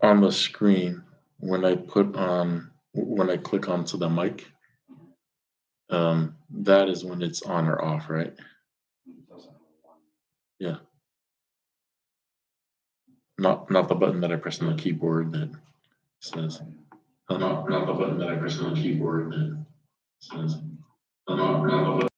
on the screen when I click onto the mic, that is when it's on or off, right? Yeah. Not the button that I press on the keyboard that says. Not the button that I press on the keyboard that says. Not the button.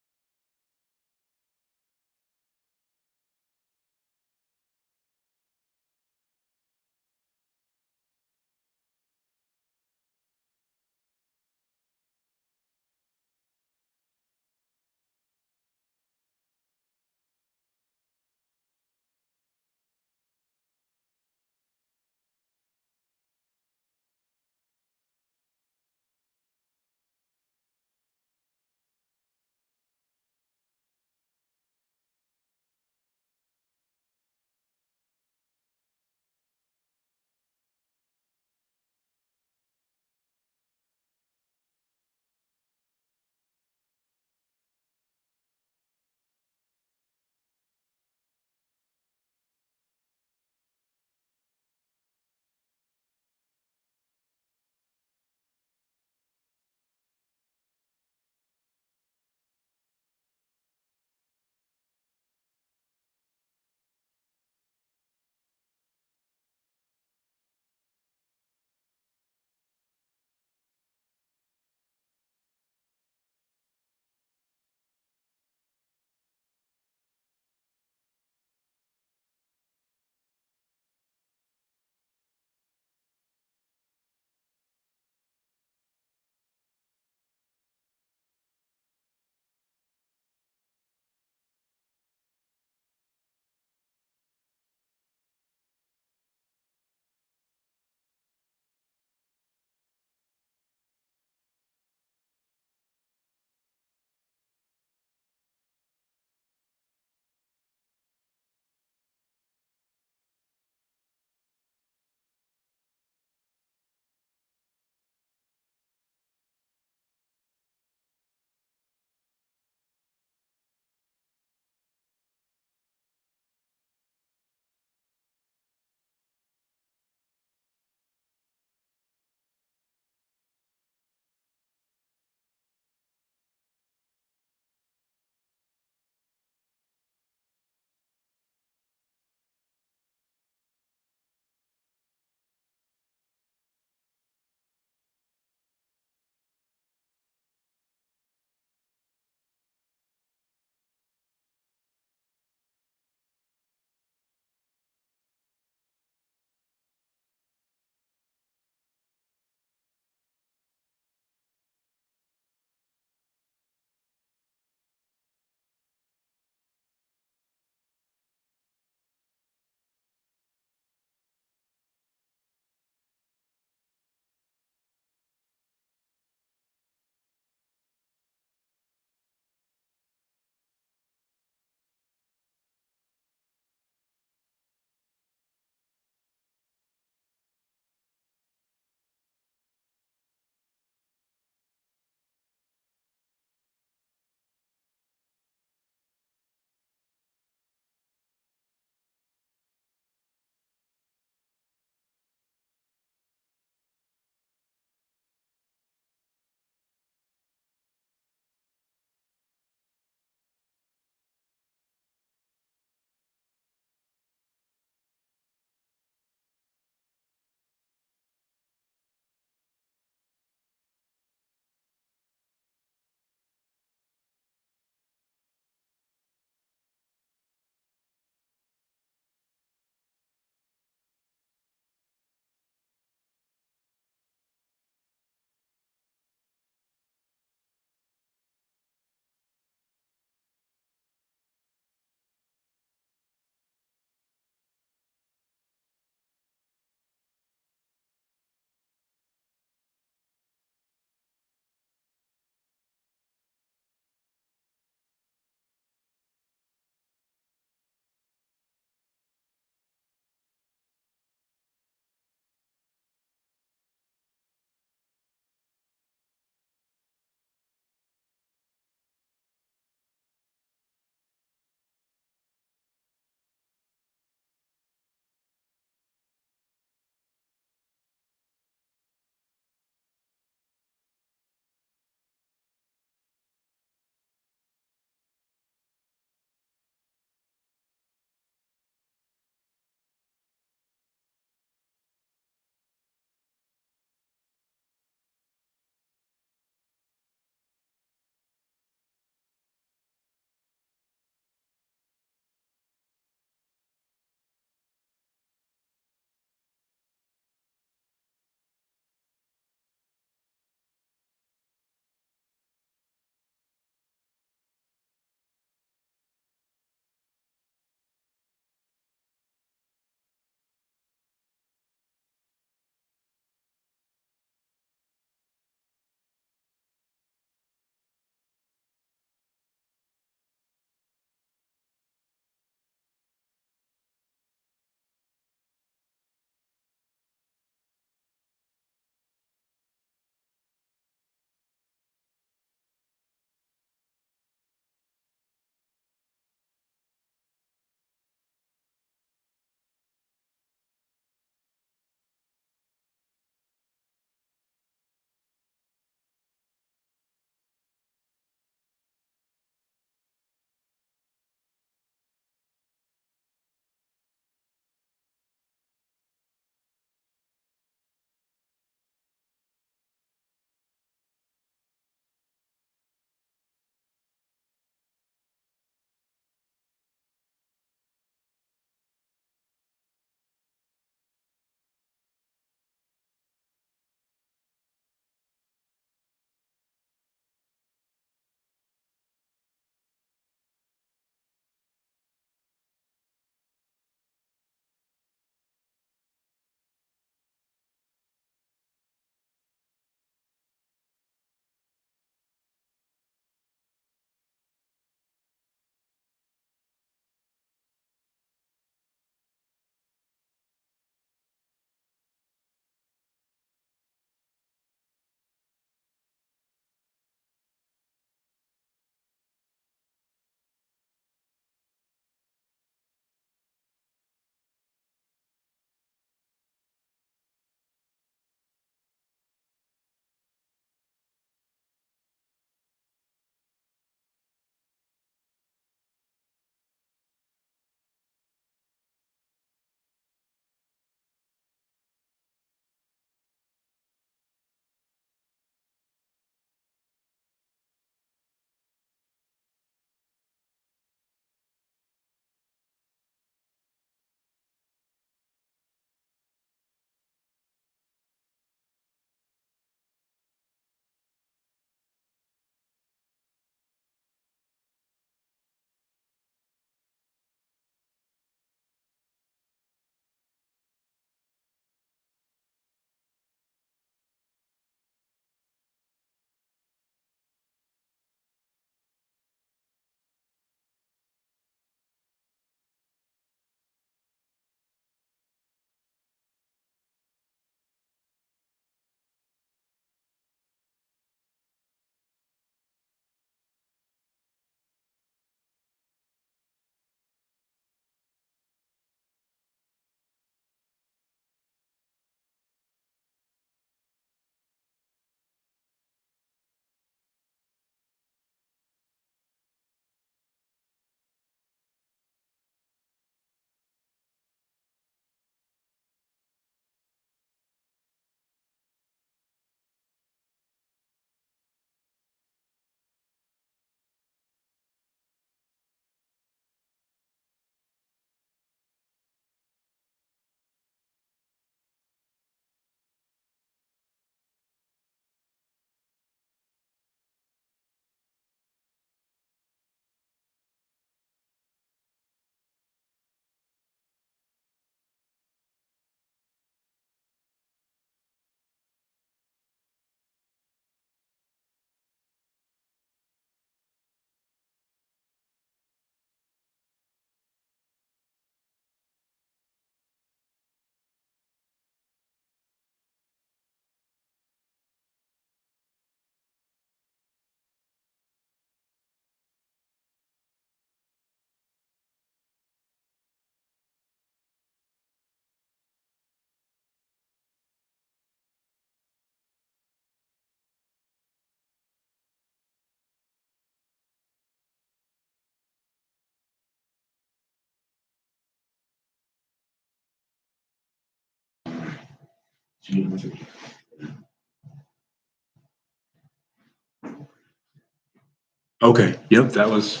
Okay, yep, that was,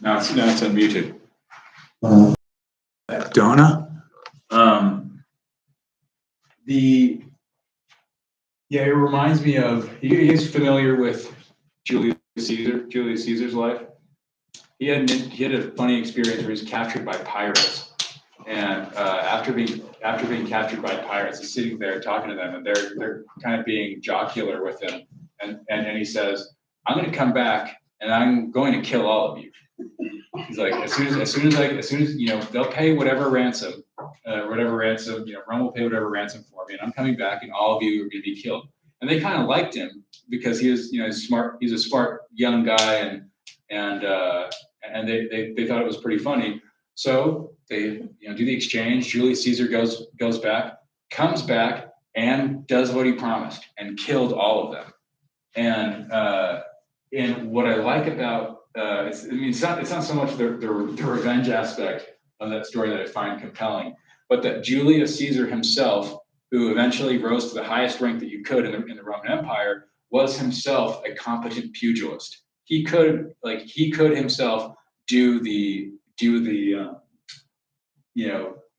now it's unmuted. Donna? It reminds me of, he's familiar with Julius Caesar's life. He had a funny experience where he was captured by pirates. And after being captured by pirates, he's sitting there talking to them, and they're kind of being jocular with him. And he says, "I'm going to come back, and I'm going to kill all of you." He's like, as soon as they'll pay whatever ransom, Rome will pay whatever ransom for me, and I'm coming back, and all of you are going to be killed. And they kind of liked him because he was, smart. He's a smart young guy, and they thought it was pretty funny. So they do the exchange. Julius Caesar goes back, comes back, and does what he promised and killed all of them. And what I like about it's not so much the revenge aspect of that story that I find compelling, but that Julius Caesar himself, who eventually rose to the highest rank that you could in the Roman Empire, was himself a competent pugilist. He could himself do the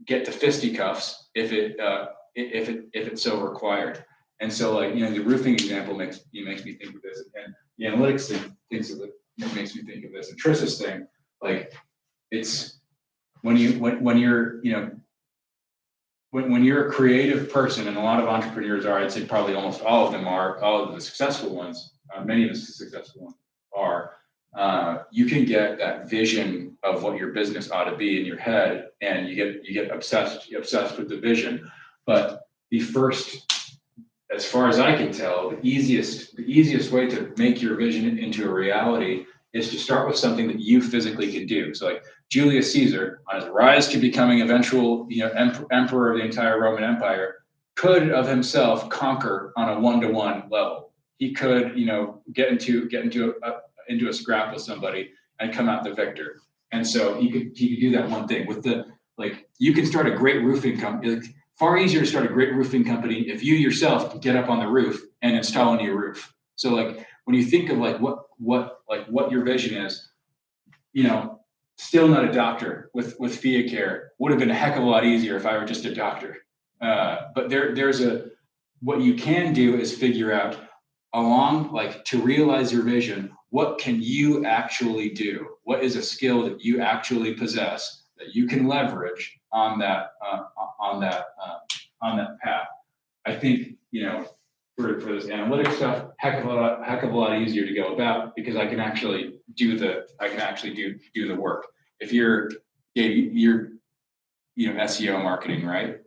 get to fisticuffs if it so required. And so the roofing example makes me think of this, and the analytics thing makes me think of this. And Trish's thing, it's when you're a creative person, and a lot of entrepreneurs are, I'd say probably almost all of them are, all of the successful ones, many of the successful ones are, you can get that vision of what your business ought to be in your head, and you get obsessed with the vision. But the first, as far as I can tell, the easiest way to make your vision into a reality is to start with something that you physically can do. So like Julius Caesar, on his rise to becoming eventual emperor of the entire Roman Empire, could of himself conquer on a 1-to-1 level. He could get into a scrap with somebody and come out the victor. And so he could do that one thing with you can start a great roofing company. Far easier to start a great roofing company if you yourself can get up on the roof and install a new roof. So when you think of what your vision is, still not a doctor with FIA care would have been a heck of a lot easier if I were just a doctor. But what you can do is figure out to realize your vision, what can you actually do? What is a skill that you actually possess that you can leverage on that path? I think for this analytics stuff, heck of a lot easier to go about, because I can actually do the work. If you're SEO marketing, right?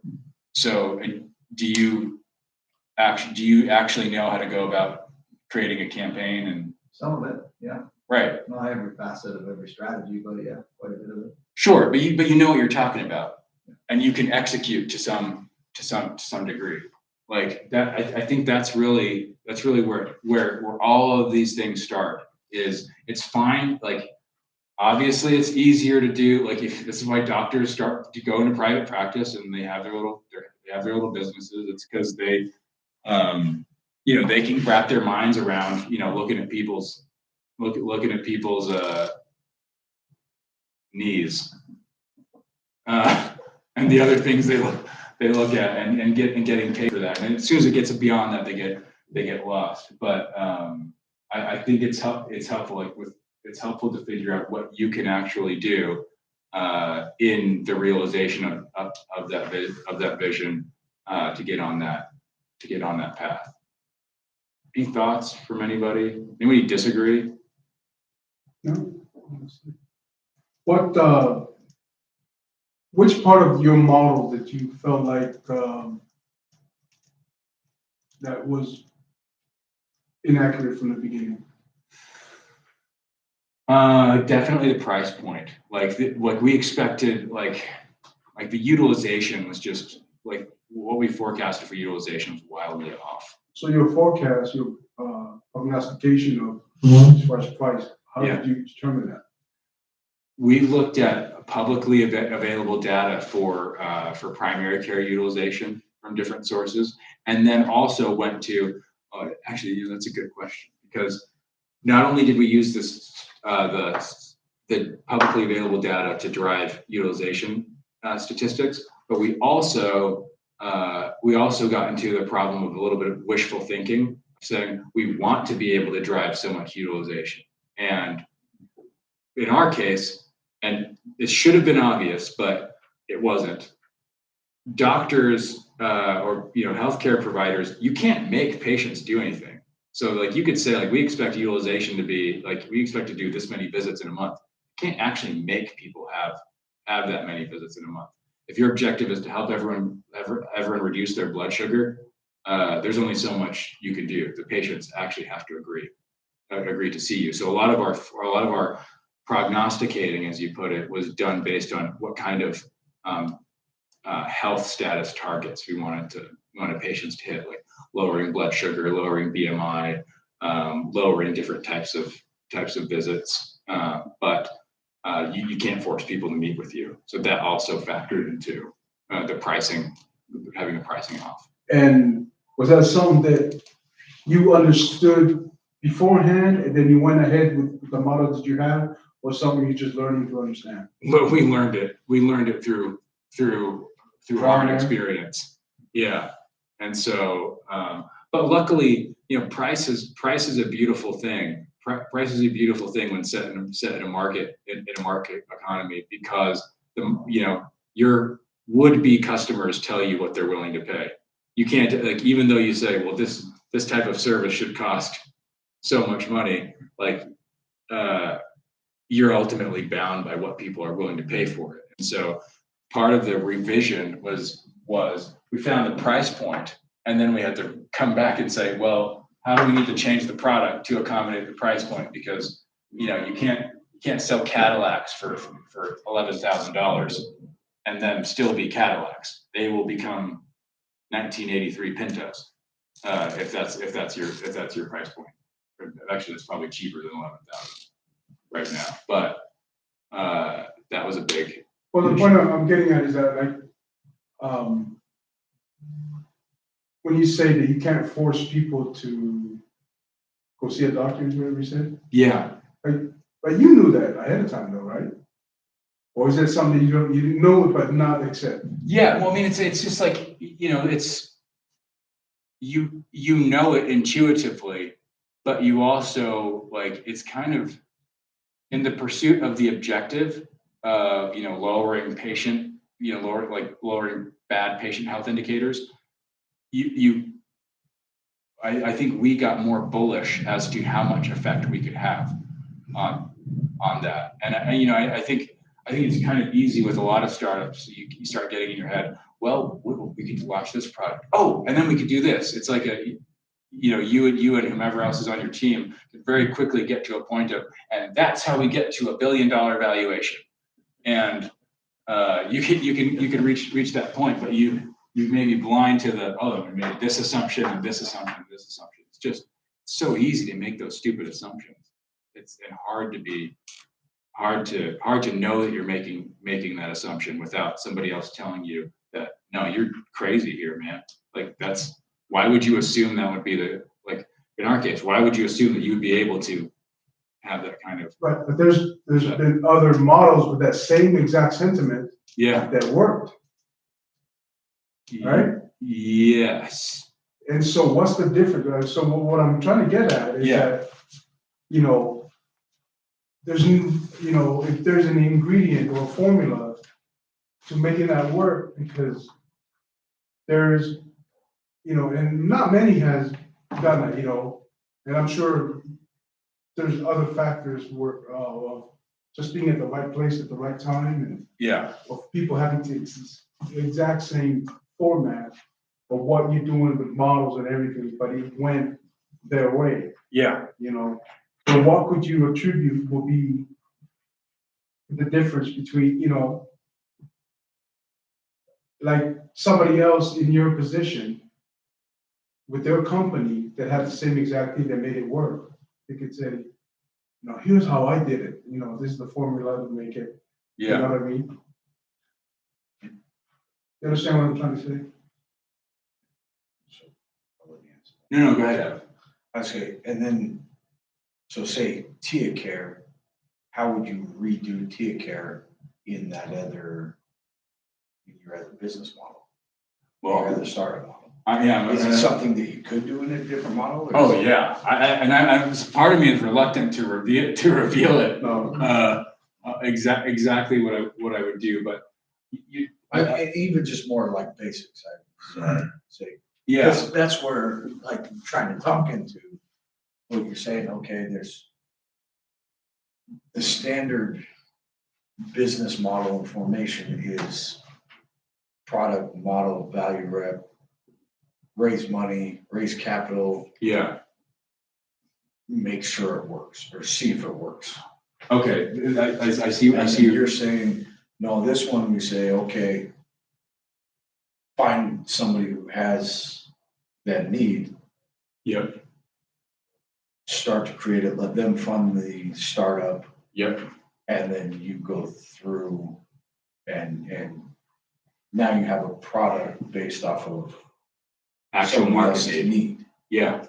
So do you actually know how to go about creating a campaign? And some of it, yeah. Right. Not every facet of every strategy, but yeah, quite a bit of it. Sure, but you know what you're talking about, and you can execute to some degree. Like that, I think that's really where all of these things start. It's fine. Obviously, it's easier to do. If this is why doctors start to go into private practice and they have their little businesses. It's because they can wrap their minds around looking at people's knees and the other things they look at and getting paid for that. And as soon as it gets beyond that, they get lost. But I think it's helpful. It's helpful to figure out what you can actually do in the realization of that vision to get on that path. Any thoughts from anybody? Anybody disagree? No. Which part of your model that you felt like that was inaccurate from the beginning? Definitely the price point. We expected, the utilization was just what we forecasted for utilization was wildly off. So your forecast, your prognostication of as far as price, how did you determine that? We looked at publicly available data for primary care utilization from different sources, and then also went to, actually, that's a good question, because not only did we use this, the publicly available data to derive utilization statistics, but we also got into the problem of a little bit of wishful thinking, saying we want to be able to drive so much utilization. And in our case, and it should have been obvious, but it wasn't, doctors or healthcare providers, you can't make patients do anything. So like you could say like we expect utilization to be like we expect to do this many visits in a month. You can't actually make people have that many visits in a month. If your objective is to help everyone reduce their blood sugar, there's only so much you can do. The patients actually have to agree to see you. So a lot of our prognosticating, as you put it, was done based on what kind of health status targets we wanted patients to hit, like lowering blood sugar, lowering BMI, lowering different types of visits. But you can't force people to meet with you. So that also factored into the pricing, having the pricing off. And was that something that you understood beforehand, and then you went ahead with the model that you have, or something you're just learning to understand? But we learned it. We learned it through hard experience. Yeah. And so, but luckily, price is a beautiful thing. Price is a beautiful thing when set in a market economy, because your would-be customers tell you what they're willing to pay. You can't, like, even though you say, well, this type of service should cost so much money, like you're ultimately bound by what people are willing to pay for it. And so part of the revision was we found the price point, and then we had to come back and say, well, how do we need to change the product to accommodate the price point? Because you can't sell Cadillacs for $11,000 and then still be Cadillacs. They will become 1983 Pintos if that's your price point. Actually, it's probably cheaper than 11,000 right now. But that was a big. Well, the point I'm getting at is that, like, when you say that you can't force people to go see a doctor, is whatever you said? Yeah. But you knew that ahead of time, though, right? Or is that something you didn't know but not accept? Yeah. Well, I mean, it's just like it's you know it intuitively, but you also, like, it's kind of in the pursuit of the objective of lowering patient, lowering bad patient health indicators. I think we got more bullish as to how much effect we could have on that. And I think it's kind of easy with a lot of startups. You start getting in your head, well, we could launch this product. Oh, and then we could do this. It's like you and whomever else is on your team can very quickly get to a point of, and that's how we get to $1 billion valuation. And you can reach that point, but you may be blind to we made this assumption and this assumption and this assumption. It's just so easy to make those stupid assumptions. It's hard to know that you're making that assumption without somebody else telling you that, no, you're crazy here, man. Like, why would you assume that would be in our case, why would you assume that you would be able to have that kind of. Right, but there's been other models with that same exact sentiment. Yeah. That worked. Right? Yes. And so what's the difference? So what I'm trying to get at is that, there's, if there's an ingredient or a formula to making that work, because there's, and not many has done that, and I'm sure there's other factors of just being at the right place at the right time, and of people having to the exact same format of what you're doing with models and everything, but it went their way. Yeah. So what could you attribute will be the difference between, like somebody else in your position with their company that had the same exact thing that made it work? They could say, here's how I did it. This is the formula to make it. Yeah. You know what I mean? You understand what I'm trying to say? No, go ahead, Adam. I say, and then, so say Tia Care, how would you redo Tia Care in your other business model? Your other startup model? Yeah. Is it something that you could do in a different model? Or Oh, yeah. Part of me is reluctant to reveal it. No. Exactly what I would do, but Even just more like basics, I say. yeah, That's where, like, trying to talk into what you're saying, okay, there's the standard business model and formation is product, model, value rep, raise money, raise capital, yeah. make sure it works or see if it works. Okay, I see. And you're saying, no, this one we say, okay, find somebody who has that need, Yep. start to create it, let them fund the startup, Yep. and then you go through and now you have a product based off of Actual somebody market else's need. need. Yeah.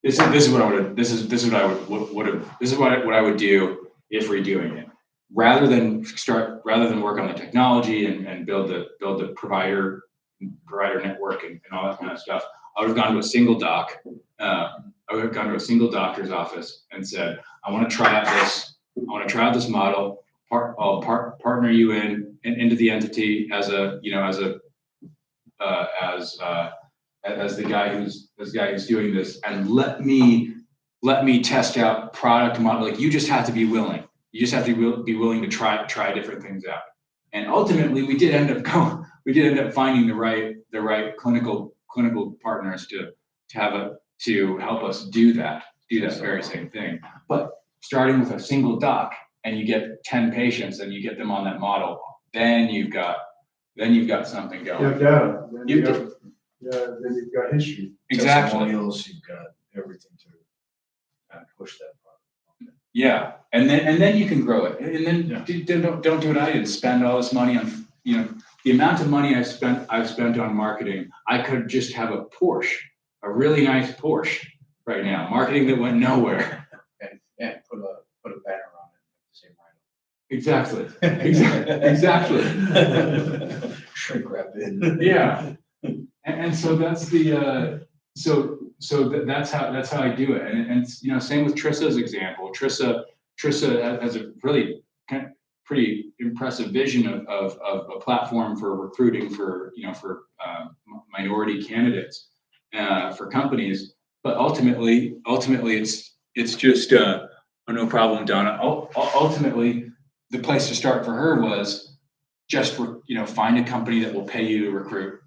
This is what I would. This is what I would have. This is what I would do if redoing it, rather than work on the technology and build the provider network and all that kind of stuff. I would have gone to a single doc. I would have gone to a single doctor's office and said, I want to try out this. I want to try out this model. I'll partner you into the entity as the guy who's doing this, and let me test out product model. Like, you just have to be willing. You just have to be willing to try different things out. And ultimately, we did end up finding the right clinical partners to help us do that very same thing. But starting with a single doc, and you get 10 patients and you get them on that model, then you've got something going. You have data. Then You then you've got history. Exactly. Testimonials, you've got everything to kind of push that product. Yeah, and then you can grow it, and then don't do what I did. Spend all this money on, the amount of money I've spent on marketing. I could just have a Porsche, a really nice Porsche right now. Marketing that went nowhere. And put a banner on it, Exactly. Exactly. Shrink wrap it. Yeah, and so that's the that's how I do it, and same with Trissa's example. Trissa has a really pretty impressive vision of a platform for recruiting for minority candidates for companies, but ultimately it's just no problem, Donna. Ultimately, the place to start for her was just find a company that will pay you to recruit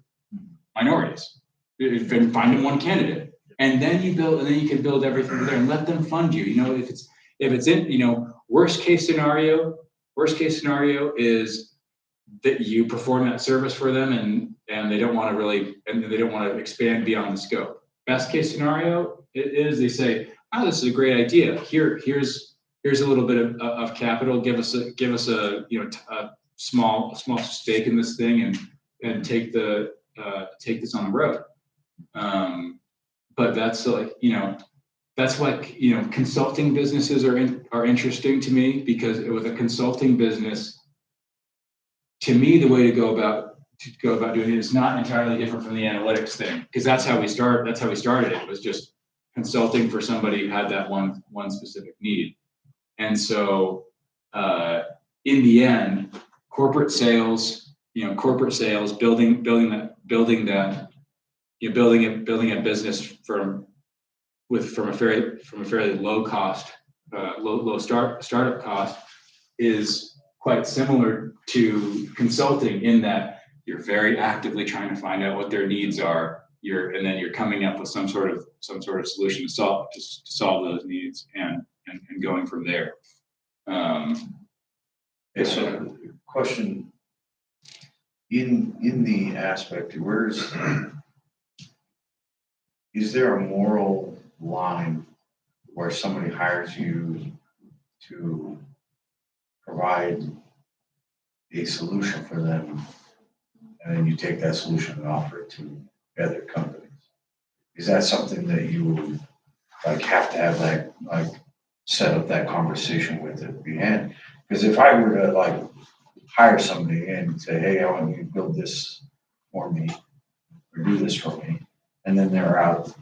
minorities. Find them one candidate, and then you can build everything there and let them fund you. If it's in worst case scenario is that you perform that service for them and they don't want to expand beyond the scope. Best case scenario is they say, oh, this is a great idea. Here's a little bit of capital. Give us a small stake in this thing and take this on the road. But that's consulting businesses are interesting to me, because with a consulting business, to me, the way to go about doing it is not entirely different from the analytics thing, because that's how we started. It was just consulting for somebody who had that one specific need. And so in the end, corporate sales, building a business from a fairly low cost, low startup cost, is quite similar to consulting, in that you're very actively trying to find out what their needs are. And then you're coming up with some sort of solution to solve those needs and going from there. So, question in the aspect, is there a moral line where somebody hires you to provide a solution for them, and then you take that solution and offer it to other companies? is that something that you like have to have that, like, set up that conversation with it behind? Because if I were to like hire somebody and say, hey, I want you to build this for me, or do this for me, and then they're out,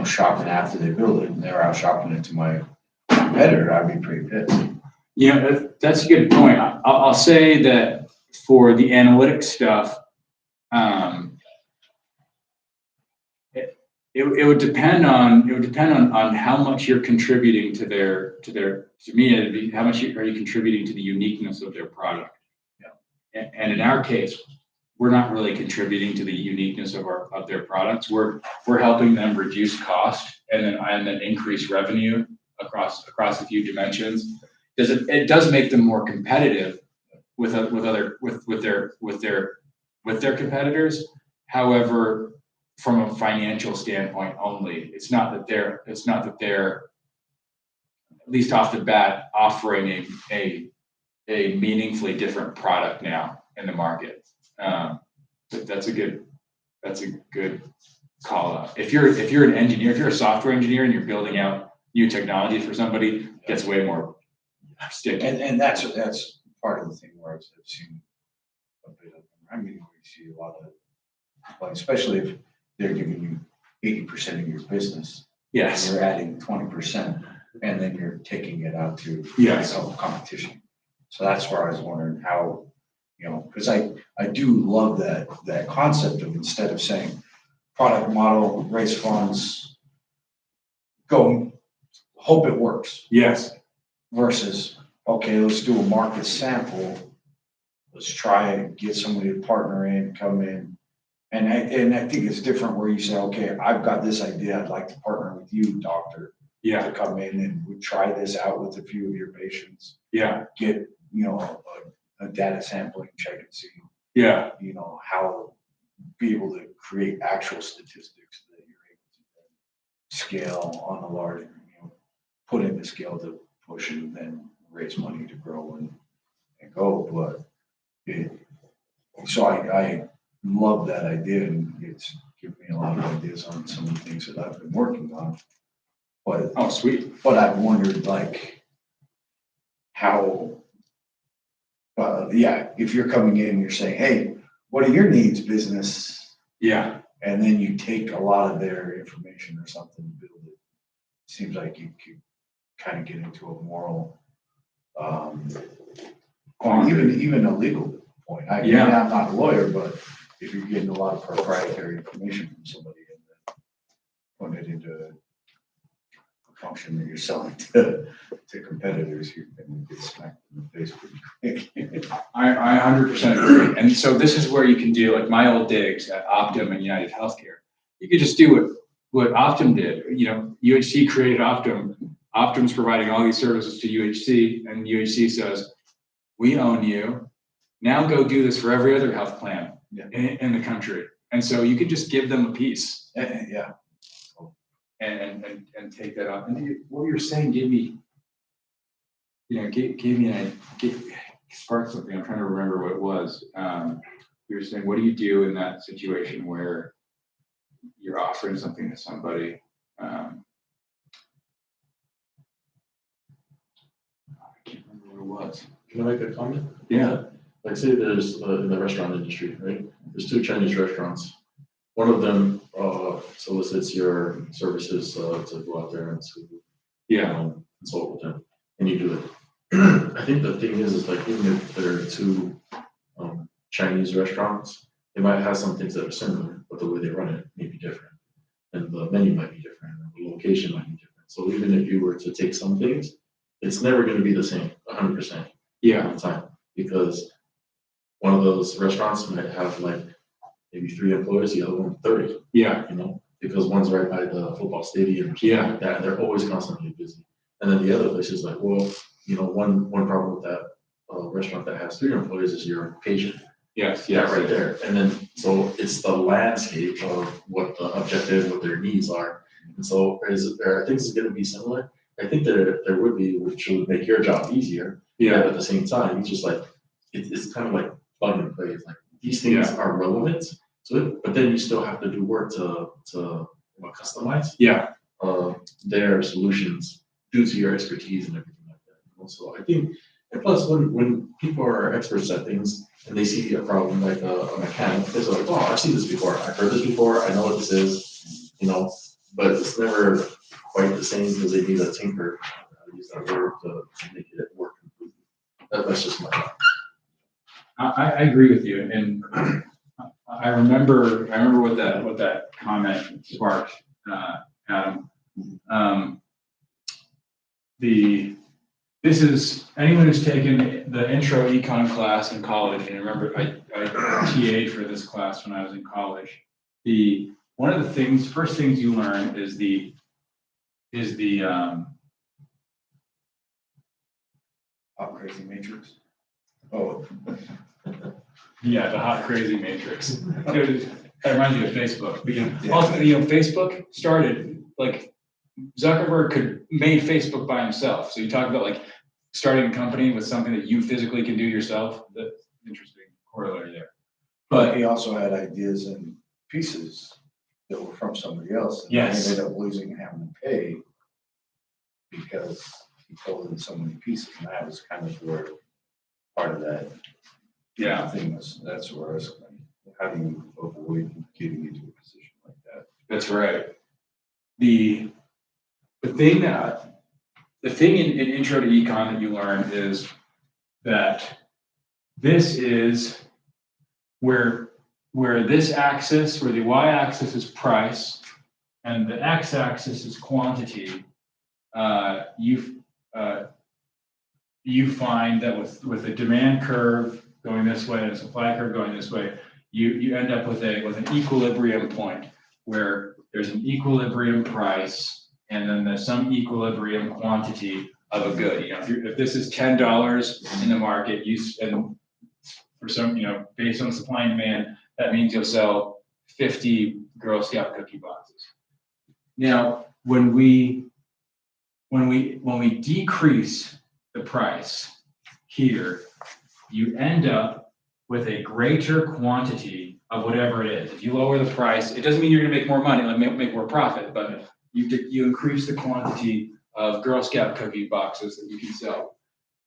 shopping after they build it, and they're out shopping it to my competitor, I'd be pretty pissed. That's a good point. I'll say that for the analytics stuff, it would depend on how much you're contributing to me, it'd be how much are you contributing to the uniqueness of their product. Yeah. And in our case, we're not really contributing to the uniqueness of their products. We're helping them reduce cost and then increase revenue across a few dimensions. It does make them more competitive with their competitors. However, from a financial standpoint only, it's not that they're at least off the bat offering a meaningfully different product now in the market. That's a good call out. If you're an engineer, if you're a software engineer and you're building out new technologies for somebody, it gets way more sticky. And that's part of the thing where I've seen a bit of, we see a lot of, like, especially if they're giving you 80% of your business. Yes. And you're adding 20%, and then you're taking it out to competition. So that's where I was wondering how, because I do love that concept of, instead of saying product model, raise funds, go hope it works. Yes. Versus, okay, let's do a market sample. Let's try and get somebody to partner in, come in. And I think it's different where you say, okay, I've got this idea. I'd like to partner with you, doctor. Yeah. To come in and we try this out with a few of your patients. Yeah. Get, a data sampling check and see, yeah, how be able to create actual statistics that you're able to then scale on a large, put in the scale to push and then raise money to grow and go. But so I love that idea, and it's given me a lot of ideas on some of the things that I've been working on. But oh, sweet. But I've wondered, like, how, if you're coming in and you're saying, hey, what are your needs, business? Yeah. And then you take a lot of their information or something and build it. Seems like you could kind of get into a moral, or even a legal point. I'm not a lawyer, but if you're getting a lot of proprietary information from somebody and then putting it into a function that you're selling to competitors, you're going to get smacked in the face pretty quick. I 100% agree. And so this is where you can do, like, my old digs at Optum and United Healthcare. You could just do what Optum did. UHC created Optum. Optum's providing all these services to UHC, and UHC says, we own you. Now go do this for every other health plan in the country. And so you could just give them a piece. Yeah. And take that off. And what you're saying gave me sparked something. I'm trying to remember what it was. You were saying, what do you do in that situation where you're offering something to somebody? I can't remember what it was. Can I make a comment? Yeah. Like, say there's in the restaurant industry, right? There's 2 Chinese restaurants. One of them solicits your services to go out there and to consult with them, and you do it. I think the thing is like, even if there are 2 Chinese restaurants, they might have some things that are similar, but the way they run it may be different, and the menu might be different, and the location might be different. So even if you were to take some things, it's never going to be the same 100% of the time, because one of those restaurants might have like maybe 3 employees, the other one 30. Yeah. Because one's right by the football stadium or something like that, and they're always constantly busy. And then the other place is like, well, one problem with that restaurant that has 3 employees is your patient. Yes. Yeah, right there. And then, so it's the landscape of what the objective, what their needs are. And so are things going to be similar? I think there would be, which would make your job easier. Yeah. But at the same time, it's just like, it's kind of like plug and play. It's like, these things are relevant to it, but then you still have to do work to customize Yeah, their solutions due to your expertise and everything like that. Also, I think, and plus when people are experts at things and they see a problem like a mechanic, they're like, oh, I've seen this before, I've heard this before, I know what this is, but it's never quite the same because they need a tinker, I use that word to make it work completely. That's just my thought. I agree with you, and I remember what that comment sparked, Adam. This is anyone who's taken the intro econ class in college, and remember I TA'd for this class when I was in college. One of the first things you learn is the Hot crazy matrix. Oh, yeah, the hot crazy matrix. That reminds me of Facebook. But, Yeah. ultimately, Facebook started like Zuckerberg made Facebook by himself. So you talk about like starting a company with something that you physically can do yourself. That's interesting corollary there. but he also had ideas and pieces that were from somebody else. And Yes. They ended up losing and having to pay because he folded so many pieces, and that was kind of where part of that thing was. That's where I was like, how do you avoid getting into a position like that? That's right. The thing in intro to econ that you learn is that this is where this axis, where the y-axis is price and the x-axis is quantity. You find that with a demand curve going this way and a supply curve going this way, you end up with an equilibrium point where there's an equilibrium price and then there's some equilibrium quantity of a good. If this is $10 in the market, and for some, based on supply and demand, that means you'll sell 50 Girl Scout cookie boxes. Now, when we decrease the price here, you end up with a greater quantity of whatever it is. If you lower the price, it doesn't mean you're gonna make more money, like make more profit, but you increase the quantity of Girl Scout cookie boxes that you can sell.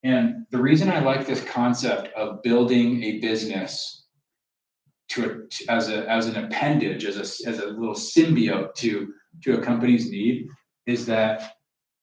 And the reason I like this concept of building a business as an appendage, as a little symbiote to a company's need is that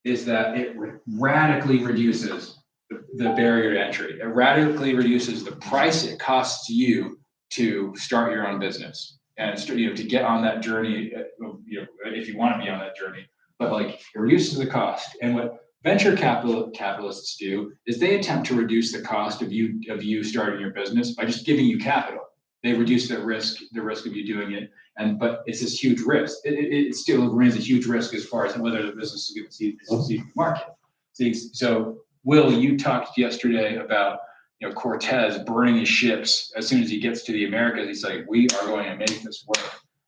it radically reduces the barrier to entry. It radically reduces the price it costs you to start your own business and to get on that journey. If you want to be on that journey, but like it reduces the cost. And what venture capitalists do is they attempt to reduce the cost of you starting your business by just giving you capital. They reduce the risk of you doing it, but it's this huge risk. It still remains a huge risk as far as whether the business is going to succeed in the market. So, Will, you talked yesterday about Cortez burning his ships as soon as he gets to the Americas. He's like, we are going to make this work.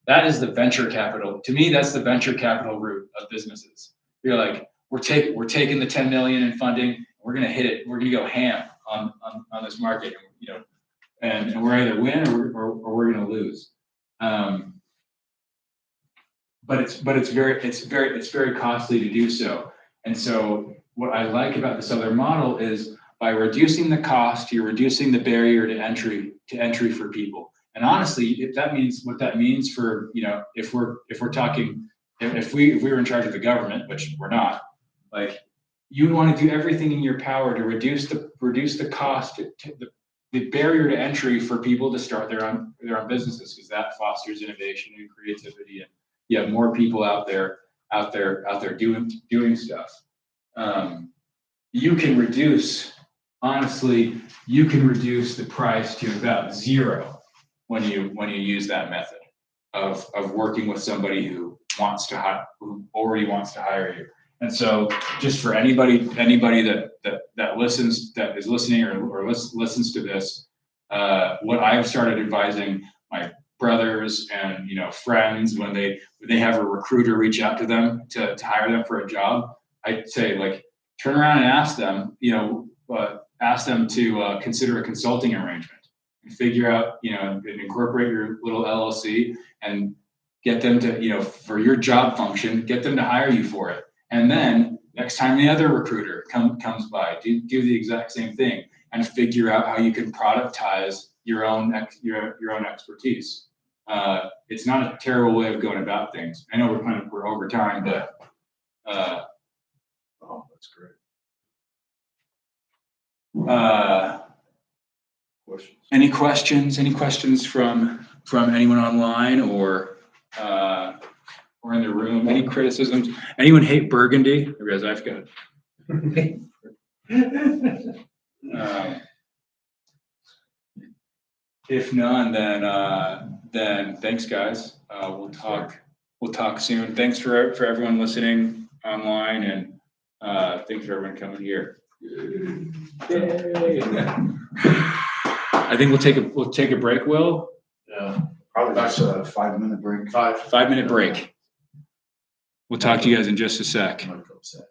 That is the venture capital. To me, that's the venture capital route of businesses. You're like, we're taking the 10 million in funding. We're going to hit it. We're going to go ham on this market. And we're either win or we're going to lose. But it's very costly to do so. And so what I like about this other model is by reducing the cost, you're reducing the barrier to entry for people. And honestly, if that means what that means for, if we were in charge of the government, which we're not, like you want to do everything in your power to reduce the cost, the barrier to entry for people to start their own businesses, because that fosters innovation and creativity, and you have more people out there doing stuff. You can reduce the price to about zero when you use that method of working with somebody who already wants to hire you. And so just for anybody that listens, that is listening or listens to this, what I've started advising my brothers and friends when they have a recruiter reach out to them to hire them for a job, I'd say like turn around and ask them to consider a consulting arrangement and figure out and incorporate your little LLC and get them to, for your job function, get them to hire you for it. And then next time the other recruiter comes by, do the exact same thing and figure out how you can productize your own expertise. It's not a terrible way of going about things. I know we're over time, but Oh, that's great. Questions? any questions? Any questions from anyone online or in the room? Any criticisms? Anyone hate Burgundy? I realize I've got. If none, then thanks, guys. We'll talk soon. Thanks for everyone listening online, and thanks for everyone coming here. Yay. I think we'll take a break, Will. Yeah. Probably just a 5-minute break. 5-minute break. We'll talk to you guys in just a sec. Might go upset.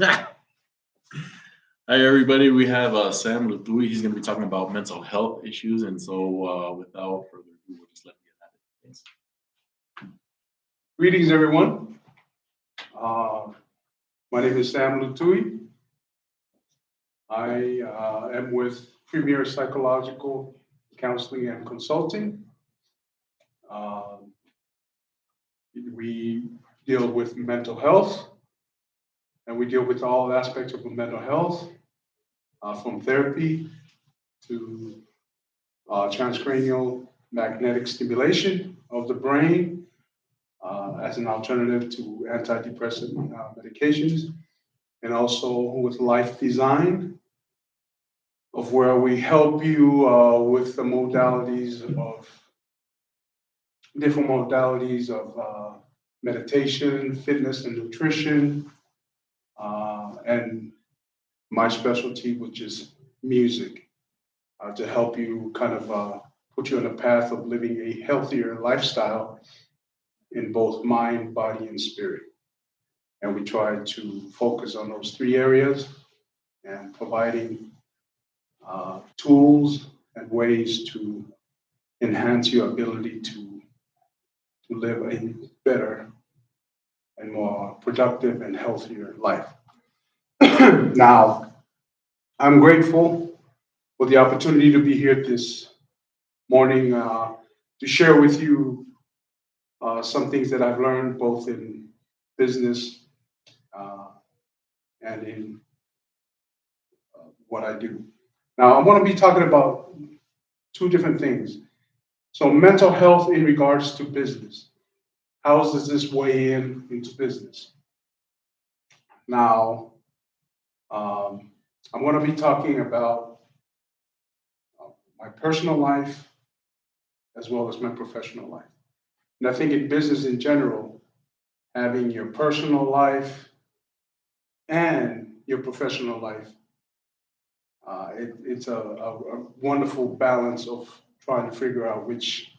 Hi, everybody. We have Sam Luthor. He's going to be talking about mental health issues. And so without further ado, we'll just let him get at it. Thanks. Greetings, everyone. My name is Sam Lutui. I am with Premier Psychological Counseling and Consulting. We deal with mental health, and we deal with all aspects of mental health, from therapy to transcranial magnetic stimulation of the brain as an alternative to antidepressant medications, and also with life design, of where we help you with the different modalities of meditation, fitness, and nutrition, and my specialty, which is music, to help you kind of put you on a path of living a healthier lifestyle in both mind, body, and spirit. And we try to focus on those three areas and providing tools and ways to enhance your ability to live a better and more productive and healthier life. Now, I'm grateful for the opportunity to be here this morning to share with you some things that I've learned both in business and in what I do. Now, I want to be talking about two different things. So, mental health in regards to business. How does this weigh into business? Now, I'm going to be talking about my personal life as well as my professional life. And I think in business in general, having your personal life and your professional life, it's a wonderful balance of trying to figure out which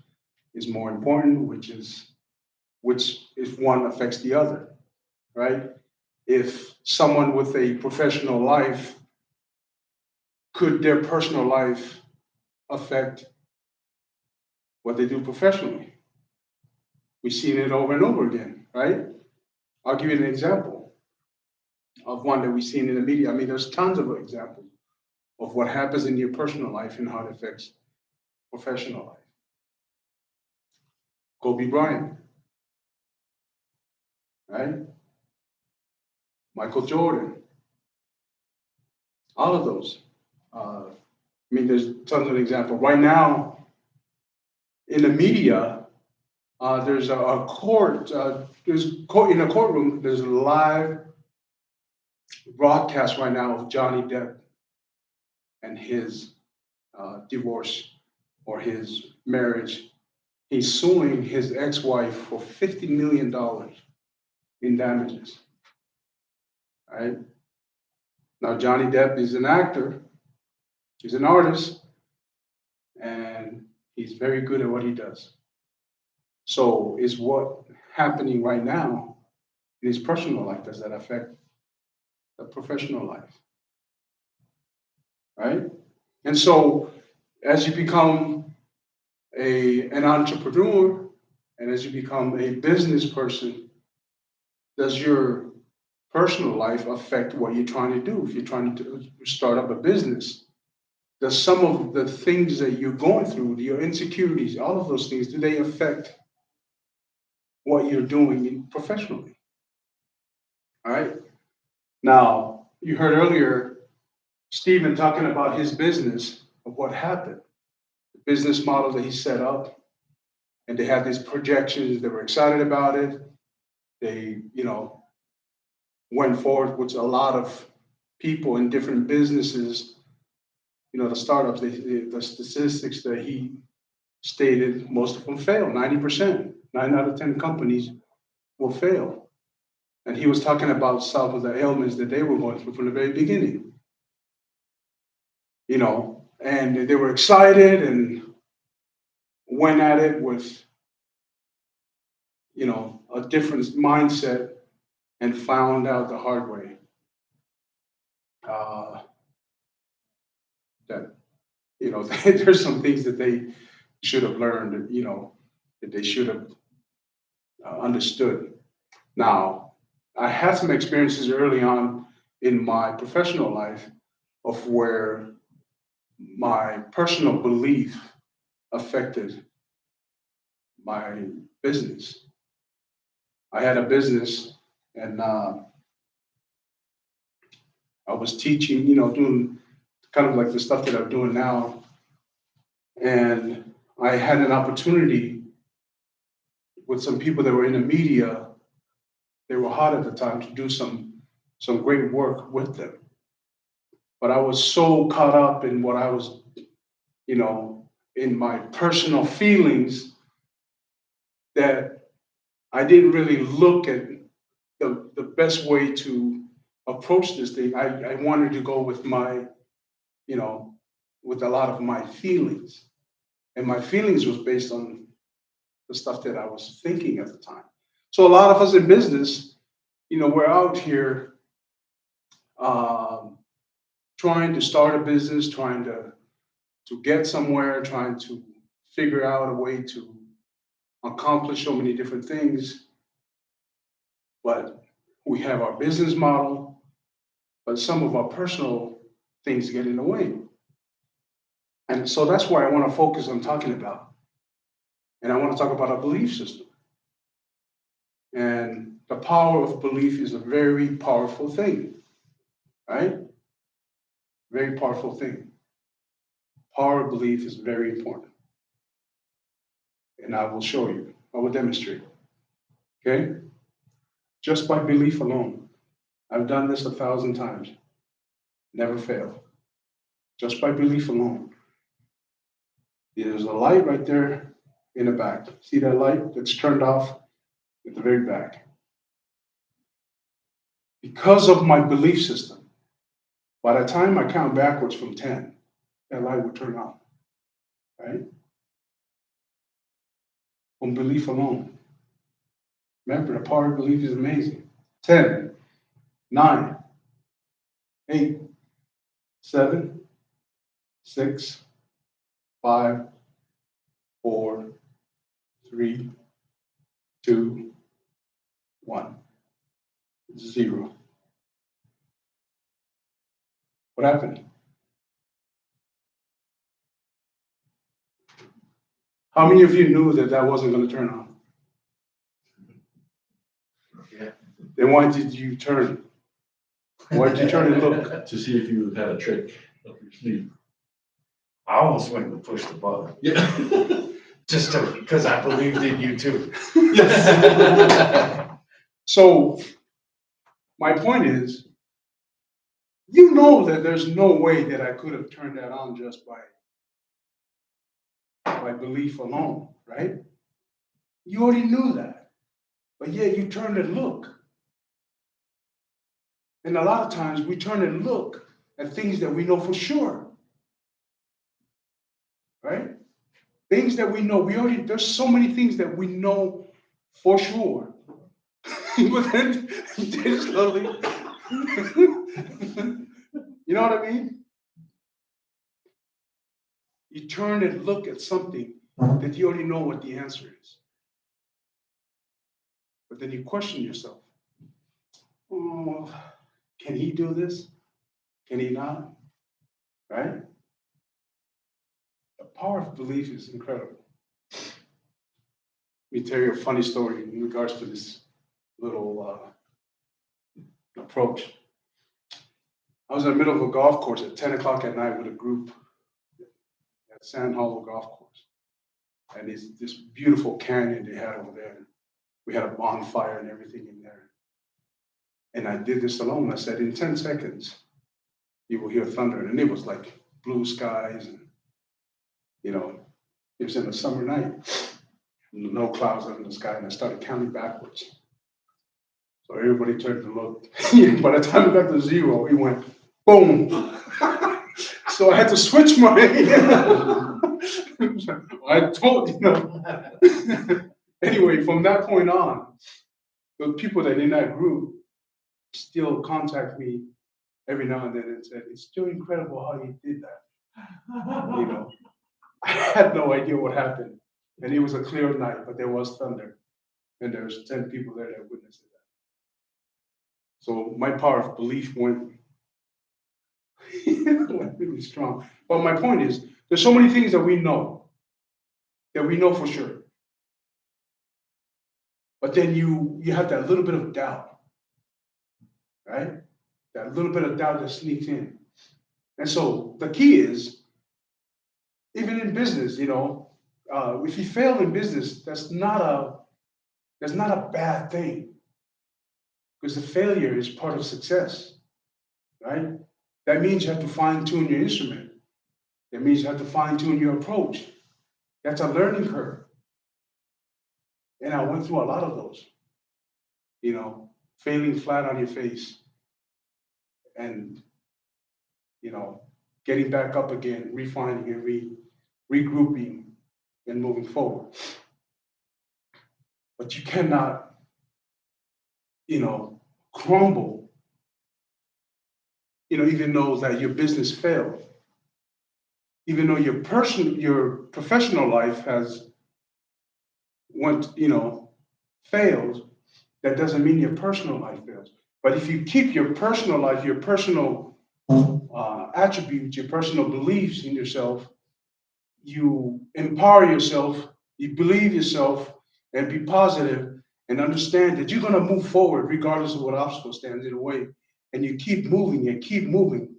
is more important, which if one affects the other, right? If someone with a professional life, could their personal life affect what they do professionally? We've seen it over and over again, right? I'll give you an example of one that we've seen in the media. I mean, there's tons of examples of what happens in your personal life and how it affects professional life. Kobe Bryant, right? Michael Jordan, all of those. I mean, there's tons of examples. Right now, in the media, there's a court, in a courtroom, there's a live broadcast right now of Johnny Depp and his divorce or his marriage. He's suing his ex-wife for $50 million in damages. Right? Now, Johnny Depp is an actor, he's an artist, and he's very good at what he does. So is what happening right now in his personal life, does that affect the professional life? Right? And so as you become an entrepreneur and as you become a business person, does your personal life affect what you're trying to do? If you're trying to start up a business, does some of the things that you're going through, your insecurities, all of those things, do they affect what you're doing professionally? All right. Now, you heard earlier Stephen talking about his business, of what happened, the business model that he set up, and they had these projections. They were excited about it. They, went forward with a lot of people in different businesses. The startups, the statistics that he stated, most of them fail. 90%, 9 out of 10 companies will fail. And he was talking about some of the ailments that they were going through from the very beginning. And they were excited and went at it with, a different mindset and found out the hard way that, there's some things that they should have learned, that they should have understood. Now, I had some experiences early on in my professional life of where my personal belief affected my business. I had a business and I was teaching, doing kind of like the stuff that I'm doing now. And I had an opportunity with some people that were in the media. They were hot at the time to do some great work with them. But I was so caught up in what I was, in my personal feelings that I didn't really look at the best way to approach this thing. I wanted to go with my, with a lot of my feelings. And my feelings was based on the stuff that I was thinking at the time. So a lot of us in business, we're out here trying to start a business, trying to get somewhere, trying to figure out a way to accomplish so many different things. But we have our business model, but some of our personal things get in the way. And so that's why I want to focus on talking about. And I want to talk about a belief system. And the power of belief is a very powerful thing, right? Very powerful thing. Power of belief is very important. And I will show you, I will demonstrate, okay? Just by belief alone. I've done this 1,000 times, never failed. Just by belief alone. There's a light right there in the back. See that light that's turned off at the very back? Because of my belief system, by the time I count backwards from 10, that light will turn off, right? From belief alone. Remember, the power of belief is amazing. 10, 9, 8, 7, 6, 5, 4, 3, 2, 1, 0. What happened? How many of you knew that that wasn't going to turn on? Yeah. Then why did you turn? Why did you turn and look? To see if you had a trick up your sleeve. I almost went to push the button, Yeah. just because I believed in you too. So, my point is, you know that there's no way that I could have turned that on just by belief alone, right? You already knew that. But yet you turn and look. And a lot of times we turn and look at things that we know for sure. Right? Things that we know, there's so many things that we know for sure. But then slowly, you know what I mean? You turn and look at something that you already know what the answer is. But then you question yourself. Oh, can he do this? Can he not? Right? The power of belief is incredible. Let me tell you a funny story in regards to this little approach. I was in the middle of a golf course at 10 o'clock at night with a group at Sand Hollow Golf Course. And it's this beautiful canyon they had over there. We had a bonfire and everything in there. And I did this alone. I said, in 10 seconds, you will hear thunder. And it was like blue skies and, it was in a summer night. No clouds up in the sky. And I started counting backwards. So everybody turned to look. By the time it got to 0, it went boom. So I had to switch my. I told you. Anyway, from that point on, the people that in that group still contact me every now and then and said, "It's still incredible how you did that." You know, I had no idea what happened. And it was a clear night, but there was thunder. And there was 10 people there that witnessed that. So my power of belief went really strong. But my point is, there's so many things that we know for sure. But then you have that little bit of doubt, right? That little bit of doubt that sneaks in. And so the key is, even in business, if you fail in business, that's not a bad thing, because the failure is part of success, right? That means you have to fine tune your instrument. That means you have to fine tune your approach. That's a learning curve. And I went through a lot of those, failing flat on your face and, getting back up again, refining and regrouping and moving forward. But you cannot, crumble, even though that your business failed, even though your professional life has failed, that doesn't mean your personal life fails. But if you keep your personal life, your personal attributes, your personal beliefs in yourself, you empower yourself, you believe yourself, and be positive, and understand that you're going to move forward regardless of what obstacle stands in the way, and you keep moving and keep moving,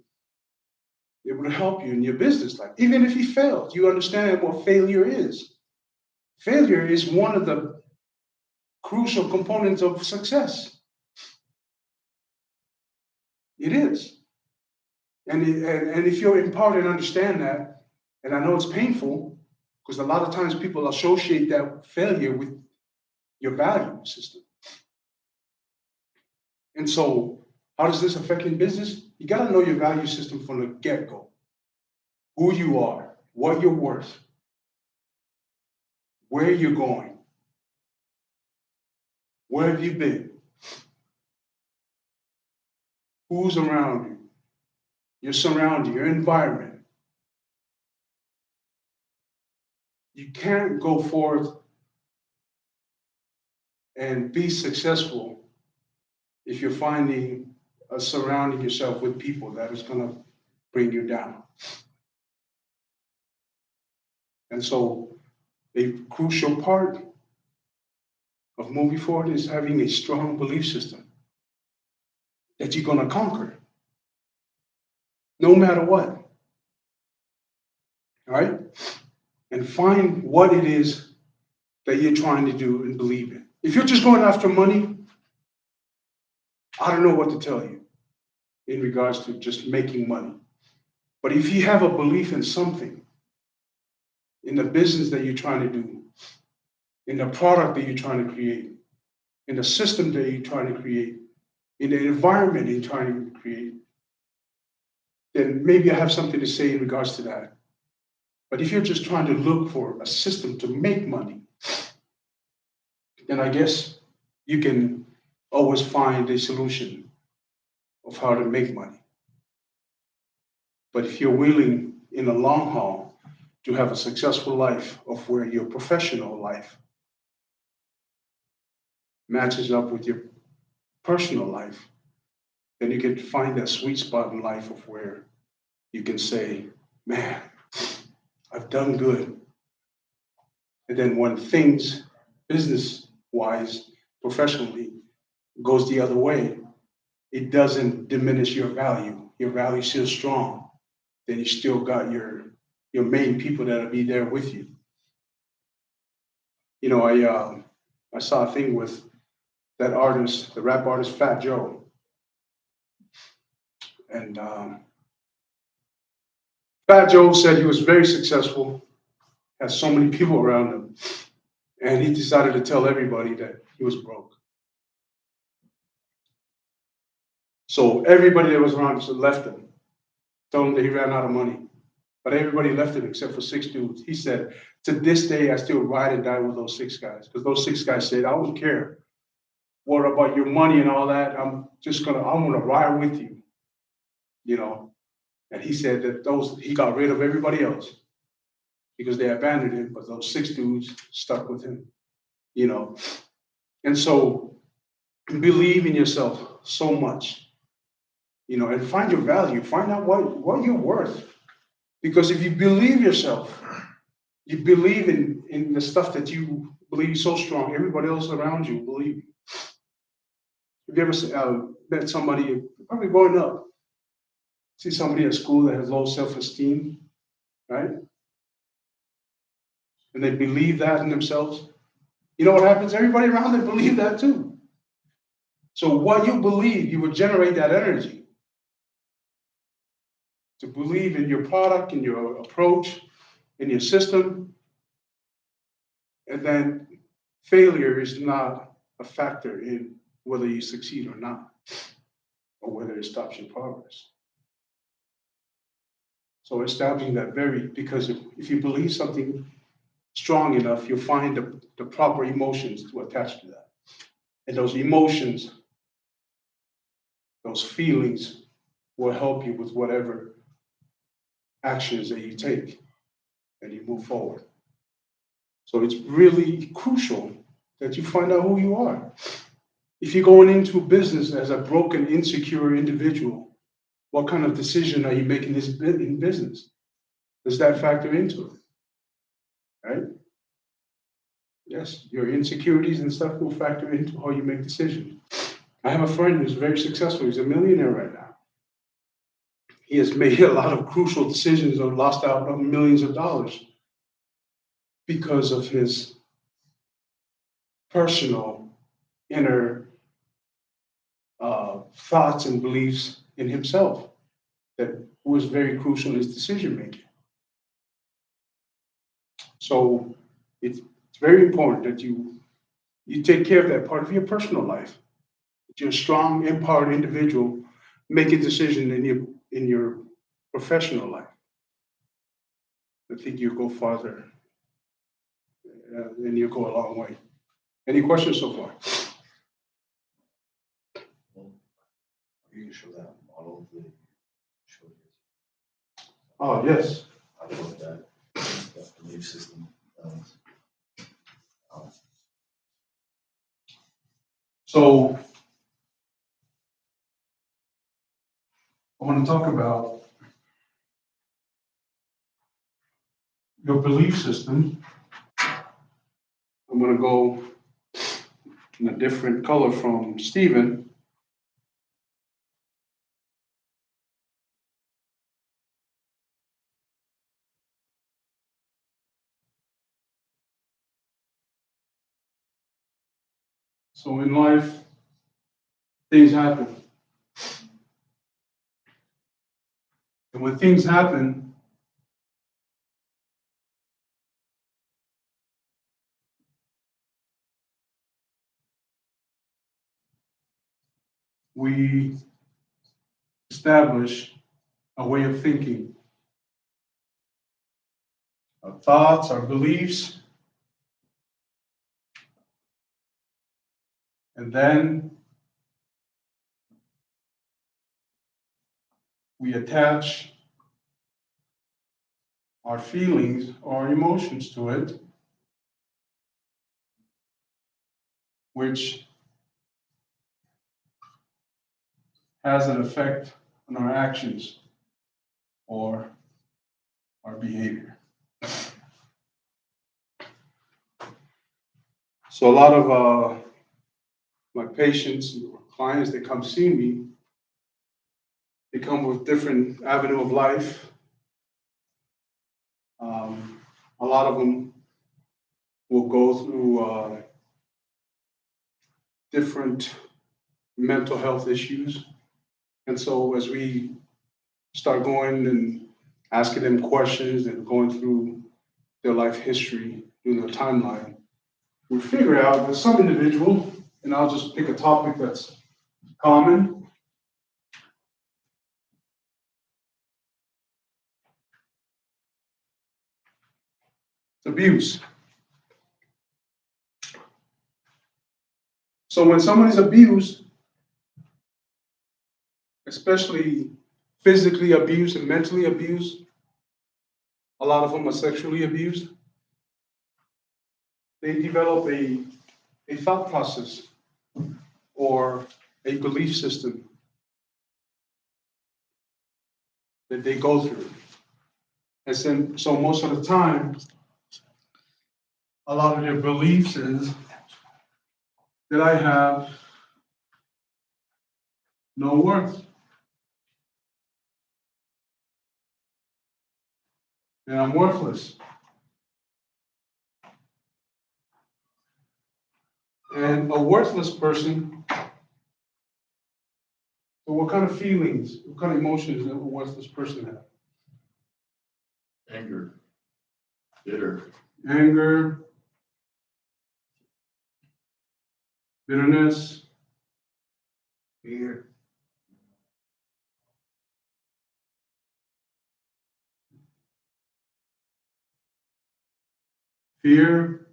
it will help you in your business life. Even if you failed, you understand what failure is. Failure is one of the crucial components of success. It is. And if you're empowered and understand that, and I know it's painful, because a lot of times people associate that failure with your value system. And so, how does this affect your business? You got to know your value system from the get-go. Who you are, what you're worth, where you're going, where have you been, who's around you, your surrounding, your environment. You can't go forth and be successful if you're surrounding yourself with people that is going to bring you down. And so a crucial part of moving forward is having a strong belief system that you're going to conquer, no matter what. All right? And find what it is that you're trying to do and believe in. If you're just going after money, I don't know what to tell you in regards to just making money. But if you have a belief in something, in the business that you're trying to do, in the product that you're trying to create, in the system that you're trying to create, in the environment you're trying to create, then maybe I have something to say in regards to that. But if you're just trying to look for a system to make money, then I guess you can always find a solution of how to make money. But if you're willing in the long haul to have a successful life of where your professional life matches up with your personal life, then you can find that sweet spot in life of where you can say, man, I've done good. And then when things, business-wise, professionally, goes the other way, it doesn't diminish your value. Your value is still strong. Then you still got your main people that'll be there with you. I saw a thing with that artist, the rap artist Fat Joe. And Fat Joe said he was very successful, has so many people around him, and he decided to tell everybody that he was broke. So everybody that was around him left him, told him that he ran out of money. But everybody left him except for 6 dudes. He said, to this day, I still ride and die with those 6 guys. Because those 6 guys said, I don't care what about your money and all that. I'm gonna ride with you. you know, and he said that he got rid of everybody else because they abandoned him, but those 6 dudes stuck with him, you know. And so believe in yourself so much, you know, and find your value, find out what you're worth. Because if you believe yourself, you believe in the stuff that you believe so strong, everybody else around you believe. Have you ever met somebody, probably growing up, see somebody at school that has low self-esteem, right? And they believe that in themselves. You know what happens? Everybody around them believe that too. So what you believe, you will generate that energy. To believe in your product, in your approach, in your system. And then failure is not a factor in whether you succeed or not, or whether it stops your progress. So establishing that because if you believe something strong enough, you'll find the proper emotions to attach to that. And those emotions, those feelings will help you with whatever actions that you take and you move forward. So it's really crucial that you find out who you are. If you're going into business as a broken, insecure individual, what kind of decision are you making in business? Does that factor into it? Right? Yes, your insecurities and stuff will factor into how you make decisions. I have a friend who's very successful. He's a millionaire right now. He has made a lot of crucial decisions or lost out on millions of dollars because of his personal inner thoughts and beliefs in himself that was very crucial in his decision making. So it's very important that you take care of that part of your personal life. That you're a strong, empowered individual, make a decision in your professional life. I think you go farther and you go a long way. Any questions so far? You can show that model of the show. Oh, yes. I love that belief system. So I want to talk about your belief system. I'm going to go in a different color from Stephen. So in life, things happen. And when things happen, we establish a way of thinking. Our thoughts, our beliefs, and then we attach our feelings or emotions to it, which has an effect on our actions or our behavior. So a lot of my patients or clients that come see me, they come with different avenue of life. A lot of them will go through different mental health issues. And so as we start going and asking them questions and going through their life history, doing their timeline, we figure out that some individual, and I'll just pick a topic that's common. Abuse. So when somebody's abused, especially physically abused and mentally abused. A lot of them are sexually abused. They develop a thought process or a belief system that they go through. And so most of the time, a lot of their beliefs is that I have no worth. And I'm worthless. And a worthless person, so what kind of feelings, what kind of emotions does a worthless person have? Anger, bitter, Anger, bitterness, Fear. fear,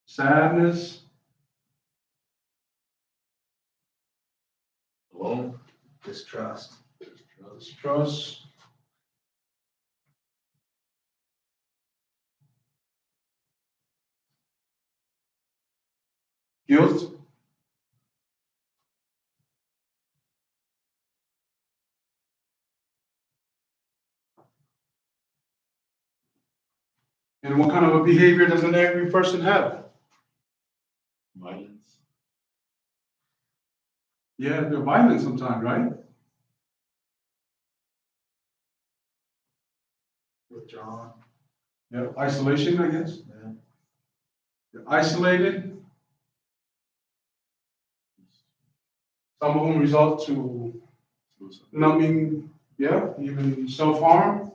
sadness, alone, Distrust. distrust, guilt, and what kind of a behavior does an angry person have? violence, Yeah, they're violent sometimes, right? Withdrawn. Yeah, isolation, I guess. Yeah. They're isolated. Some of them result to suicide. numbing, yeah, even self-harm.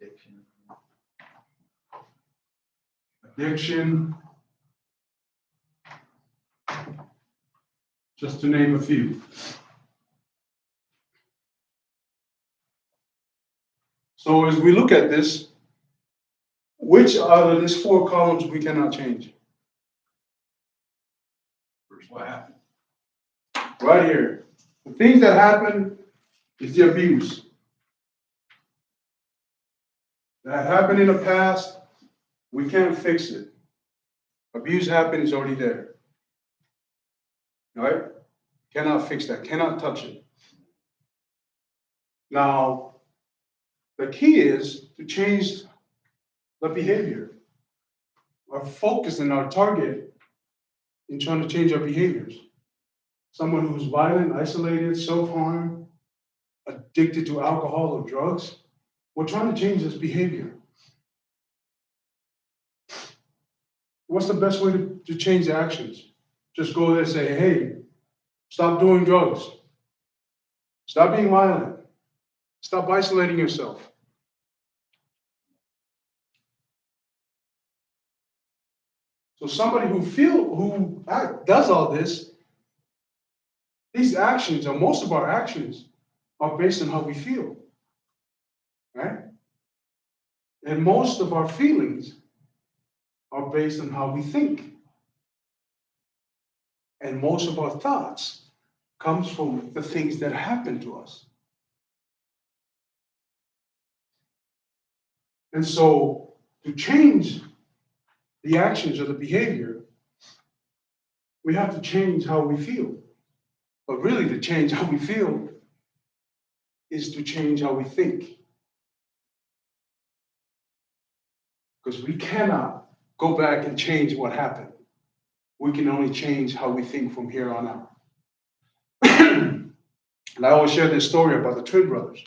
Addiction. Addiction, just to name a few. So as we look at this, which out of these four columns we cannot change? First What happened? Right here. The things that happen is the abuse. That happened in the past, we can't fix it. Abuse happened, it's already there. Right? Cannot fix that, cannot touch it. Now, the key is to change the behavior. Our focus and our target in trying to change our behaviors. Someone who's violent, isolated, self-harm, addicted to alcohol or drugs, we're trying to change this behavior. What's the best way to change the actions? Just go there and say, hey, stop doing drugs. Stop being violent. Stop isolating yourself. So somebody who does all this, these actions, or most of our actions, are based on how we feel, right? And most of our feelings are based on how we think. And most of our thoughts comes from the things that happen to us. And so to change the actions or the behavior, we have to change how we feel. But really, to change how we feel is to change how we think. Because we cannot go back and change what happened. We can only change how we think from here on out. And I always share this story about the twin brothers.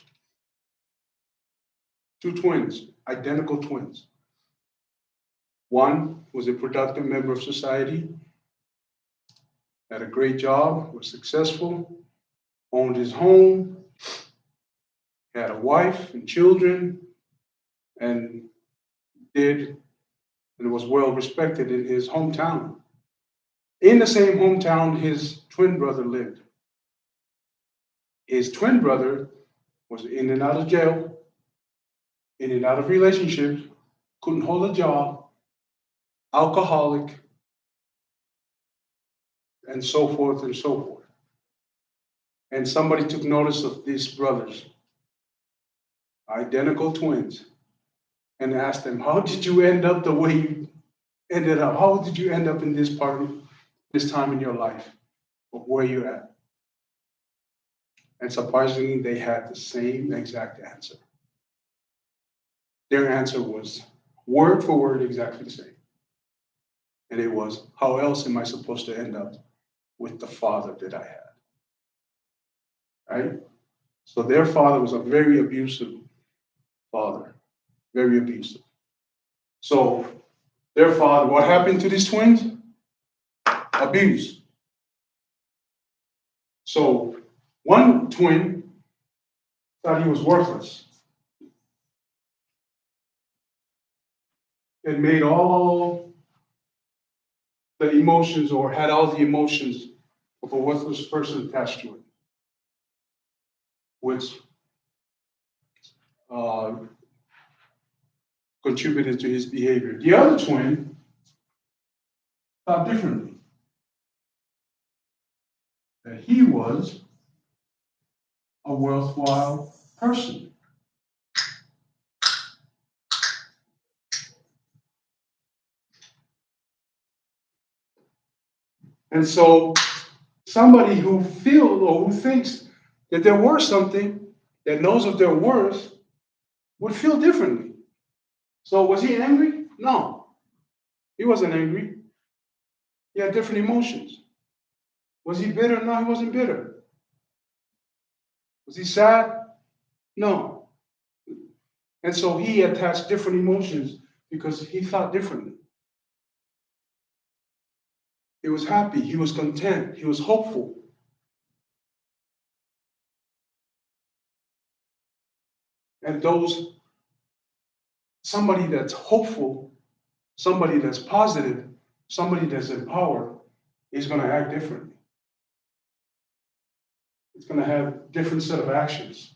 Two twins, identical twins. One was a productive member of society, had a great job, was successful, owned his home, had a wife and children, and was well respected in his hometown. In the same hometown his twin brother lived. His twin brother was in and out of jail, in and out of relationships, couldn't hold a job, alcoholic, and so forth and so forth. And somebody took notice of these brothers, identical twins, and asked them, how did you end up the way you ended up? How did you end up in this part of this time in your life of where you're at? And surprisingly, they had the same exact answer. Their answer was word for word exactly the same. And it was, how else am I supposed to end up with the father that I had? Right? So their father was a very abusive father, very abusive. So their father, what happened to these twins? Abuse. So one twin thought he was worthless. It made all the emotions, or had all the emotions of a worthless person attached to it, which contributed to his behavior. The other twin thought differently, that he was a worthwhile person. And so somebody who feels or who thinks that they're worth something, that knows of their worth, would feel differently. So was he angry? No, he wasn't angry. He had different emotions. Was he bitter? No, he wasn't bitter. Was he sad? No. And so he attached different emotions because he thought differently. He was happy, he was content, he was hopeful. And somebody that's hopeful, somebody that's positive, somebody that's empowered is going to act differently. It's going to have different set of actions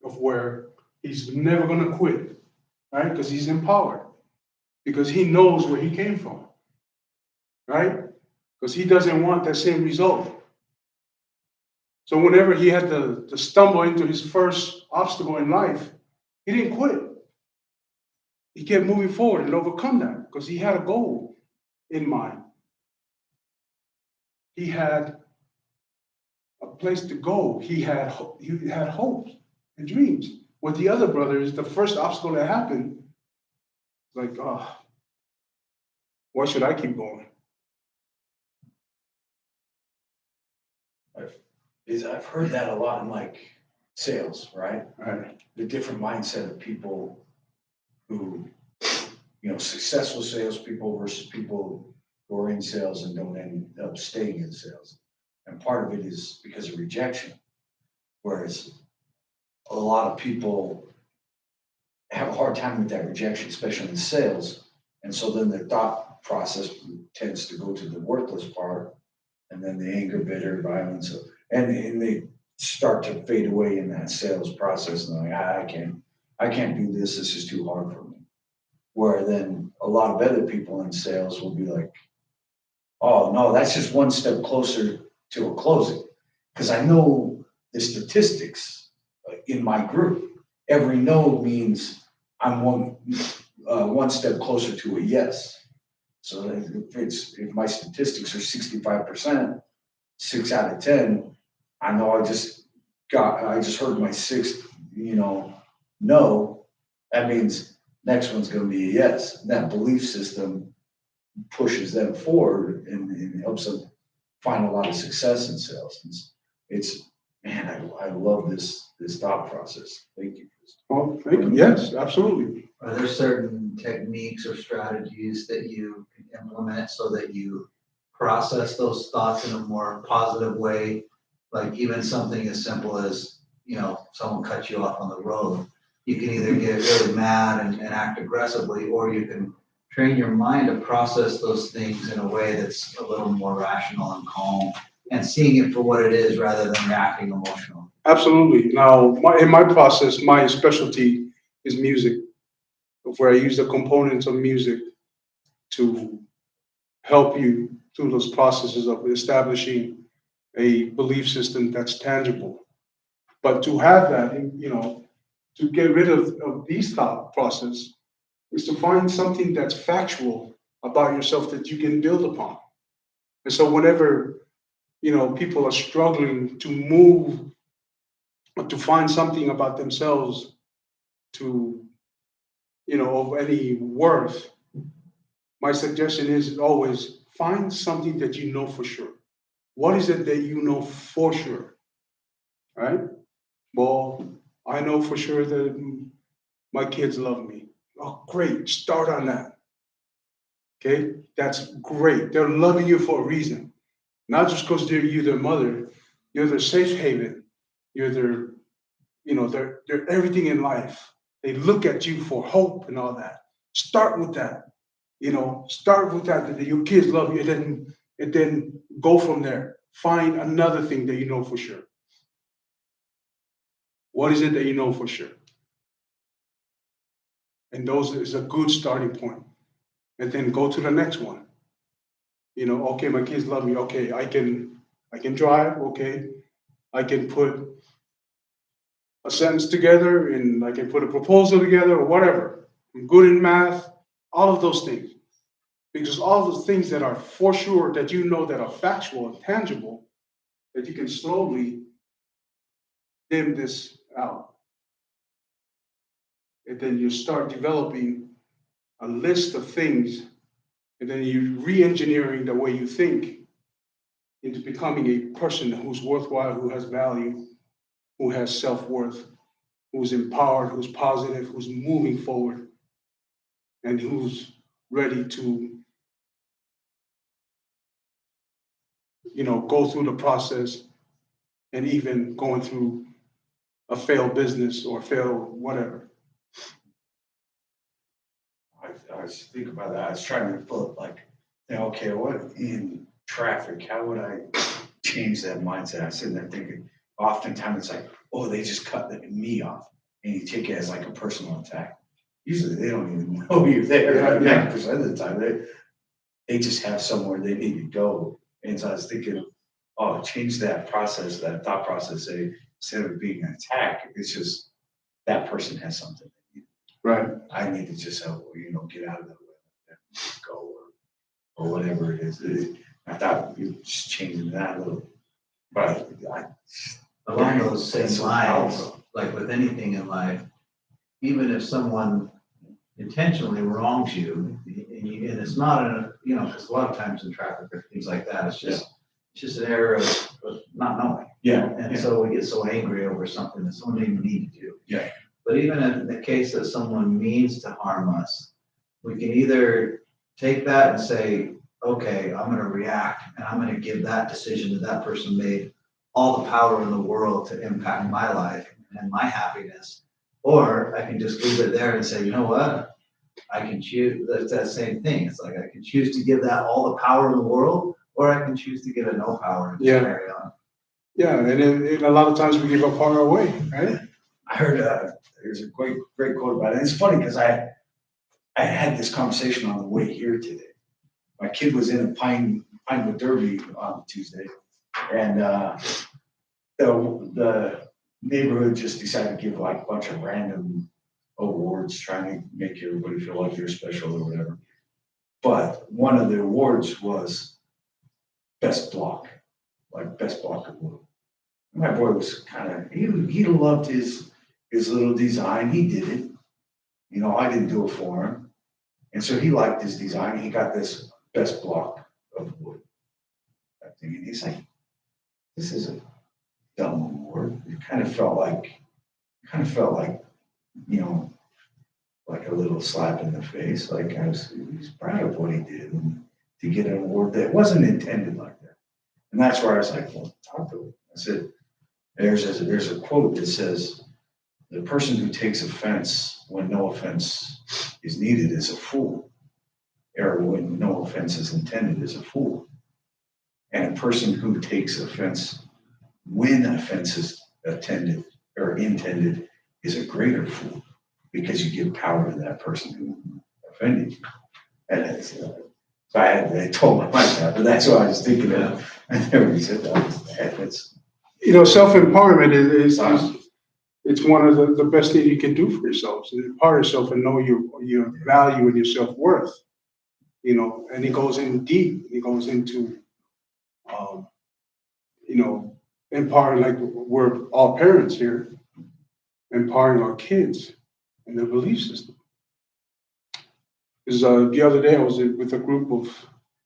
of where he's never going to quit, right? Because he's empowered, because he knows where he came from, right? Because he doesn't want that same result. So whenever he had to stumble into his first obstacle in life, he didn't quit. He kept moving forward and overcome that because he had a goal in mind. He had a place to go. He had hopes and dreams. With the other brothers, the first obstacle that happened, like, oh, why should I keep going? I've heard that a lot in like sales, right? Right. The different mindset of people who, successful salespeople versus people who are in sales and don't end up staying in sales. And part of it is because of rejection. Whereas a lot of people have a hard time with that rejection, especially in sales. And so then their thought process tends to go to the worthless part, and then the anger, bitter, violence, and they start to fade away in that sales process. And they're like, I can't do this. This is too hard for me. Where then a lot of other people in sales will be like, oh no, that's just one step closer to a closing. Because I know the statistics in my group. Every no means I'm one step closer to a yes. So if my statistics are 65%, 6 out of 10, I know I just heard my sixth, no. That means next one's going to be a yes. And that belief system pushes them forward and helps them find a lot of success in sales. I love this thought process. Thank you. Well, thank you. Yes, absolutely. Are there certain techniques or strategies that you can implement so that you process those thoughts in a more positive way? Like even something as simple as, someone cuts you off on the road. You can either get really mad and act aggressively, or you can train your mind to process those things in a way that's a little more rational and calm and seeing it for what it is rather than reacting emotionally. Absolutely. Now, in my process, my specialty is music, where I use the components of music to help you through those processes of establishing a belief system that's tangible. But to have that, to get rid of these thought process is to find something that's factual about yourself that you can build upon. And so whenever, people are struggling to move or to find something about themselves to, of any worth, my suggestion is always find something that you know for sure. What is it that you know for sure? Right? Well, I know for sure that my kids love me. Oh, great. Start on that. Okay? That's great. They're loving you for a reason. Not just because you're their mother, you're their safe haven. You're their, they're everything in life. They look at you for hope and all that. Start with that. Start with that your kids love you, and then go from there. Find another thing that you know for sure. What is it that you know for sure? And those is a good starting point. And then go to the next one. Okay, my kids love me. Okay, I can drive. Okay, I can put a sentence together, and I can put a proposal together, or whatever. I'm good in math. All of those things. Because all those things that are for sure, that that are factual and tangible, that you can slowly dim this out. And then you start developing a list of things, and then you re-engineering the way you think into becoming a person who's worthwhile, who has value, who has self-worth, who's empowered, who's positive, who's moving forward, and who's ready to go through the process, and even going through a failed business or failed whatever. I was thinking about that. I was trying to put okay, what in traffic, how would I change that mindset? I was sitting there thinking, oftentimes it's like, oh, they just cut me off, and you take it as like a personal attack. Usually they don't even know you're there. Yeah. 90% of the time, they just have somewhere they need to go. And so I was thinking, oh, change that process, that thought process. Say, instead of being an attack, it's just that person has something. Right. I need to just help, get out of that way, go, or whatever it is. I thought you just changing that a little, but Along those same that's so lines, powerful. like with anything in life, even if someone intentionally wrongs you, and it's not because a lot of times in traffic or things like that, it's just an error of not knowing. And so we get so angry over something that someone didn't need to do. Yeah. But even in the case that someone means to harm us, we can either take that and say, okay, I'm going to react, and I'm going to give that decision that person made all the power in the world to impact my life and my happiness. Or I can just leave it there and say, you know what? I can choose. That's that same thing. It's like I can choose to give that all the power in the world, or I can choose to give it no power and just carry on. Yeah, and a lot of times we give our power away, right? I heard there's a great quote about it. And it's funny because I had this conversation on the way here today. My kid was in a Pinewood Derby on Tuesday, and the neighborhood just decided to give like a bunch of random awards, trying to make everybody feel like they're special or whatever. But one of the awards was best block, like best block award. My boy was he loved his little design. He did it. I didn't do it for him. And so he liked his design. He got this best block of wood. And he's like, this is a dumb award. It kind of felt like, like a little slap in the face. Like he's proud of what he did, and to get an award that wasn't intended like that. And that's where I was like, well, talk to him. I said, there's a quote that says, the person who takes offense when no offense is needed is a fool, or when no offense is intended is a fool. And a person who takes offense when offense is intended is a greater fool, because you give power to that person who offended you. And So I told my wife that, but that's what I was thinking of. And then we said, that's. Self-empowerment is it's one of the best things you can do for yourself, to empower yourself and know your value and your self-worth, and it goes in deep, it goes into, empowering, like we're all parents here, empowering our kids and their belief system. Because the other day I was with a group of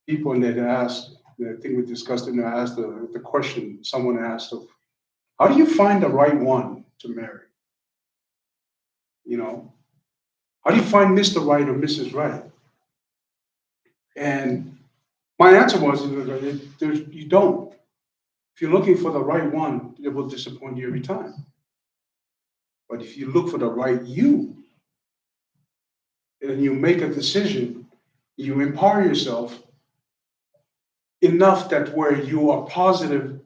people and they'd asked, I think we discussed it, and I asked the question someone asked of, how do you find the right one to marry? How do you find Mr. Right or Mrs. Right? And my answer was, you don't. If you're looking for the right one, it will disappoint you every time. But if you look for the right you, and you make a decision, you empower yourself enough that where you are positive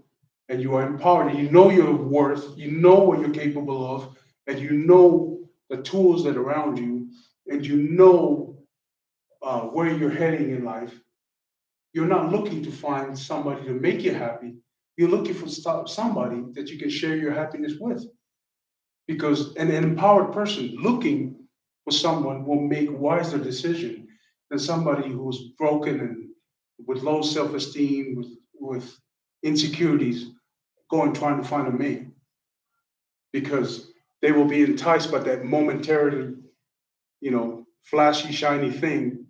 and you are empowered, and you know your worth, you know what you're capable of, and you know the tools that are around you, and you know where you're heading in life. You're not looking to find somebody to make you happy. You're looking for somebody that you can share your happiness with. Because an empowered person looking for someone will make wiser decisions than somebody who's broken and with low self-esteem, with insecurities, trying to find a mate. Because they will be enticed by that momentary, flashy, shiny thing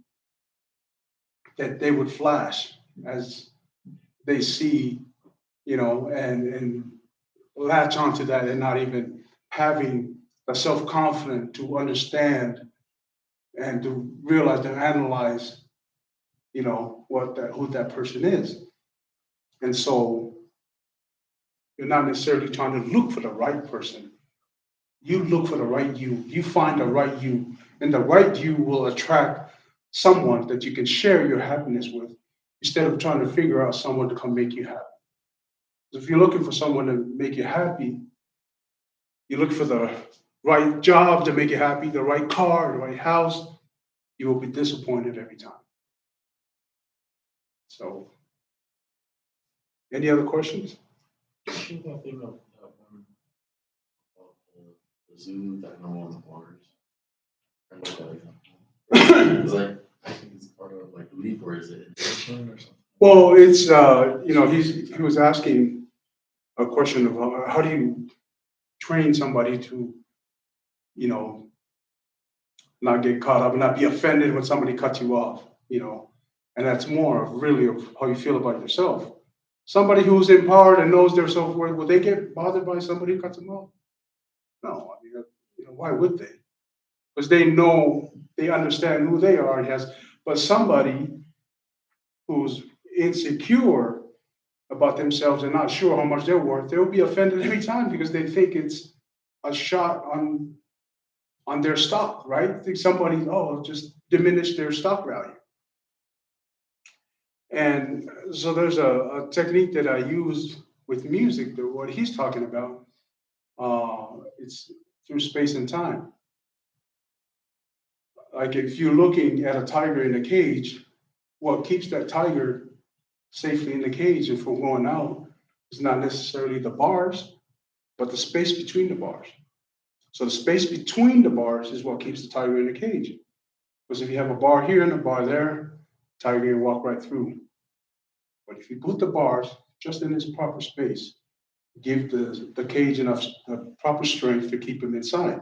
that they would flash as they see, and latch onto that and not even having the self-confidence to understand and to realize and analyze, who that person is. And so you're not necessarily trying to look for the right person. You look for the right you. You find the right you, and the right you will attract someone that you can share your happiness with, instead of trying to figure out someone to come make you happy. If you're looking for someone to make you happy, you look for the right job to make you happy, the right car, the right house, you will be disappointed every time. So, any other questions? I think that thing of the zoo that no one orders. I like that. Because I think it's part of like belief, or is it intention or something? Well, it's he was asking a question of how do you train somebody to, not get caught up and not be offended when somebody cuts you off, and that's more of really of how you feel about yourself. Somebody who's empowered and knows their self-worth, will they get bothered by somebody who cuts them off? No, I mean, why would they? Because they understand who they are. Yes, but somebody who's insecure about themselves and not sure how much they're worth, they'll be offended every time because they think it's a shot on their stock, right? I think somebody, just diminish their stock value. And so there's a technique that I use with music, that what he's talking about, it's through space and time. Like if you're looking at a tiger in a cage, what keeps that tiger safely in the cage and from going out is not necessarily the bars, but the space between the bars. So the space between the bars is what keeps the tiger in the cage. Because if you have a bar here and a bar there, the tiger can walk right through. But if you put the bars just in its proper space, give the cage enough proper strength to keep him inside.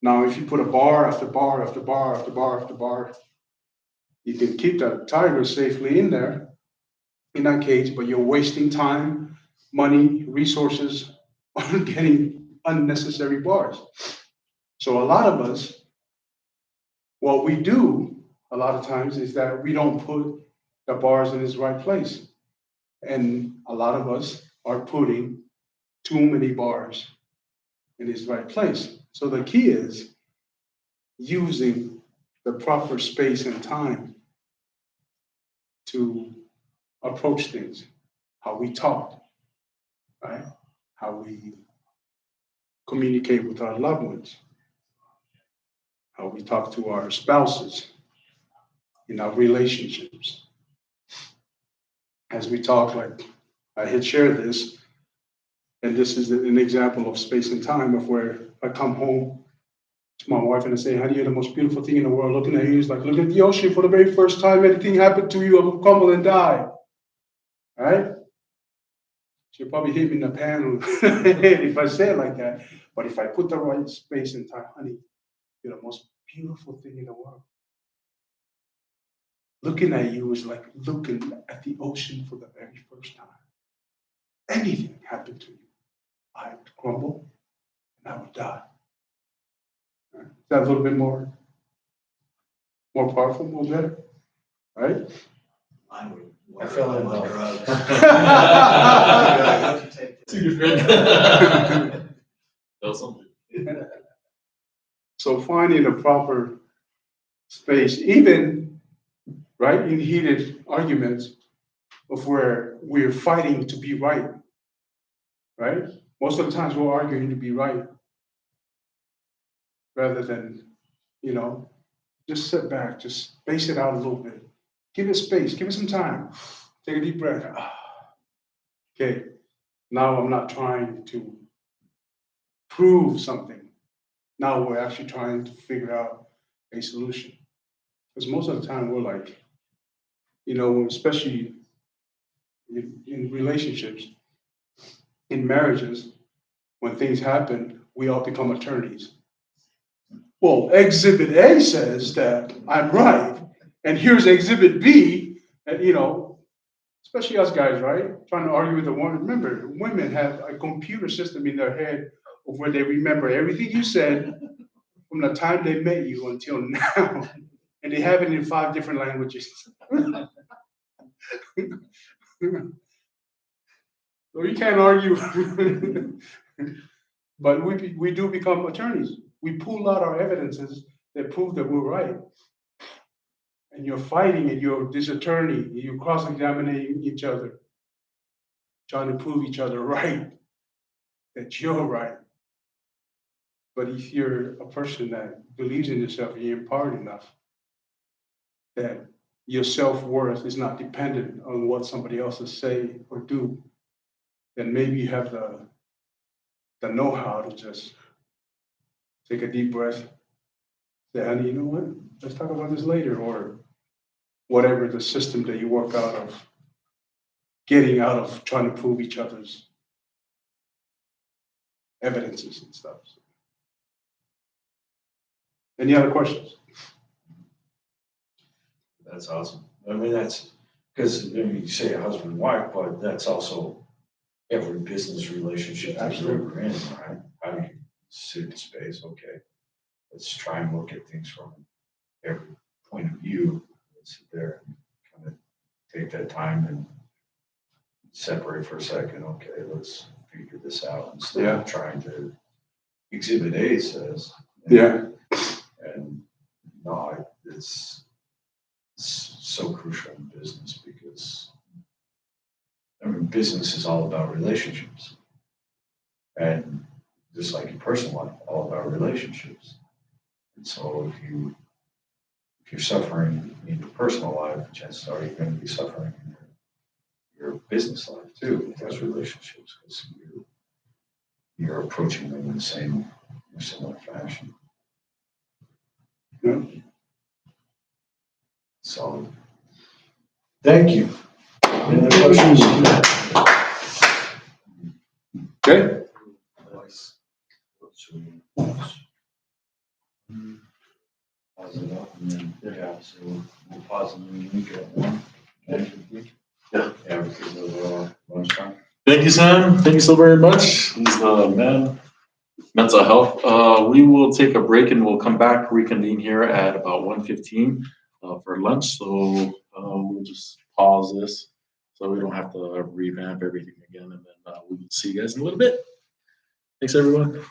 Now, if you put a bar after bar after bar after bar after bar, you can keep that tiger safely in there, in that cage, but you're wasting time, money, resources on getting unnecessary bars. So a lot of us, what we do a lot of times is that we don't put the bars in its right place. And a lot of us are putting too many bars in its right place. So the key is using the proper space and time to approach things, how we talk, right? How we communicate with our loved ones, how we talk to our spouses, in our relationships. As we talk, like I had shared this, and this is an example of space and time of where I come home to my wife and I say, honey, you're the most beautiful thing in the world. Looking at you is like, look at the ocean for the very first time. Anything happened to you, I will crumble and die. All right? She'll probably hit me in the pan on the head if I say it like that. But if I put the right space and time, honey, you're the most beautiful thing in the world. Looking at you is like looking at the ocean for the very first time. Anything happened to you, I would crumble and I would die. Right? Is that a little bit more powerful, more better? Right? I would. I fell in love. Too different. That's something. So finding a proper space, even right in heated arguments of where we're fighting to be right, right? Most of the times we're arguing to be right rather than, just sit back, just space it out a little bit. Give it space, give it some time. Take a deep breath. Okay, now I'm not trying to prove something. Now we're actually trying to figure out a solution. Because most of the time we're like, especially in relationships, in marriages, when things happen, we all become attorneys. Well, Exhibit A says that I'm right, and here's Exhibit B, and especially us guys, right? Trying to argue with a woman. Remember, women have a computer system in their head of where they remember everything you said from the time they met you until now, and they have it in 5 different languages. So you can't argue. But we do become attorneys. We pull out our evidences that prove that we're right. And you're fighting and you're this attorney, you're cross-examining each other, trying to prove each other right, that you're right. But if you're a person that believes in yourself and you're empowered enough, that your self-worth is not dependent on what somebody else will say or do, then maybe you have the know-how to just take a deep breath, say, honey, you know what? Let's talk about this later, or whatever the system that you work out of, getting out of trying to prove each other's evidences and stuff. Any other questions? That's awesome. I mean, that's because you say husband and wife, but that's also every business relationship that you're in, right? How do you sit in space? Okay, let's try and look at things from every point of view. Let's sit there and kind of take that time and separate for a second. Okay, let's figure this out instead of trying to. Exhibit A says. And no, it's so crucial in business because business is all about relationships, and just like in personal life, all about relationships. And so if you're suffering in your personal life, chances are you're going to be suffering in your business life too, with those relationships, because you're approaching them in the same or similar fashion. Yeah. Solid. Thank you. Any other questions? Okay. Pause it up and then, so we'll pause and then we get one. Yeah, we could go lunchtime. Thank you, Sam. Thank you so very much. He's the man. Mental health. We will take a break and we'll come back, reconvene here at about 1:15 for lunch. So we'll just pause this so we don't have to revamp everything again. And then we'll see you guys in a little bit. Thanks, everyone.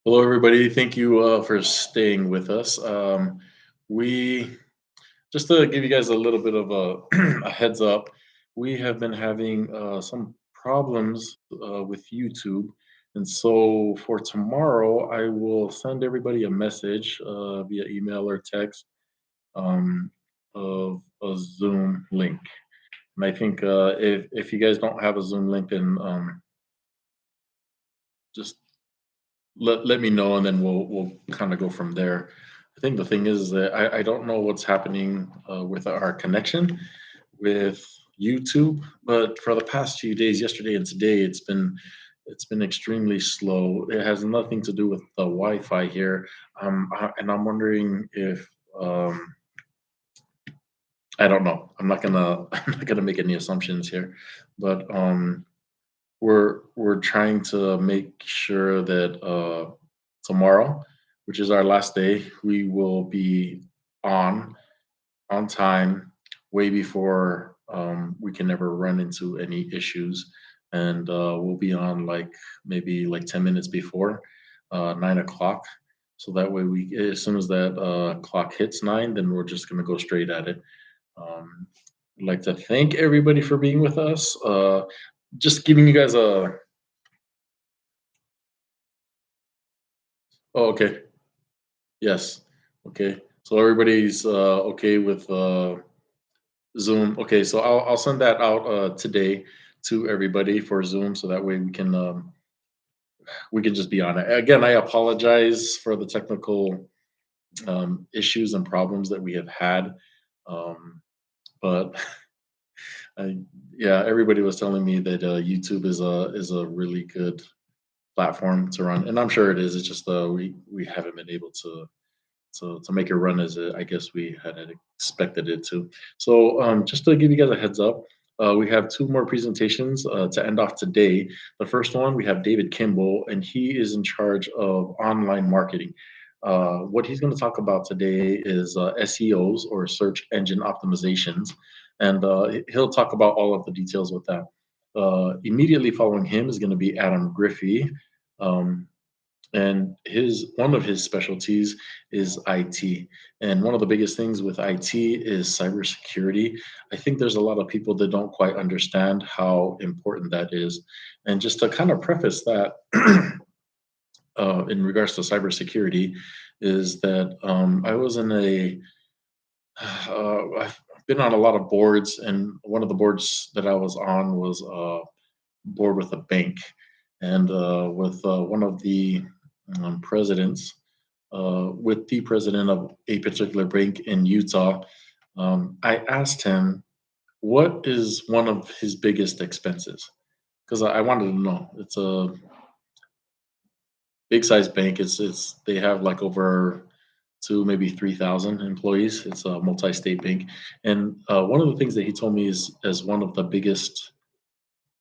Hello, everybody. Thank you for staying with us. We just to give you guys a little bit of a, a heads up, we have been having some problems with YouTube. And so for tomorrow, I will send everybody a message via email or text um, of a Zoom link. And I think if you guys don't have a Zoom link, then just let me know, and then we'll kind of go from there. I think the thing is that I don't know what's happening with our connection with YouTube, but for the past few days, yesterday and today, it's been extremely slow. It has nothing to do with the Wi-Fi here, and I'm wondering if I don't know. I'm not gonna I'm not gonna make any assumptions here, but we're trying to make sure that tomorrow, which is our last day, we will be on on time, way before we can ever run into any issues, and we'll be on like maybe like 10 minutes before 9 o'clock. So that way, we as soon as that clock hits 9, then we're just gonna go straight at it. I'd like to thank everybody for being with us. Just giving you guys a Oh, okay. Yes. Okay. So everybody's okay with Zoom. Okay, so I'll send that out today to everybody for Zoom, so that way we can just be on it. Again, I apologize for the technical issues and problems that we have had, but I, yeah, everybody was telling me that YouTube is a really good platform to run, and I'm sure it is. It's just we haven't been able to make it run as I guess we had expected it to. So just to give you guys a heads up, we have two more presentations to end off today. The first one, we have David Kimball, and he is in charge of online marketing. What he's going to talk about today is SEOs, or search engine optimizations, and he'll talk about all of the details with that. Immediately following him is going to be Adam Griffey. Um, and his one of his specialties is IT. And one of the biggest things with IT is cybersecurity. I think there's a lot of people that don't quite understand how important that is. And just to kind of preface that, in regards to cybersecurity, is that I was in I've been on a lot of boards, and one of the boards that I was on was a board with a bank, and with one of the presidents, with the president of a particular bank in Utah. I asked him what is one of his biggest expenses, because I wanted to know. It's a big size bank. It's they have like over two, maybe 3,000 employees. It's a multi-state bank, and one of the things that he told me is as one of the biggest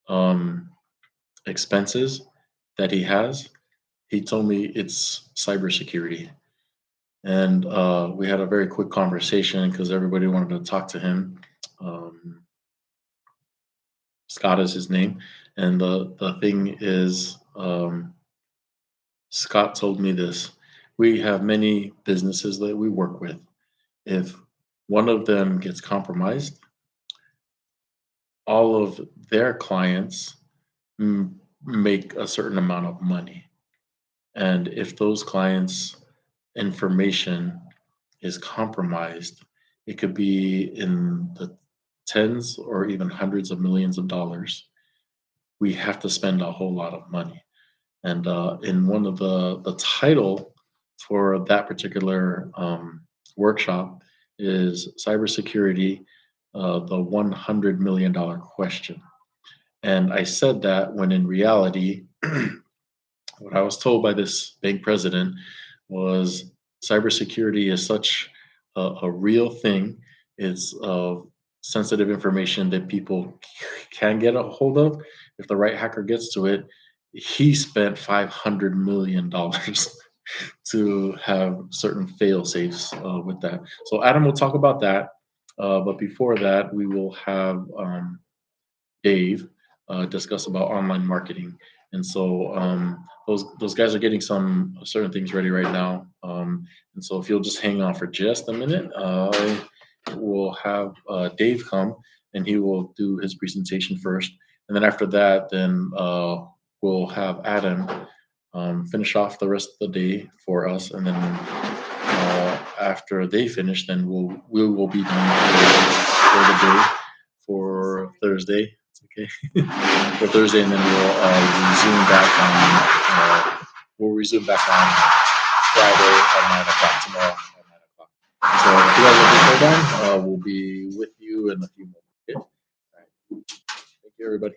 um, expenses that he has. He told me it's cybersecurity. And we had a very quick conversation because everybody wanted to talk to him. Um, Scott is his name. And the thing is, Scott told me this. We have many businesses that we work with. If one of them gets compromised, all of their clients make a certain amount of money. And if those clients' information is compromised, it could be in the tens or even hundreds of millions of dollars. We have to spend a whole lot of money. And in one of the title for that particular workshop is cybersecurity, the $100 million question. And I said that when in reality, what I was told by this bank president was cybersecurity is such a real thing. It's sensitive information that people can get a hold of if the right hacker gets to it. He spent $500 million to have certain fail safes with that. So Adam will talk about that. But before that, we will have Dave discuss about online marketing. And so those guys are getting some certain things ready right now. And so if you'll just hang on for just a minute, we'll have Dave come and he will do his presentation first. And then after that, then we'll have Adam finish off the rest of the day for us. And then after they finish, then we will be done for the day for Thursday. It's okay. For Thursday, and then we'll resume back on Friday at 9 o'clock tomorrow at 9 o'clock. So if you guys are before then, we'll be with you in a few moments. Okay? All right. Thank you, everybody.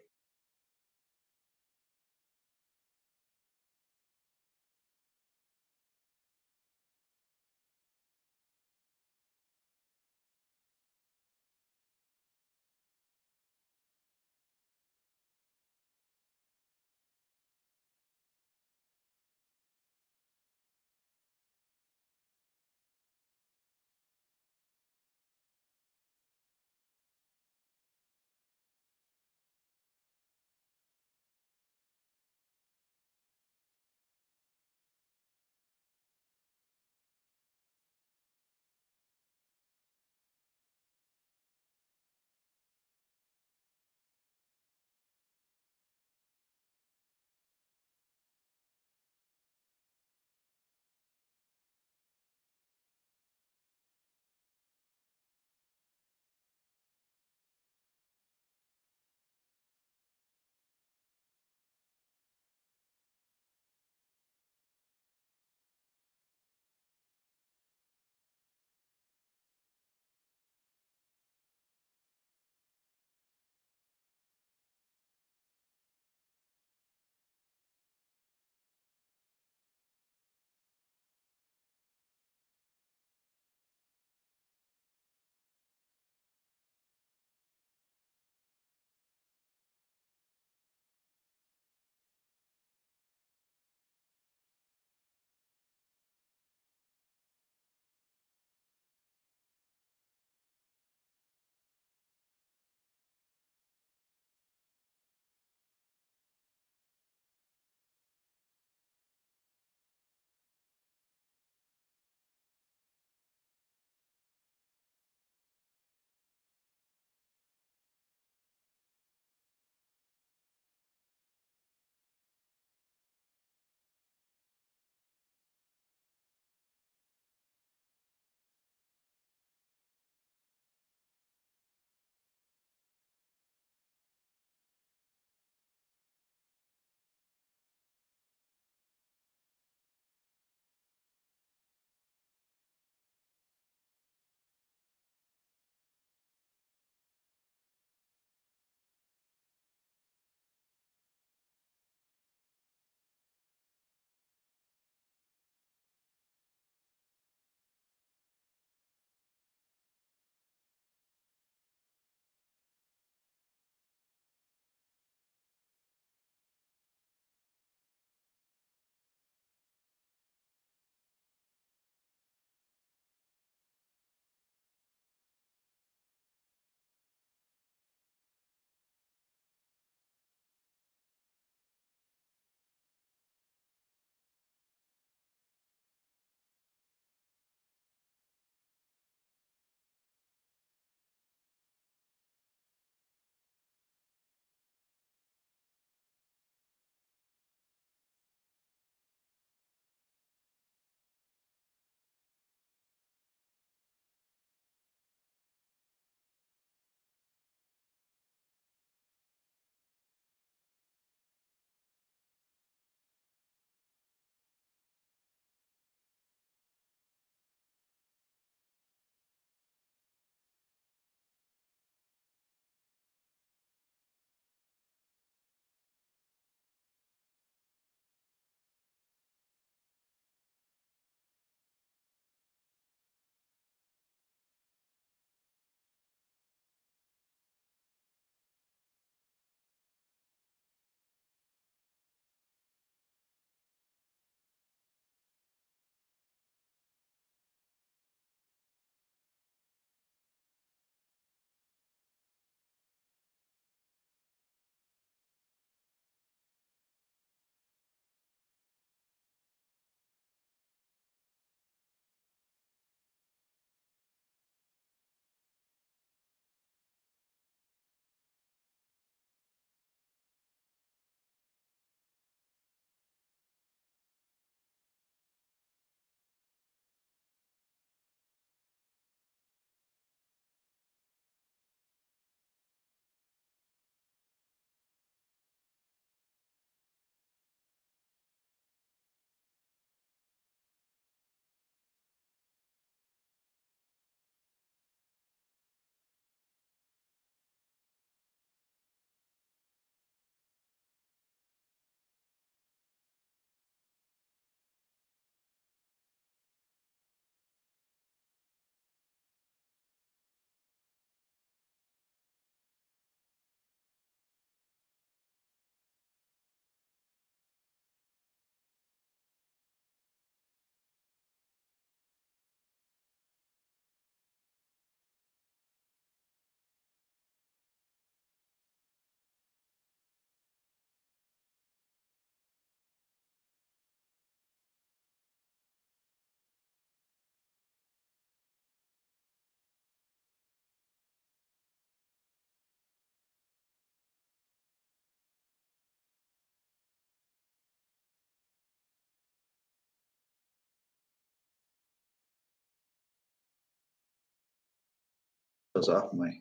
Goes off my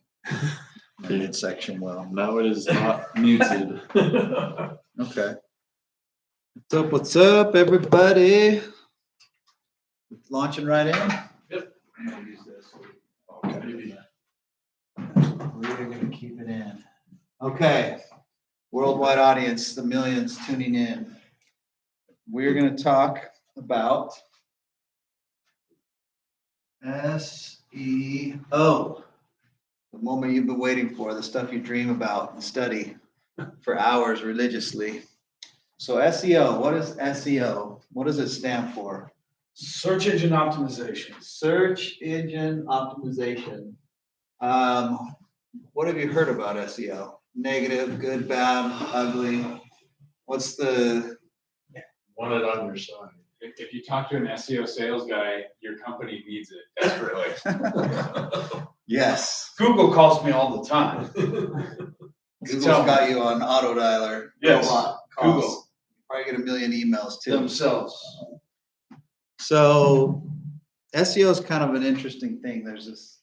muted section well. Now it is not muted. Okay. What's up, everybody? Launching right in? Yep. I'm gonna use this. Maybe. We're gonna keep it in. Okay. Worldwide audience, the millions tuning in. We're gonna talk about SEO. The moment you've been waiting for, the stuff you dream about and study for hours religiously. So SEO, what is SEO? What does it stand for? Search engine optimization. Search engine optimization. What have you heard about SEO? Negative, good, bad, ugly? What's the? Want it on your side. If you talk to an SEO sales guy, your company needs it desperately. Yes. Google calls me all the time. Google's Tell me. got you on auto dialer. Yes, Robot calls. Google. Probably get a million emails too. Themselves. So SEO is kind of an interesting thing. There's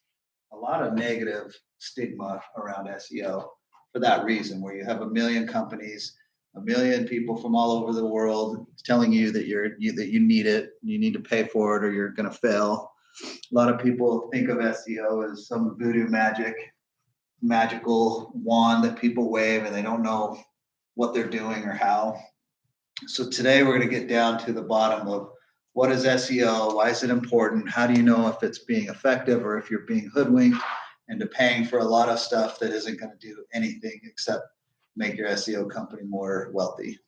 a lot of negative stigma around SEO for that reason, where you have a million companies, a million people from all over the world telling you that that you need it, you need to pay for it, or you're going to fail. A lot of people think of SEO as some voodoo magical wand that people wave, and they don't know what they're doing or how. So today we're going to get down to the bottom of what is SEO, why is it important, how do you know if it's being effective or if you're being hoodwinked into paying for a lot of stuff that isn't going to do anything except make your SEO company more wealthy.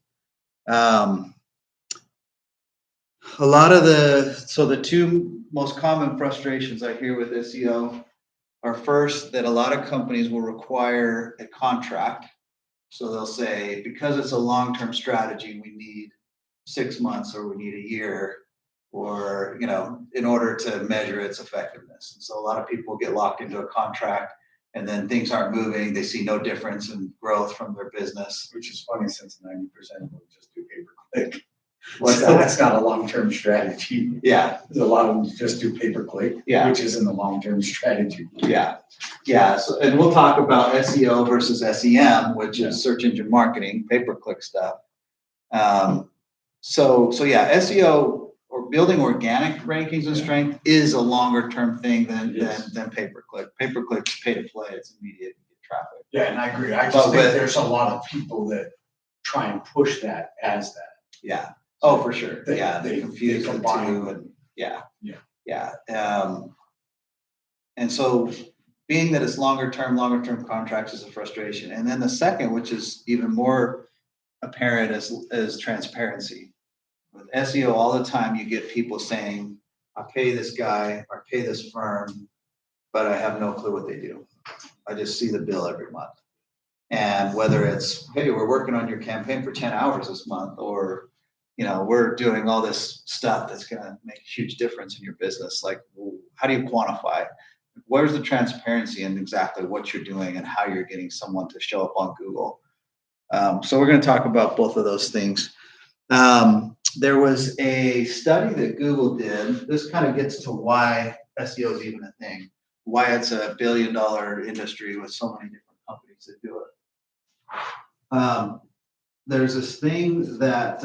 The two most common frustrations I hear with SEO are, first, that a lot of companies will require a contract. So they'll say, because it's a long-term strategy, we need 6 months or we need a year, or, in order to measure its effectiveness. And so a lot of people get locked into a contract, and then things aren't moving. They see no difference in growth from their business. Which is funny, since 90% of them just do pay-per-click. What's So that? that's not a long-term strategy. Yeah, There's a lot of them just do pay-per-click, Yeah. which isn't a long-term strategy. yeah. So, and we'll talk about SEO versus SEM, which is search engine marketing, pay-per-click stuff. So SEO, or building organic rankings and strength, is a longer-term thing than pay-per-click. Pay-per-click's pay to play; it's immediate, you get traffic. Yeah, and I agree. I But just think with- there's a lot of people that try and push that as that. Yeah. Oh, for sure. They- Yeah, they they confuse the combine. two, and Yeah. And so, being that it's longer term contracts is a frustration. And then the second, which is even more apparent, is transparency. With SEO, all the time you get people saying, I pay this guy or pay this firm, but I have no clue what they do. I just see the bill every month. And whether it's, hey, we're working on your campaign for 10 hours this month, or, we're doing all this stuff that's going to make a huge difference in your business. Like, how do you quantify? Where's the transparency in exactly what you're doing and how you're getting someone to show up on Google? So we're going to talk about both of those things. There was a study that Google did. This kind of gets to why SEO is even a thing, why it's a $1 billion industry with so many different companies that do it. There's this thing that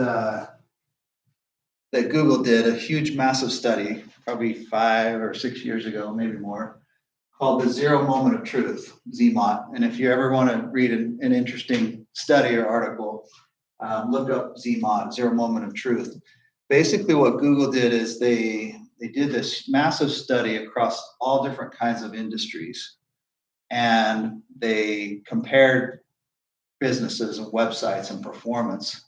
Google did, a huge, massive study, probably 5 or 6 years ago, maybe more, called the Zero Moment of Truth, ZMOT. And if you ever want to read an interesting study or article, look up ZMOT, Zero Moment of Truth. Basically, what Google did is they did this massive study across all different kinds of industries, and they compared businesses and websites and performance,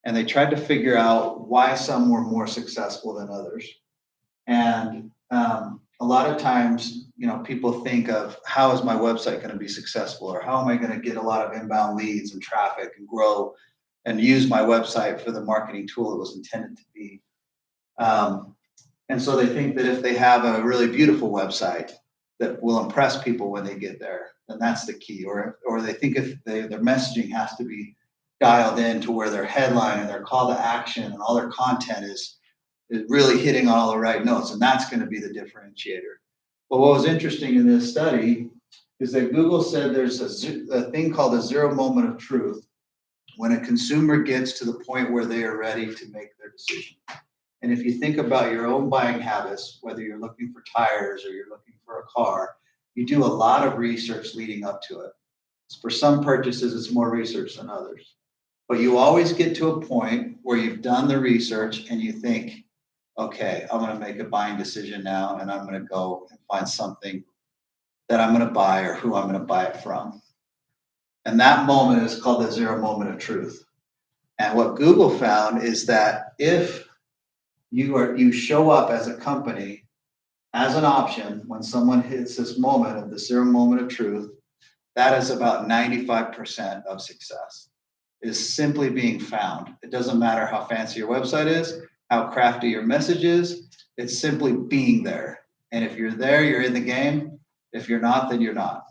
and they tried to figure out why some were more successful than others. And a lot of times, people think of, how is my website going to be successful, or how am I going to get a lot of inbound leads and traffic and grow and use my website for the marketing tool it was intended to be. And so they think that if they have a really beautiful website that will impress people when they get there, then that's the key. Or they think if their messaging has to be dialed in to where their headline and their call to action and all their content is really hitting on all the right notes, and that's going to be the differentiator. But what was interesting in this study is that Google said there's a thing called a zero moment of truth when a consumer gets to the point where they are ready to make their decision. And if you think about your own buying habits, whether you're looking for tires or you're looking for a car, you do a lot of research leading up to it. For some purchases, it's more research than others. But you always get to a point where you've done the research and you think, okay, I'm going to make a buying decision now, and I'm going to go and find something that I'm going to buy or who I'm going to buy it from. And that moment is called the zero moment of truth. And what Google found is that if you show up as a company as an option when someone hits this moment of the zero moment of truth, that is about 95% of success. It is simply being found. It doesn't matter how fancy your website is, how crafty your message is, it's simply being there. And if you're there, you're in the game. If you're not, then you're not.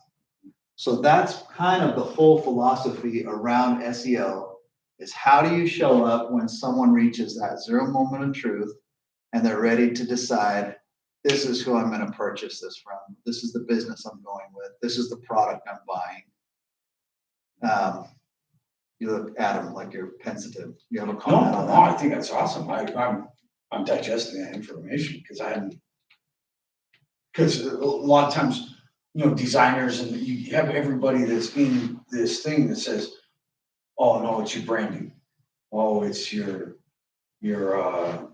So that's kind of the whole philosophy around SEO, is how do you show up when someone reaches that zero moment of truth and they're ready to decide, this is who I'm going to purchase this from. This is the business I'm going with. This is the product I'm buying. You look, Adam, like you're pensive. You have a comment on that? I think that's awesome. I'm digesting that information because a lot of times, designers, and you have everybody that's in this thing that says, oh no, it's your branding. Oh, it's your it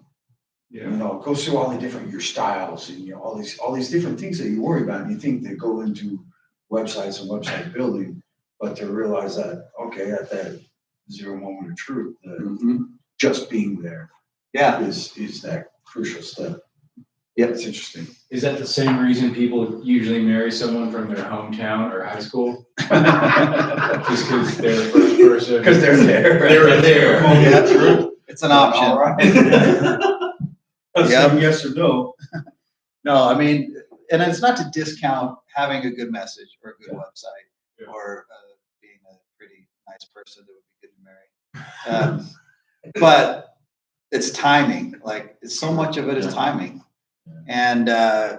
goes through all the different, your styles and all these different things that you worry about and you think they go into websites and website building, but to realize that, okay, at that zero moment of truth, just being there is that crucial step. Yep. It's interesting. Is that the same reason people usually marry someone from their hometown or high school? Just because they're the first person. Because they're there. They were there. Yeah, true. It's an option. All right. That's a yes or no. No, I mean, and it's not to discount having a good message or a good website or being a pretty nice person that would be good to marry. But it's timing. Like, so much of it is timing. And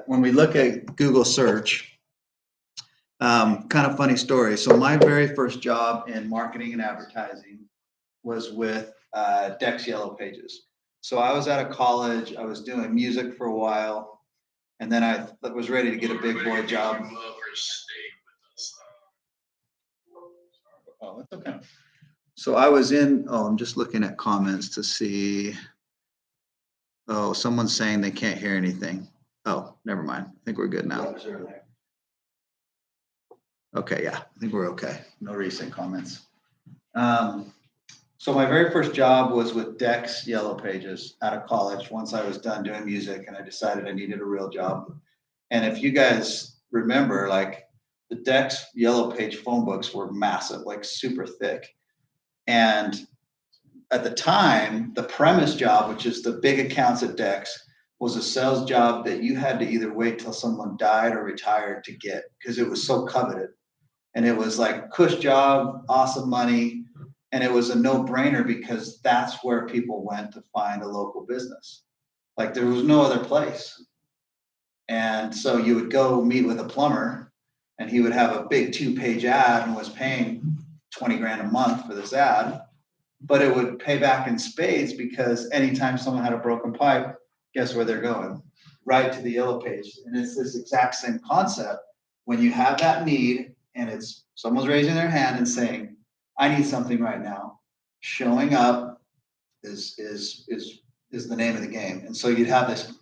when we look at Google search, kind of funny story. So my very first job in marketing and advertising was with Dex Yellow Pages. So I was out of college. I was doing music for a while, and then I was ready to get a big boy job. Oh, that's okay. So I was I'm just looking at comments to see. Oh, someone's saying they can't hear anything. Oh, never mind. I think we're good now. Okay, yeah, I think we're okay. No recent comments. So my very first job was with Dex Yellow Pages out of college. Once I was done doing music and I decided I needed a real job. And if you guys remember, like, the Dex Yellow Page phone books were massive, like super thick. And at the time, the premise job, which is the big accounts at Dex, was a sales job that you had to either wait till someone died or retired to get, because it was so coveted. And it was like cush job, awesome money. And it was a no-brainer because that's where people went to find a local business. Like, there was no other place. And so you would go meet with a plumber and he would have a big 2-page ad and was paying 20 grand a month for this ad. But it would pay back in spades because anytime someone had a broken pipe, guess where they're going? Right to the Yellow Page. And it's this exact same concept. When you have that need and it's someone's raising their hand and saying, I need something right now, showing up is the name of the game. And so you'd have this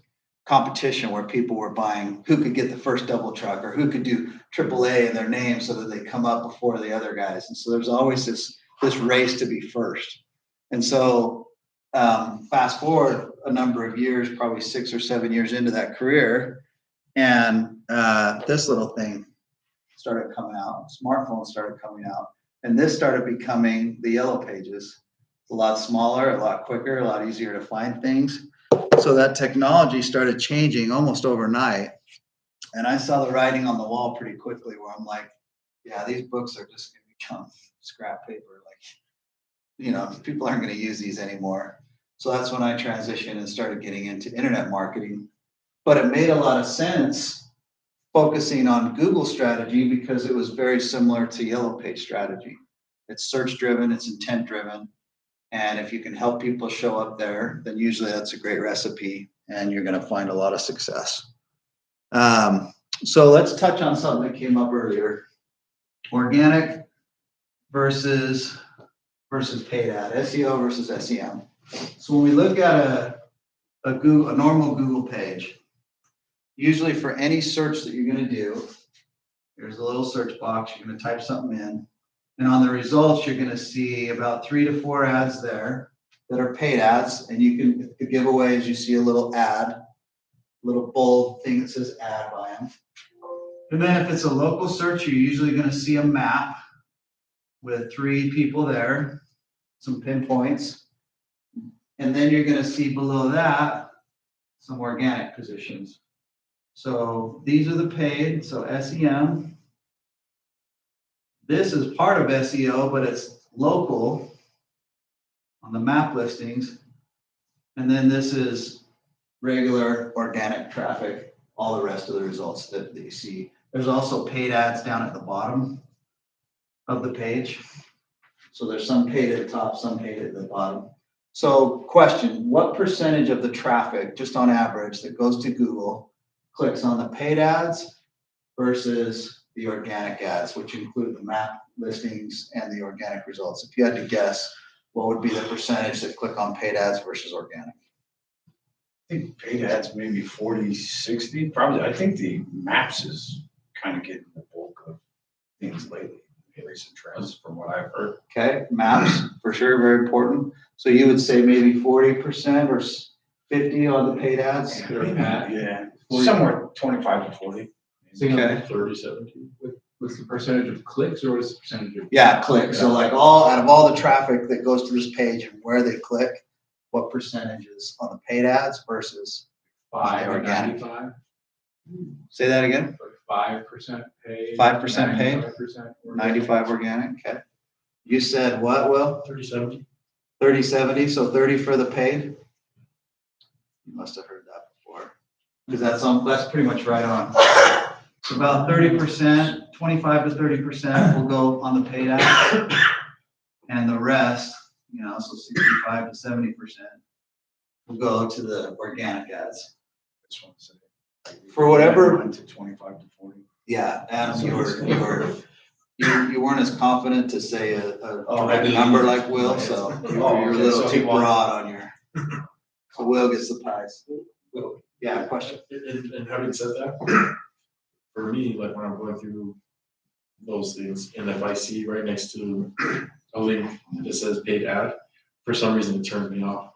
competition where people were buying who could get the first double truck or who could do AAA in their name so that they come up before the other guys. And so there's always this race to be first. And so fast forward a number of years, probably 6 or 7 years into that career, and this little thing started coming out, smartphones started coming out, and this started becoming the Yellow Pages. It's a lot smaller, a lot quicker, a lot easier to find things. So that technology started changing almost overnight. And I saw the writing on the wall pretty quickly where I'm like, yeah, these books are just going to become scrap paper. Like, people aren't going to use these anymore. So that's when I transitioned and started getting into internet marketing. But it made a lot of sense focusing on Google strategy because it was very similar to Yellow Page strategy. It's search driven, it's intent driven. And if you can help people show up there, then usually that's a great recipe and you're going to find a lot of success. So let's touch on something that came up earlier. Organic versus paid ad, SEO versus SEM. So when we look at a normal Google page, usually for any search that you're going to do, there's a little search box, you're going to type something in, and on the results, you're going to see about 3 to 4 ads there that are paid ads, and you can, the giveaways, you see a little ad, little bold thing that says ad by them. And then if it's a local search, you're usually going to see a map with 3 people there, some pinpoints, and then you're going to see below that some organic positions. So these are the paid, so SEM. This is part of SEO, but it's local on the map listings. And then this is regular organic traffic, all the rest of the results that you see. There's also paid ads down at the bottom of the page. So there's some paid at the top, some paid at the bottom. So question, what percentage of the traffic, just on average, that goes to Google clicks on the paid ads versus the organic ads, which include the map listings and the organic results? If you had to guess, what would be the percentage that click on paid ads versus organic? I think paid ads maybe 40, 60, probably. I think the maps is kind of getting the bulk of things lately, recent trends from what I've heard. Okay, maps, for sure, very important. So you would say maybe 40% or 50 on the paid ads? Yeah, somewhere 25 to 40. Okay. 30, 70. What's the percentage of clicks or what's the percentage of? Yeah, click. So like out of all the traffic that goes to this page and where they click, what percentage is on the paid ads versus 5 or organic? 95? Say that again? 5% paid. 5% paid? 95% 95 organic, okay. You said what, Will? 30, 70. 30, 70, so 30 for the paid? You must have heard that before. Because that's pretty much right on. It's about 30%, 25 to 30% will go on the paid ads. And the rest, so 65 to 70% will go to the organic ads. I just want to say. For whatever. To 25 to 40. Yeah, Adam, you weren't as confident to say a Oh, direct number like Will, so you're a okay, little so too he won. broad on your. So Will gets the prize. Will, yeah, question. And having said that, for me, like when I'm going through those things, and if I see right next to a link that says paid ad, for some reason it turns me off.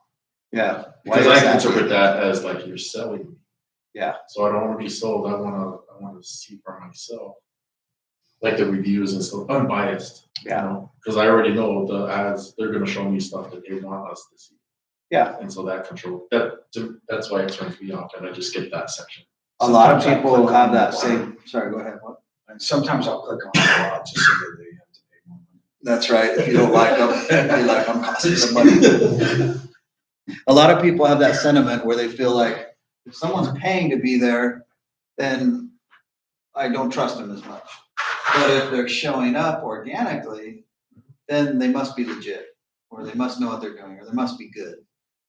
Yeah. Because I interpret that as like you're selling me. Yeah. So I don't want to be sold. I want to see for myself, like the reviews and stuff, unbiased. Yeah. Because I already know the ads, they're going to show me stuff that they want us to see. Yeah. And so that's why it turns me off, and I just skip that section. A lot of Sometimes I people click have on that the same, sorry, go ahead. What? And sometimes I'll click on it a lot just so that they have to pay more money. That's right. If you don't like them, you're like, I'm costing them money. A lot of people have that sentiment where they feel like if someone's paying to be there, then I don't trust them as much. But if they're showing up organically, then they must be legit, or they must know what they're doing, or they must be good.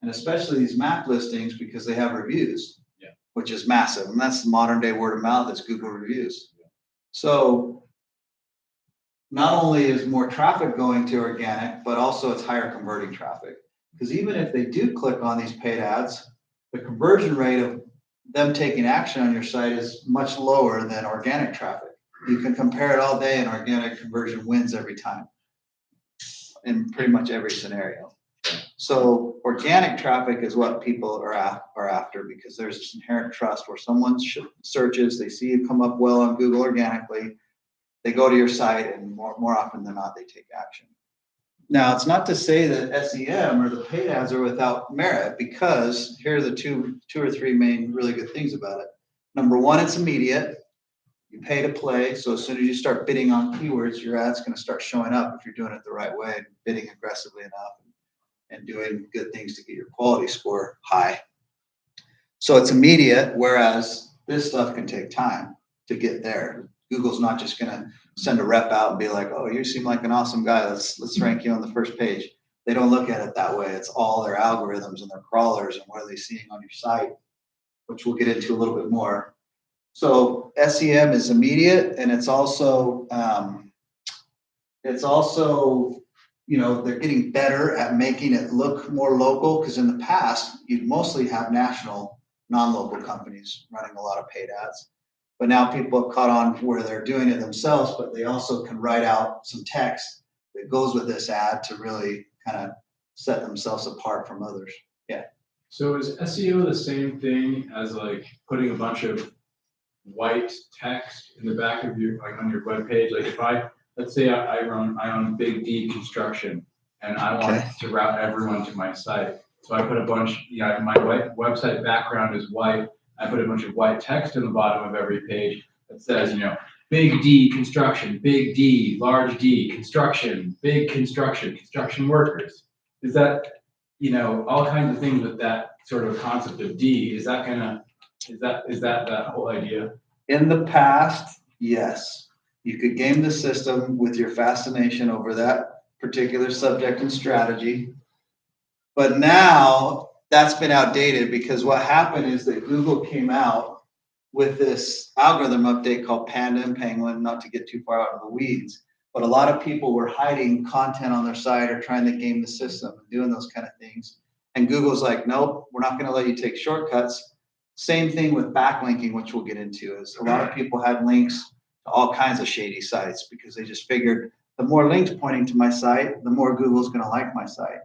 And especially these map listings, because they have reviews, which is massive. And that's the modern day word of mouth, it's Google reviews. So not only is more traffic going to organic, but also it's higher converting traffic. Because even if they do click on these paid ads, the conversion rate of them taking action on your site is much lower than organic traffic. You can compare it all day and organic conversion wins every time in pretty much every scenario. So organic traffic is what people are after, because there's this inherent trust where someone searches, they see you come up well on Google organically, they go to your site, and more often than not, they take action. Now, it's not to say that SEM or the paid ads are without merit, because here are the two or three main really good things about it. Number one, it's immediate. You pay to play, so as soon as you start bidding on keywords, your ad's going to start showing up if you're doing it the right way and bidding aggressively enough and doing good things to get your quality score high. So it's immediate, whereas this stuff can take time. to get there. Google's not just gonna send a rep out and be like, oh, you seem like an awesome guy, let's rank you on the first page. They don't look at it that way. It's all their algorithms and their crawlers and what are they seeing on your site, which we'll get into a little bit more. So SEM is immediate, and it's also, you know, they're getting better at making it look more local, because in the past, you'd mostly have national, non-local companies running a lot of paid ads. But now people have caught on where they're doing it themselves, but they also can write out some text that goes with this ad to really kind of set themselves apart from others. Yeah. So is SEO the same thing as like putting a bunch of white text in the back of your, like on your web page? Like if let's say I own Big D Construction and I want to route everyone to my site. So I put a bunch, my website background is white. I put a bunch of white text in the bottom of every page that says, Big D Construction, Big D, large D, construction, big construction workers. Is that, all kinds of things with that sort of concept of D, is that that whole idea? In the past, yes. You could game the system with your fascination over that particular subject and strategy. But now that's been outdated, because what happened is that Google came out with this algorithm update called Panda and Penguin, not to get too far out of the weeds, but a lot of people were hiding content on their site or trying to game the system and doing those kind of things. And Google's like, nope, we're not going to let you take shortcuts. Same thing with backlinking, which we'll get into, is a lot of people had links to all kinds of shady sites because they just figured the more links pointing to my site, the more Google's going to like my site.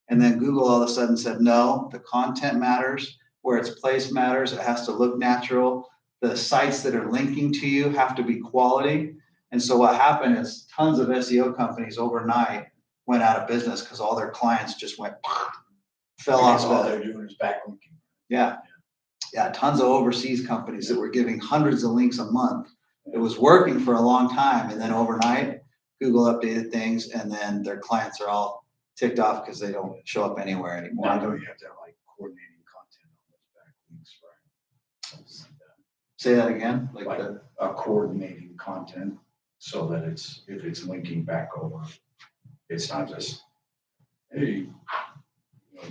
And then Google all of a sudden said, no, the content matters, where it's placed matters. It has to look natural. The sites that are linking to you have to be quality. And so what happened is tons of SEO companies overnight went out of business because all their clients just fell off. All they're doing is backlinking. Yeah. Yeah, tons of overseas companies that were giving hundreds of links a month. It was working for a long time, and then overnight, Google updated things, and then their clients are all ticked off because they don't show up anywhere anymore. Now, don't you have to have like coordinating content on those backlinks, right? Say that again? Like coordinating content so that if it's linking back over, it's not just, hey,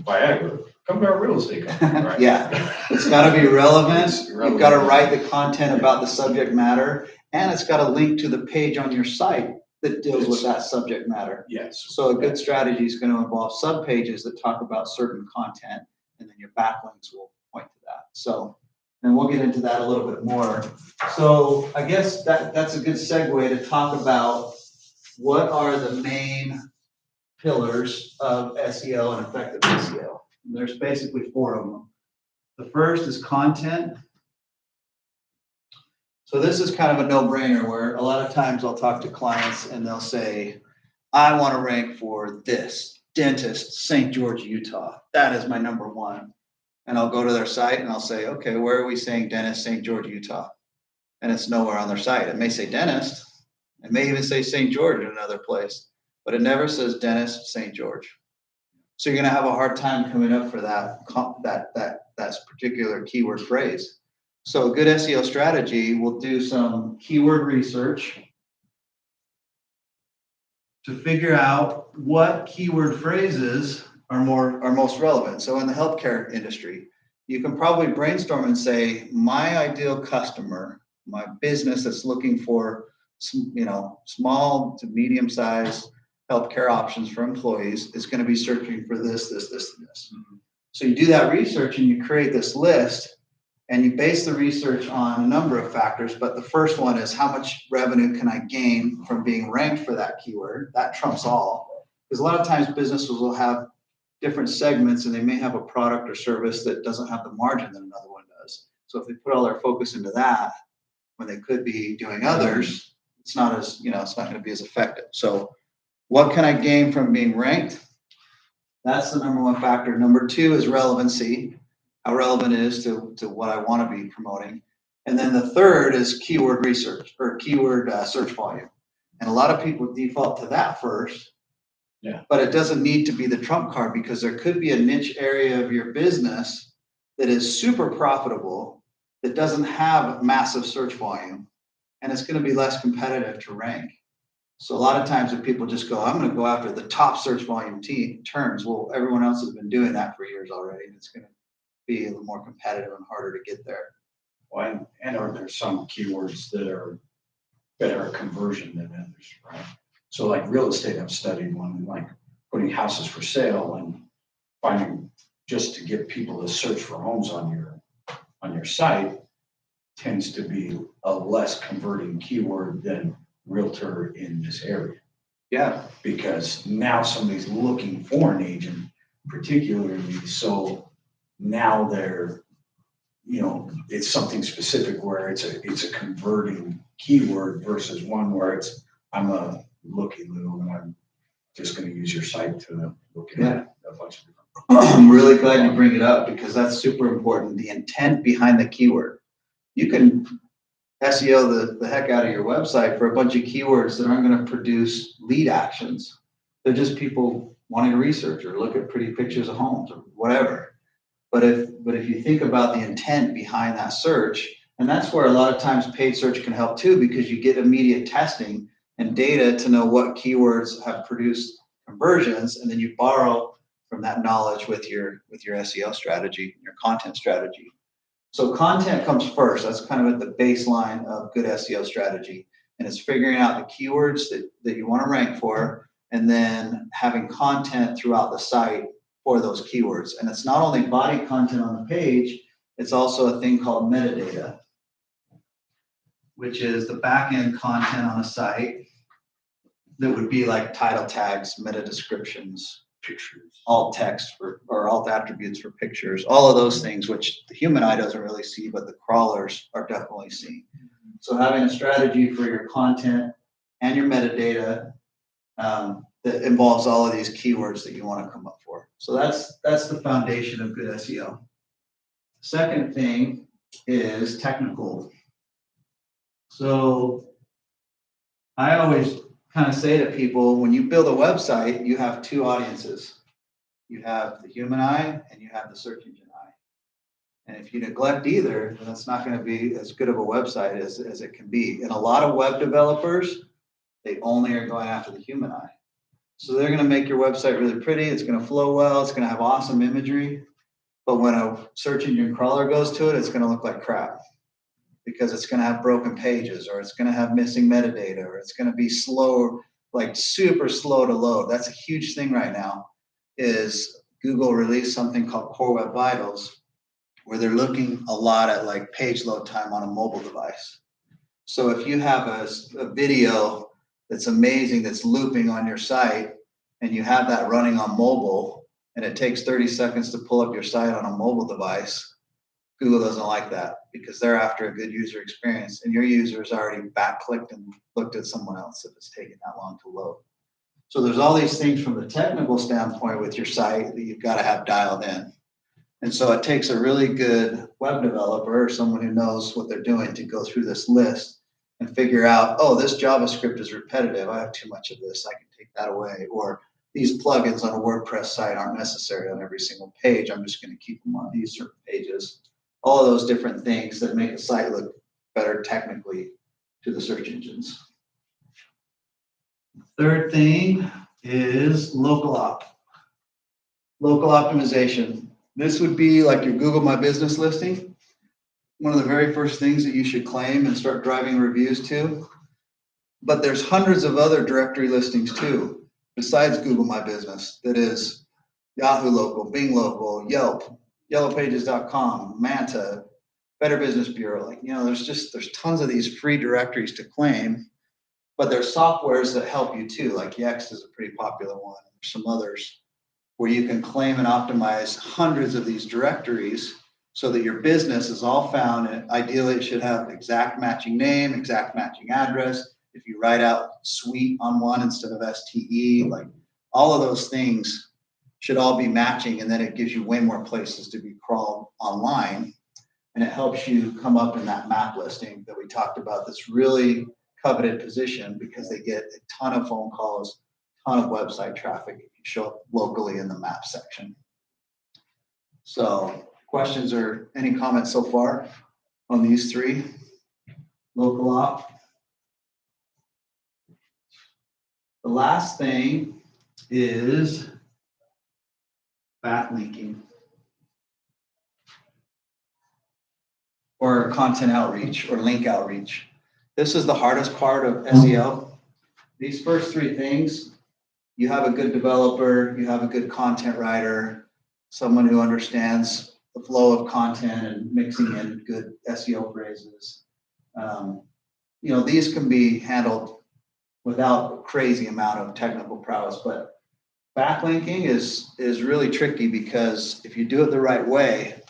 Viagra, come to our real estate company, right? Yeah, it's got to be relevant. You've got to write the content about the subject matter, and it's got to link to the page on your site that deals with that subject matter. Yes. So a good strategy is going to involve sub-pages that talk about certain content, and then your backlinks will point to that. So, and we'll get into that a little bit more. So I guess that's a good segue to talk about what are the main pillars of SEO and effective SEO. And there's basically 4 of them. The first is content. So this is kind of a no-brainer, where a lot of times I'll talk to clients and they'll say, I want to rank for this, Dentist, St. George, Utah. That is my number 1. And I'll go to their site and I'll say, okay, where are we saying dentist, St. George, Utah? And it's nowhere on their site. It may say dentist. It may even say St. George in another place, but it never says dentist, St. George. So you're going to have a hard time coming up for that particular keyword phrase. So a good SEO strategy will do some keyword research to figure out what keyword phrases are most relevant. So in the healthcare industry, you can probably brainstorm and say, my ideal customer, my business that's looking for small to medium-sized healthcare options for employees is going to be searching for this, and this. Mm-hmm. So you do that research and you create this list, and you base the research on a number of factors, but the first one is how much revenue can I gain from being ranked for that keyword? That trumps all, because a lot of times businesses will have different segments and they may have a product or service that doesn't have the margin that another one does. So if they put all their focus into that when they could be doing others, it's not going to be as effective. So what can I gain from being ranked? That's the number 1 factor. Number 2 is relevancy, how relevant it is to what I want to be promoting. And then the third is keyword research or keyword search volume. And a lot of people default to that first. Yeah. But it doesn't need to be the trump card, because there could be a niche area of your business that is super profitable, that doesn't have massive search volume, and it's gonna be less competitive to rank. So a lot of times if people just go, I'm gonna go after the top search volume terms, well, everyone else has been doing that for years already, and it's gonna be a little more competitive and harder to get there. Well, and are there some keywords that are better conversion than others, right? So like real estate, I've studied one, like putting houses for sale and finding just to get people to search for homes on your site tends to be a less converting keyword than realtor in this area. Yeah, Because now somebody's looking for an agent particularly, so now they're, it's something specific where it's a converting keyword versus one where it's, I'm a looky-loo and I'm just gonna use your site to look at a bunch of different. I'm really glad you bring it up because that's super important. The intent behind the keyword. You can SEO the heck out of your website for a bunch of keywords that aren't going to produce lead actions. They're just people wanting to research or look at pretty pictures of homes or whatever. But if you think about the intent behind that search, and that's where a lot of times paid search can help too, because you get immediate testing and data to know what keywords have produced conversions, and then you borrow from that knowledge with your SEO strategy, your content strategy. So content comes first. That's kind of at the baseline of good SEO strategy. And it's figuring out the keywords that you want to rank for, and then having content throughout the site for those keywords. And it's not only body content on the page, it's also a thing called metadata, which is the back-end content on a site that would be like title tags, meta descriptions, pictures, alt text or alt attributes for pictures, all of those things which the human eye doesn't really see, but the crawlers are definitely seeing. So having a strategy for your content and your metadata that involves all of these keywords that you want to come up for. So that's the foundation of good SEO. Second thing is technical. So I always kind of say to people, when you build a website, you have two audiences. You have the human eye and you have the search engine eye. And if you neglect either, then it's not going to be as good of a website as it can be. And a lot of web developers, they only are going after the human eye. So they're going to make your website really pretty. It's going to flow well. It's going to have awesome imagery. But when a search engine crawler goes to it, it's going to look like crap, because it's going to have broken pages, or it's going to have missing metadata, or it's going to be slow, like super slow to load. That's a huge thing right now. Is Google released something called Core Web Vitals, where they're looking a lot at like page load time on a mobile device. So if you have a video that's amazing, that's looping on your site, and you have that running on mobile, and it takes 30 seconds to pull up your site on a mobile device, Google doesn't like that, because they're after a good user experience, and your user's already back-clicked and looked at someone else if it's taking that long to load. So there's all these things from the technical standpoint with your site that you've got to have dialed in. And so it takes a really good web developer or someone who knows what they're doing to go through this list and figure out, oh, this JavaScript is repetitive. I have too much of this. I can take that away. Or these plugins on a WordPress site aren't necessary on every single page. I'm just going to keep them on these certain pages. All of those different things that make a site look better technically to the search engines. Third thing is local optimization. This would be like your Google My Business listing. One of the very first things that you should claim and start driving reviews to. But there's hundreds of other directory listings too, besides Google My Business. That is Yahoo Local, Bing Local, Yelp, yellowpages.com, Manta, Better Business Bureau. There's tons of these free directories to claim, but there's softwares that help you too. Like Yext is a pretty popular one. There's some others where you can claim and optimize hundreds of these directories so that your business is all found, and ideally it should have exact matching name, exact matching address. If you write out suite on one instead of STE, like all of those things should all be matching, and then it gives you way more places to be crawled online, and it helps you come up in that map listing that we talked about, this really coveted position, because they get a ton of phone calls, ton of website traffic if you show up locally in the map section. So questions or any comments so far on these three? Local op. The last thing is backlinking or content outreach or link outreach. This is the hardest part of SEO. These first three things, you have a good developer, you have a good content writer, someone who understands the flow of content and mixing in good SEO phrases. These can be handled without a crazy amount of technical prowess, but backlinking is really tricky because if you do it the right way,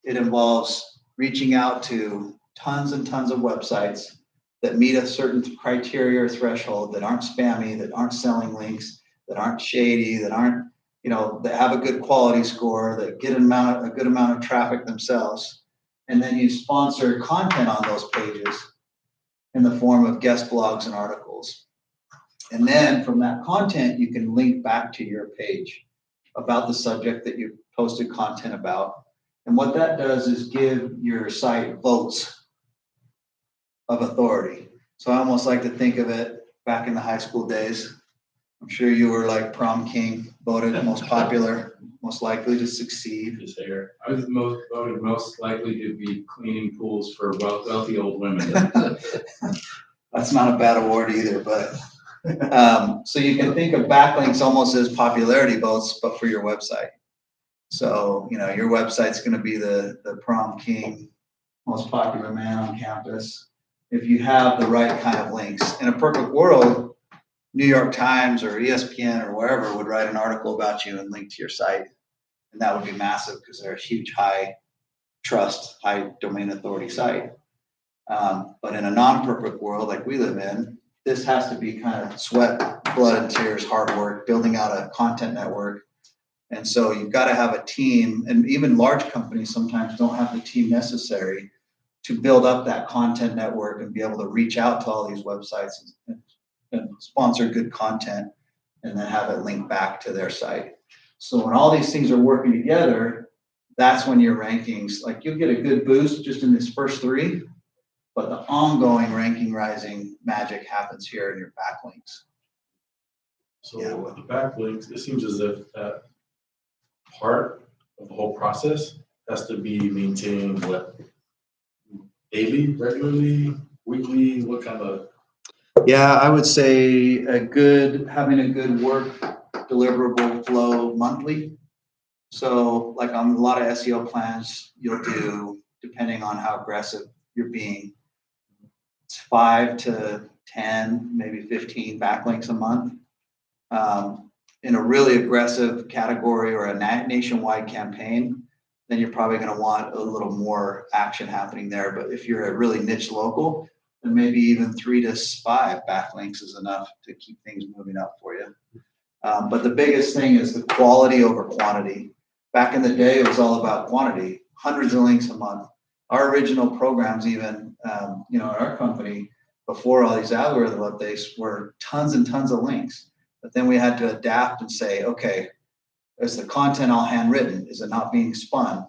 it involves reaching out to tons and tons of websites that meet a certain criteria or threshold, that aren't spammy, that aren't selling links, that aren't shady, that aren't, that have a good quality score, that get a good amount of traffic themselves. And then you sponsor content on those pages in the form of guest blogs and articles. And then from that content, you can link back to your page about the subject that you posted content about. And what that does is give your site votes of authority. So I almost like to think of it back in the high school days. I'm sure you were like prom king, voted most popular, most likely to succeed. His hair. I was voted most likely to be cleaning pools for wealthy old women. That's not a bad award either, but so you can think of backlinks almost as popularity votes, but for your website. So, your website's going to be the prom king, most popular man on campus, if you have the right kind of links. In a perfect world, New York Times or ESPN or wherever would write an article about you and link to your site. And that would be massive because they're a huge, high trust, high domain authority site. But in a non-perfect world like we live in, this has to be kind of sweat, blood, and tears, hard work, building out a content network. And so you've got to have a team, and even large companies sometimes don't have the team necessary to build up that content network and be able to reach out to all these websites and sponsor good content and then have it linked back to their site. So when all these things are working together, that's when your rankings, like you'll get a good boost just in this first three, but the ongoing ranking rising magic happens here in your backlinks. So with the backlinks, it seems as if that part of the whole process has to be maintained daily, regularly, weekly, what kind of? Yeah, I would say having a good work deliverable flow monthly. So like on a lot of SEO plans, you'll do, depending on how aggressive you're being, it's 5 to 10, maybe 15 backlinks a month. In a really aggressive category or a nationwide campaign, then you're probably going to want a little more action happening there. But if you're a really niche local, then maybe even 3 to 5 backlinks is enough to keep things moving up for you. But the biggest thing is the quality over quantity. Back in the day, it was all about quantity, hundreds of links a month. Our original programs, even, in our company, before all these algorithm updates, were tons and tons of links. But then we had to adapt and say, okay, is the content all handwritten? Is it not being spun?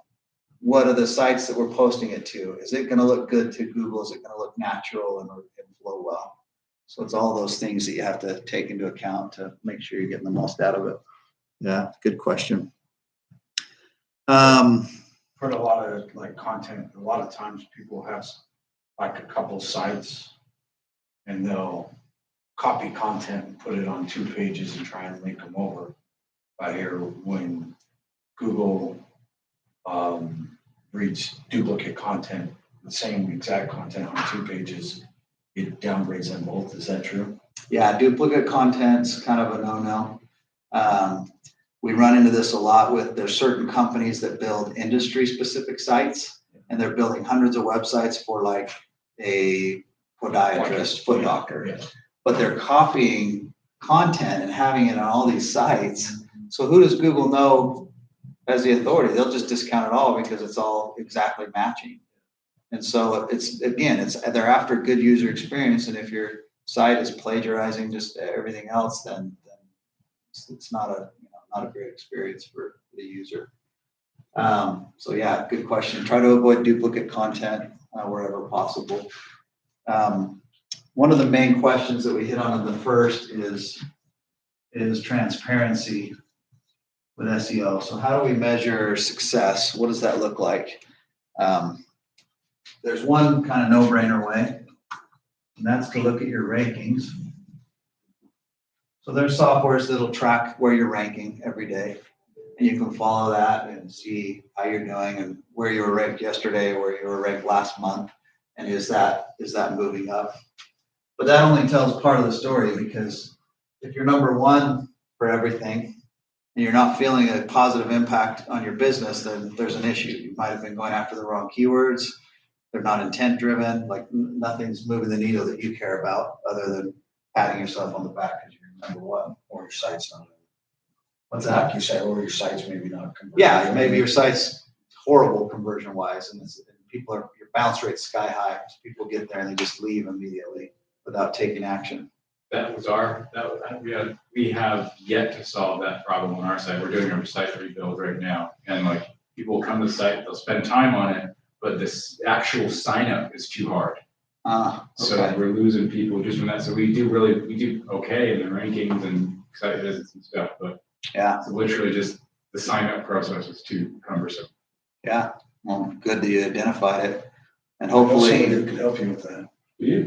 What are the sites that we're posting it to? Is it going to look good to Google? Is it going to look natural and flow well? So it's all those things that you have to take into account to make sure you're getting the most out of it. Yeah, good question. Put a lot of like content. A lot of times people have like a couple sites and they'll copy content and put it on 2 pages and try and link them over. But here, when Google reads duplicate content, the same exact content on 2 pages, it downgrades them both. Is that true? Yeah, duplicate content's kind of a no-no. We run into this a lot there's certain companies that build industry-specific sites, and they're building hundreds of websites for like a podiatrist, foot doctor. Yeah. But they're copying content and having it on all these sites. So who does Google know as the authority? They'll just discount it all because it's all exactly matching. And so they're after good user experience. And if your site is plagiarizing just everything else, then it's not a great experience for the user. So yeah, good question. Try to avoid duplicate content wherever possible. one of the main questions that we hit on in the first is transparency with SEO. So how do we measure success? What does that look like? There's one kind of no-brainer way, and that's to look at your rankings. So there's softwares that'll track where you're ranking every day, and you can follow that and see how you're doing and where you were ranked yesterday, where you were ranked last month, and is that moving up? But that only tells part of the story, because if you're number one for everything and you're not feeling a positive impact on your business, then there's an issue. You might have been going after the wrong keywords. They're not intent driven, like nothing's moving the needle that you care about other than patting yourself on the back because you're number one. Or your site's not. What's that? Like you say, or your site's maybe not converting. Yeah, maybe your site's horrible conversion wise, and your bounce rate's sky high. So people get there and they just leave immediately without taking action. We have yet to solve that problem on our site. We're doing a site rebuild right now, and like people will come to the site, they'll spend time on it, but this actual sign up is too hard. Okay. So we're losing people just from that. So we do okay in the rankings and site visits and stuff, but Yeah. it's literally just the sign up process is too cumbersome. Yeah. Well, good that you identified it, and Hopefully hopefully. it could help you with that. Yeah.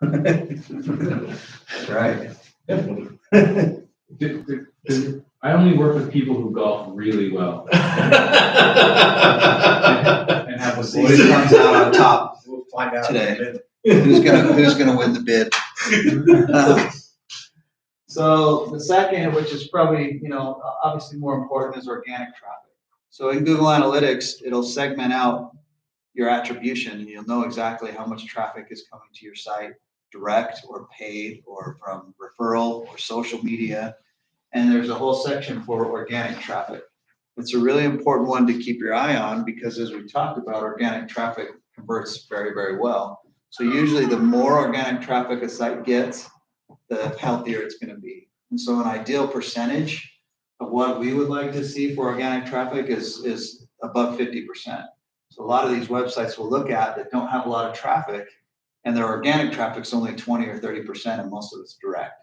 That's right. I only work with people who golf really well. And have a See who comes out on top We'll find out today. Who's gonna win the bid? So the second, which is probably, obviously more important, is organic traffic. So in Google Analytics, it'll segment out your attribution, and you'll know exactly how much traffic is coming to your site, direct or paid or from referral or social media. And there's a whole section for organic traffic. It's a really important one to keep your eye on, because as we talked about, organic traffic converts very, very well. So usually the more organic traffic a site gets, the healthier it's going to be. And so an ideal percentage of what we would like to see for organic traffic is above 50%. So a lot of these websites we'll look at that don't have a lot of traffic, and their organic traffic's only 20 or 30%, and most of it's direct,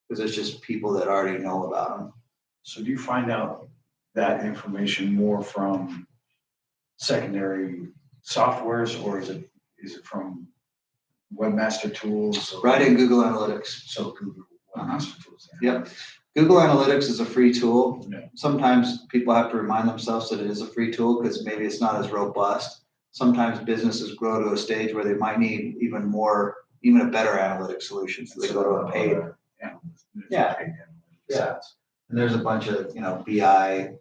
because it's just people that already know about them. So do you find out that information more from secondary softwares, or is it from webmaster tools? Right in Google Analytics. So Google webmaster tools. Yep. Google Analytics is a free tool. Yeah. Sometimes people have to remind themselves that it is a free tool because maybe it's not as robust. Sometimes businesses grow to a stage where they might need even a better analytic solution. So they go to a paid. Yeah. Yeah. And there's a bunch of, BI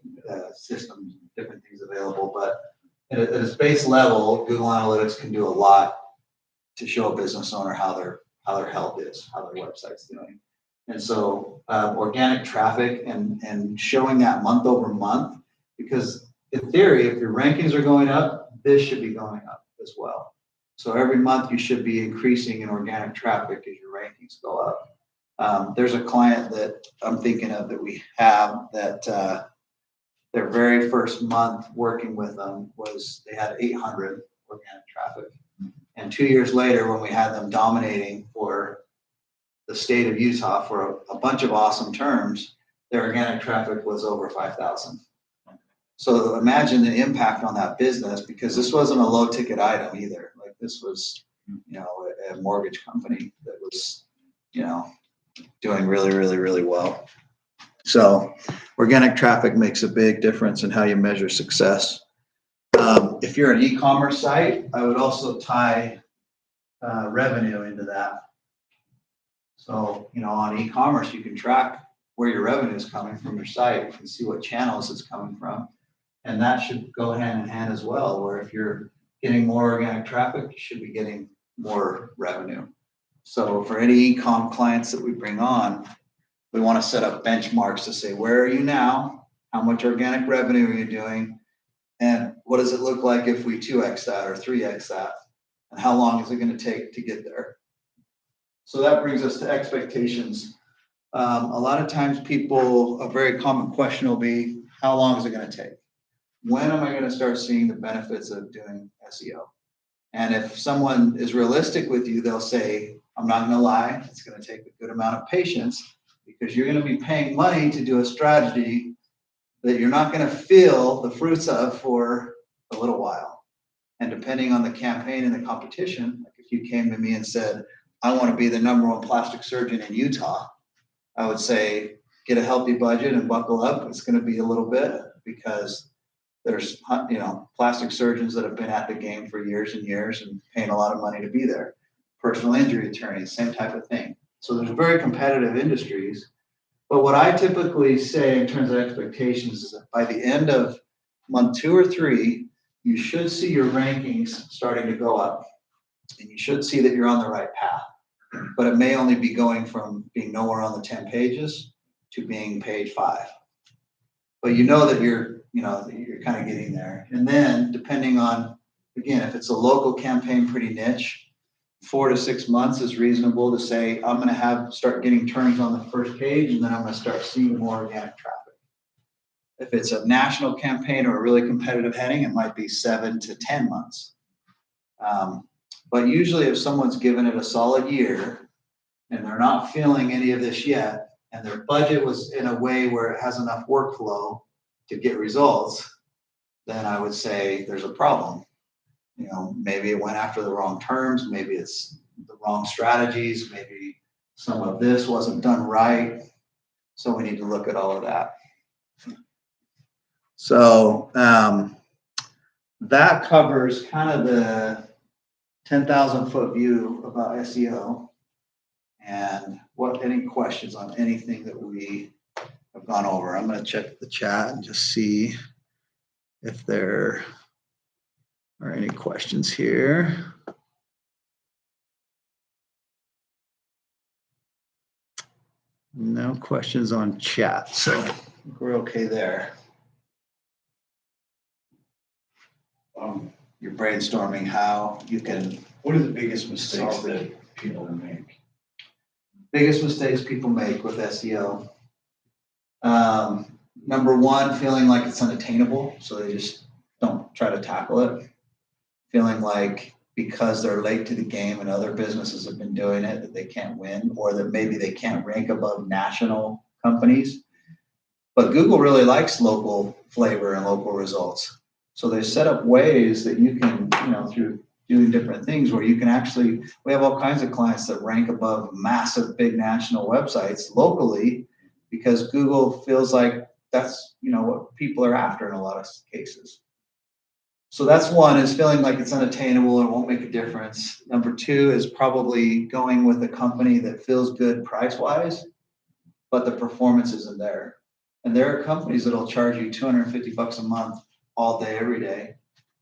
systems, different things available, but at its base level, Google Analytics can do a lot to show a business owner how their health is, how their website's doing. And so organic traffic and showing that month over month, because in theory, if your rankings are going up, this should be going up as well. So every month you should be increasing in organic traffic as your rankings go up. There's a client that I'm thinking of that we have that their very first month working with them was they had 800 organic traffic. And 2 years later, when we had them dominating for the state of Utah for a bunch of awesome terms, their organic traffic was over 5,000. So imagine the impact on that business, because this wasn't a low ticket item either. Like this was, a mortgage company that was, doing really, really, really well. So organic traffic makes a big difference in how you measure success. If you're an e-commerce site, I would also tie revenue into that. So, on e-commerce, you can track where your revenue is coming from your site. You can see what channels it's coming from. And that should go hand in hand as well, where if you're getting more organic traffic, you should be getting more revenue. So for any e-com clients that we bring on, we want to set up benchmarks to say, where are you now? How much organic revenue are you doing? And what does it look like if we 2x that or 3x that? And how long is it going to take to get there? So that brings us to expectations. A lot of times a very common question will be, how long is it going to take? When am I going to start seeing the benefits of doing SEO? And if someone is realistic with you, they'll say, I'm not gonna lie, it's gonna take a good amount of patience because you're gonna be paying money to do a strategy that you're not gonna feel the fruits of for a little while. And depending on the campaign and the competition, like if you came to me and said, I wanna be the #1 plastic surgeon in Utah, I would say, get a healthy budget and buckle up. It's gonna be a little bit because there's, plastic surgeons that have been at the game for years and years and paying a lot of money to be there. Personal injury attorneys, same type of thing. So there's very competitive industries. But what I typically say in terms of expectations is that by the end of month 2 or 3, you should see your rankings starting to go up. And you should see that you're on the right path. But it may only be going from being nowhere on the 10 pages to being page 5. But you know that you're kind of getting there. And then depending on, again, if it's a local campaign, pretty niche, 4 to 6 months is reasonable to say, I'm gonna start getting turns on the first page, and then I'm gonna start seeing more organic traffic. If it's a national campaign or a really competitive heading, it might be 7 to 10 months. But usually if someone's given it a solid year and they're not feeling any of this yet, and their budget was in a way where it has enough workflow to get results, then I would say there's a problem. Maybe it went after the wrong terms, maybe it's the wrong strategies, maybe some of this wasn't done right. So we need to look at all of that. So that covers kind of the 10,000-foot view about SEO. And any questions on anything that we have gone over? I'm going to check the chat and just see if there are any questions here. No questions on chat, so I think we're okay there. You're brainstorming how you can. What are the biggest mistakes that people make? Biggest mistakes people make with SEO. Number one, feeling like it's unattainable, so they just don't try to tackle it. Feeling like because they're late to the game and other businesses have been doing it, that they can't win, or that maybe they can't rank above national companies. But Google really likes local flavor and local results. So they set up ways that you can, through doing different things where you can actually, we have all kinds of clients that rank above massive, big national websites locally because Google feels like that's, what people are after in a lot of cases. So that's one, is feeling like it's unattainable and won't make a difference. Number two is probably going with a company that feels good price-wise, but the performance isn't there. And there are companies that'll charge you $250 a month all day, every day.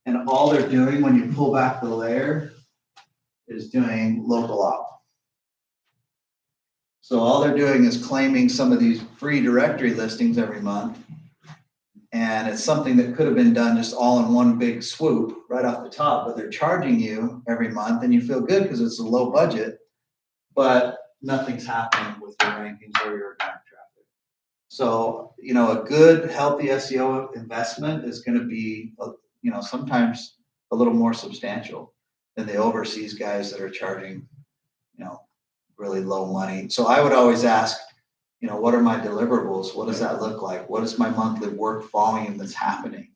And all they're doing when you pull back the layer is doing local op. So all they're doing is claiming some of these free directory listings every month. And it's something that could have been done just all in one big swoop right off the top, but they're charging you every month and you feel good because it's a low budget, but nothing's happening with your rankings or your organic traffic. So, a good, healthy SEO investment is going to be, sometimes a little more substantial than the overseas guys that are charging, really low money. So I would always ask, what are my deliverables? What does that look like? What is my monthly work volume that's happening?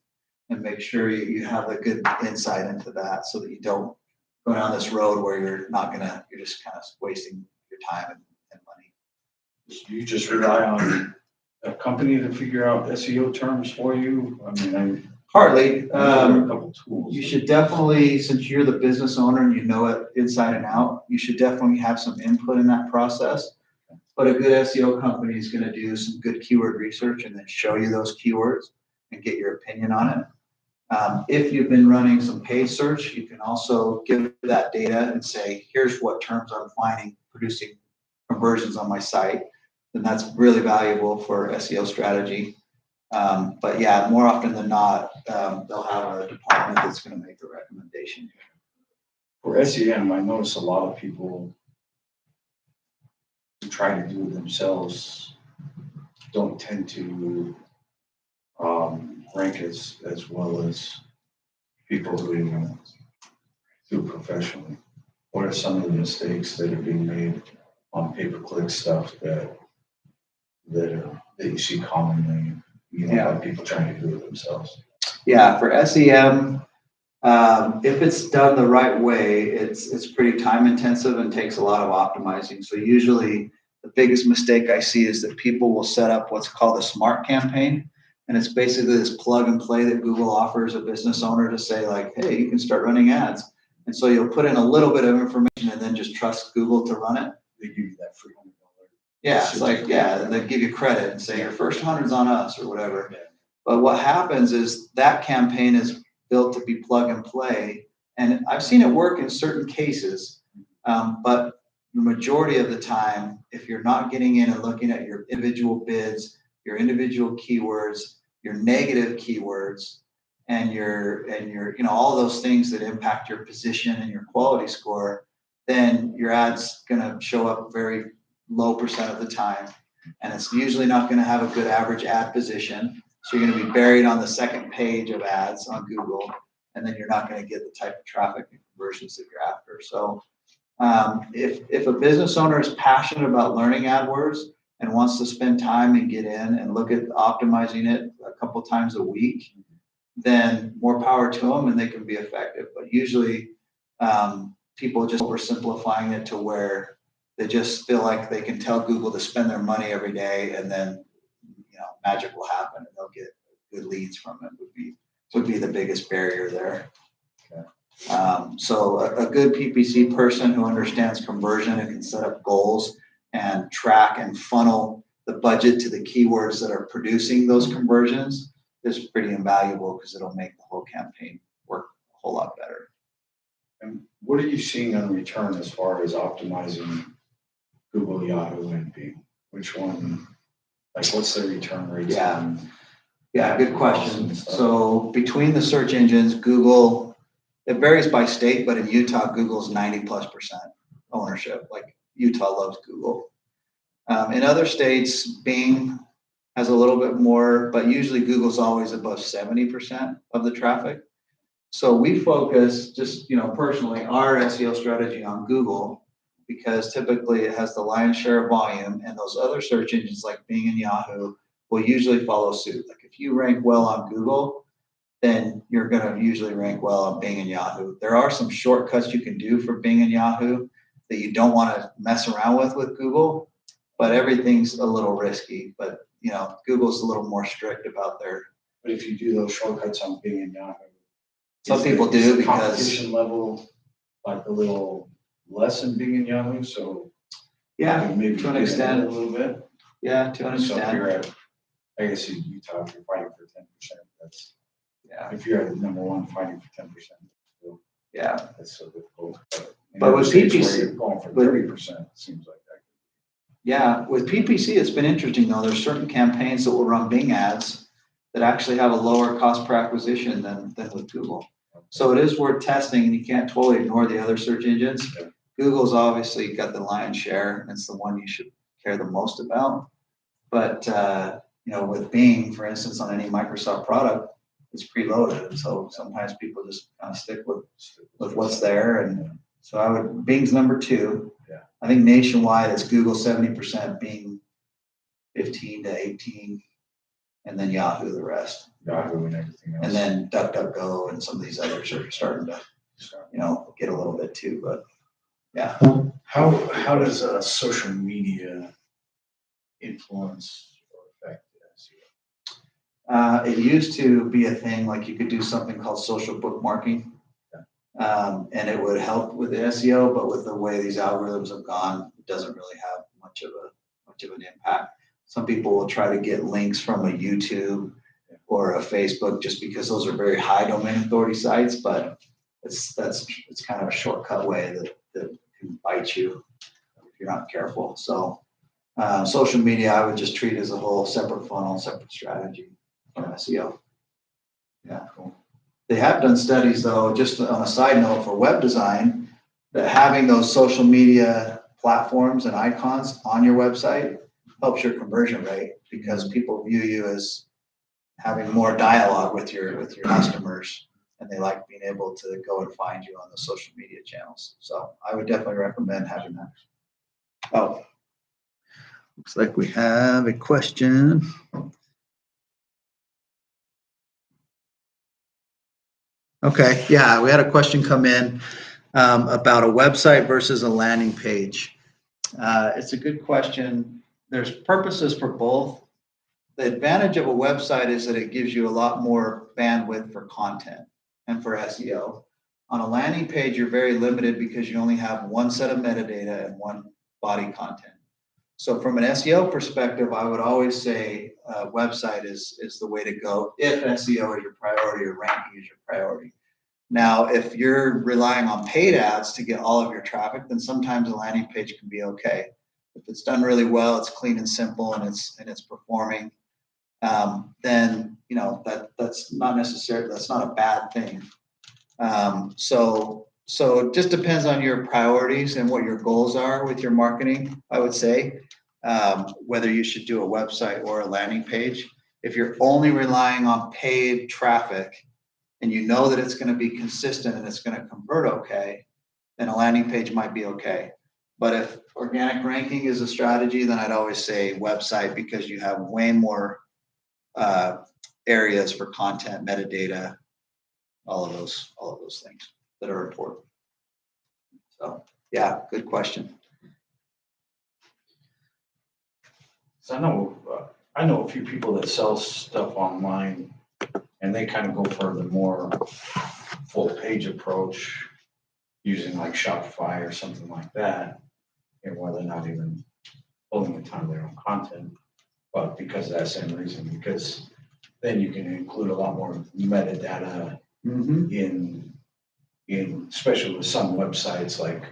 And make sure you have a good insight into that so that you don't go down this road where you're just kind of wasting your time and money. You just rely on a company to figure out SEO terms for you? Partly. I know there are a couple tools. You should definitely, since you're the business owner and you know it inside and out, you should definitely have some input in that process. But a good SEO company is going to do some good keyword research and then show you those keywords and get your opinion on it. If you've been running some paid search, you can also give that data and say, here's what terms I'm finding producing conversions on my site. Then that's really valuable for SEO strategy. But yeah, more often than not, they'll have a department that's going to make the recommendation. For SEM, I notice a lot of people who try to do it themselves don't tend to rank as well as people who do professionally? What are some of the mistakes that are being made on pay-per-click stuff that you see commonly, by people trying to do it themselves? Yeah, for SEM, if it's done the right way, it's pretty time intensive and takes a lot of optimizing. So usually the biggest mistake I see is that people will set up what's called a smart campaign. And it's basically this plug and play that Google offers a business owner to say like, hey, you can start running ads. And so you'll put in a little bit of information and then just trust Google to run it. They give you that free $100. Yeah, it's like, yeah, and they give you credit and say your first 100's on us or whatever. But what happens is that campaign is built to be plug and play. And I've seen it work in certain cases, but the majority of the time, if you're not getting in and looking at your individual bids, your individual keywords, your negative keywords, and your all those things that impact your position and your quality score, then your ad's gonna show up very low percent of the time. And it's usually not gonna have a good average ad position. So you're gonna be buried on the second page of ads on Google, and then you're not gonna get the type of traffic and conversions that you're after. So if a business owner is passionate about learning AdWords and wants to spend time and get in and look at optimizing it a couple times a week, then more power to them and they can be effective. But usually people just oversimplifying it to where they just feel like they can tell Google to spend their money every day and then magic will happen and they'll get good leads from it would be the biggest barrier there. Okay. So a good PPC person who understands conversion and can set up goals and track and funnel the budget to the keywords that are producing those conversions is pretty invaluable because it'll make the whole campaign work a whole lot better. And what are you seeing on return as far as optimizing Google, Yahoo, and Bing? Which one, like what's the return rate? Yeah, good question. So between the search engines, Google, it varies by state, but in Utah, Google's 90+% ownership. Like Utah loves Google. In other states, Bing has a little bit more, but usually Google's always above 70% of the traffic. So we focus just, personally, our SEO strategy on Google because typically it has the lion's share of volume, and those other search engines like Bing and Yahoo will usually follow suit. Like if you rank well on Google, then you're going to usually rank well on Bing and Yahoo. There are some shortcuts you can do for Bing and Yahoo that you don't want to mess around with Google, but everything's a little risky. But Google's a little more strict about their. But if you do those shortcuts on Bing and Yahoo, some people do because competition level like a little less than Bing and Yahoo. So maybe to an extent, a little bit. Yeah, to an extent. So if you're at, I guess in Utah, if you're fighting for 10%, that's if you're at number one fighting for 10%, that's so difficult. But with PPC, you're going for 30%, it seems like that. Yeah, with PPC, it's been interesting though. There's certain campaigns that will run Bing ads that actually have a lower cost per acquisition than with Google. So it is worth testing, and you can't totally ignore the other search engines. Yeah. Google's obviously got the lion's share, and it's the one you should care the most about. But with Bing, for instance, on any Microsoft product, it's preloaded, and so sometimes people just kind of stick with what's there. And so Bing's number 2. Yeah. I think nationwide it's Google 70%, Bing 15 to 18, and then Yahoo the rest. Yahoo and everything else. And then DuckDuckGo and some of these others are starting to, get a little bit too. But yeah. How does social media influence or affect SEO? It used to be a thing like you could do something called social bookmarking. And it would help with the SEO, but with the way these algorithms have gone, it doesn't really have much of an impact. Some people will try to get links from a YouTube or a Facebook just because those are very high domain authority sites, but it's kind of a shortcut way that can bite you if you're not careful. So social media, I would just treat as a whole separate funnel, separate strategy for SEO. Yeah, cool. They have done studies though, just on a side note for web design, that having those social media platforms and icons on your website helps your conversion rate because people view you as having more dialogue with your customers. and they like being able to go and find you on the social media channels. So I would definitely recommend having that. Oh, looks like we have a question. Okay, yeah, we had a question come in about a website versus a landing page. It's a good question. There's purposes for both. The advantage of a website is that it gives you a lot more bandwidth for content and for SEO. On a landing page, you're very limited because you only have one set of metadata and one body content. So from an SEO perspective, I would always say a website is the way to go if SEO is your priority or ranking is your priority. Now, if you're relying on paid ads to get all of your traffic, then sometimes a landing page can be okay. If it's done really well, it's clean and simple, and it's performing, then that's not necessarily, that's not a bad thing. So it just depends on your priorities and what your goals are with your marketing, I would say, whether you should do a website or a landing page. If you're only relying on paid traffic and you know that it's going to be consistent and it's going to convert okay, then a landing page might be okay. But if organic ranking is a strategy, then I'd always say website, because you have way more areas for content, metadata, all of those things that are important. So yeah, good question. So I know a few people that sell stuff online, and they kind of go for the more full page approach, using like Shopify or something like that, and where they're not even pulling a ton of their own content, but because of that same reason, because then you can include a lot more metadata in especially with some websites like,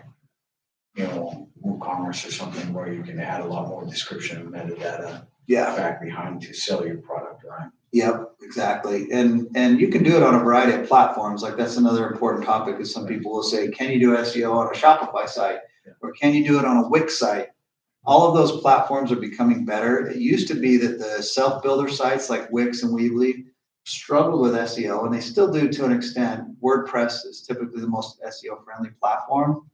WooCommerce or something, where you can add a lot more description and metadata back behind to sell your product, right? Yep, exactly. And you can do it on a variety of platforms. Like, that's another important topic, is some people will say, can you do SEO on a Shopify site? Or can you do it on a Wix site? All of those platforms are becoming better. It used to be that the self-builder sites like Wix and Weebly struggled with SEO, and they still do to an extent. WordPress is typically the most SEO-friendly platform.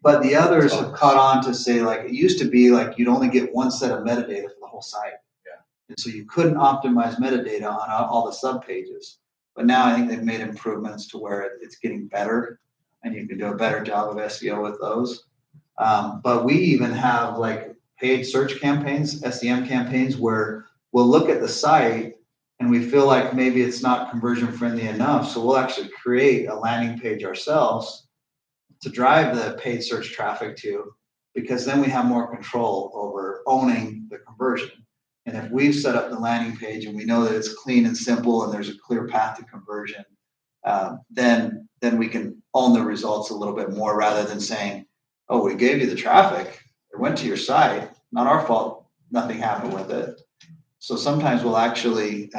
But the others have caught on to say, like, it used to be like you'd only get one set of metadata for the whole site. And so you couldn't optimize metadata on all the sub pages. But now I think they've made improvements to where it's getting better, and you can do a better job of SEO with those. But we even have like paid search campaigns, SEM campaigns, where we'll look at the site and we feel like maybe it's not conversion friendly enough. So we'll actually create a landing page ourselves to drive the paid search traffic to, because then we have more control over owning the conversion. And if we've set up the landing page and we know that it's clean and simple and there's a clear path to conversion, then we can own the results a little bit more, rather than saying, oh, we gave you the traffic, it went to your site, not our fault, nothing happened with it. So sometimes we'll actually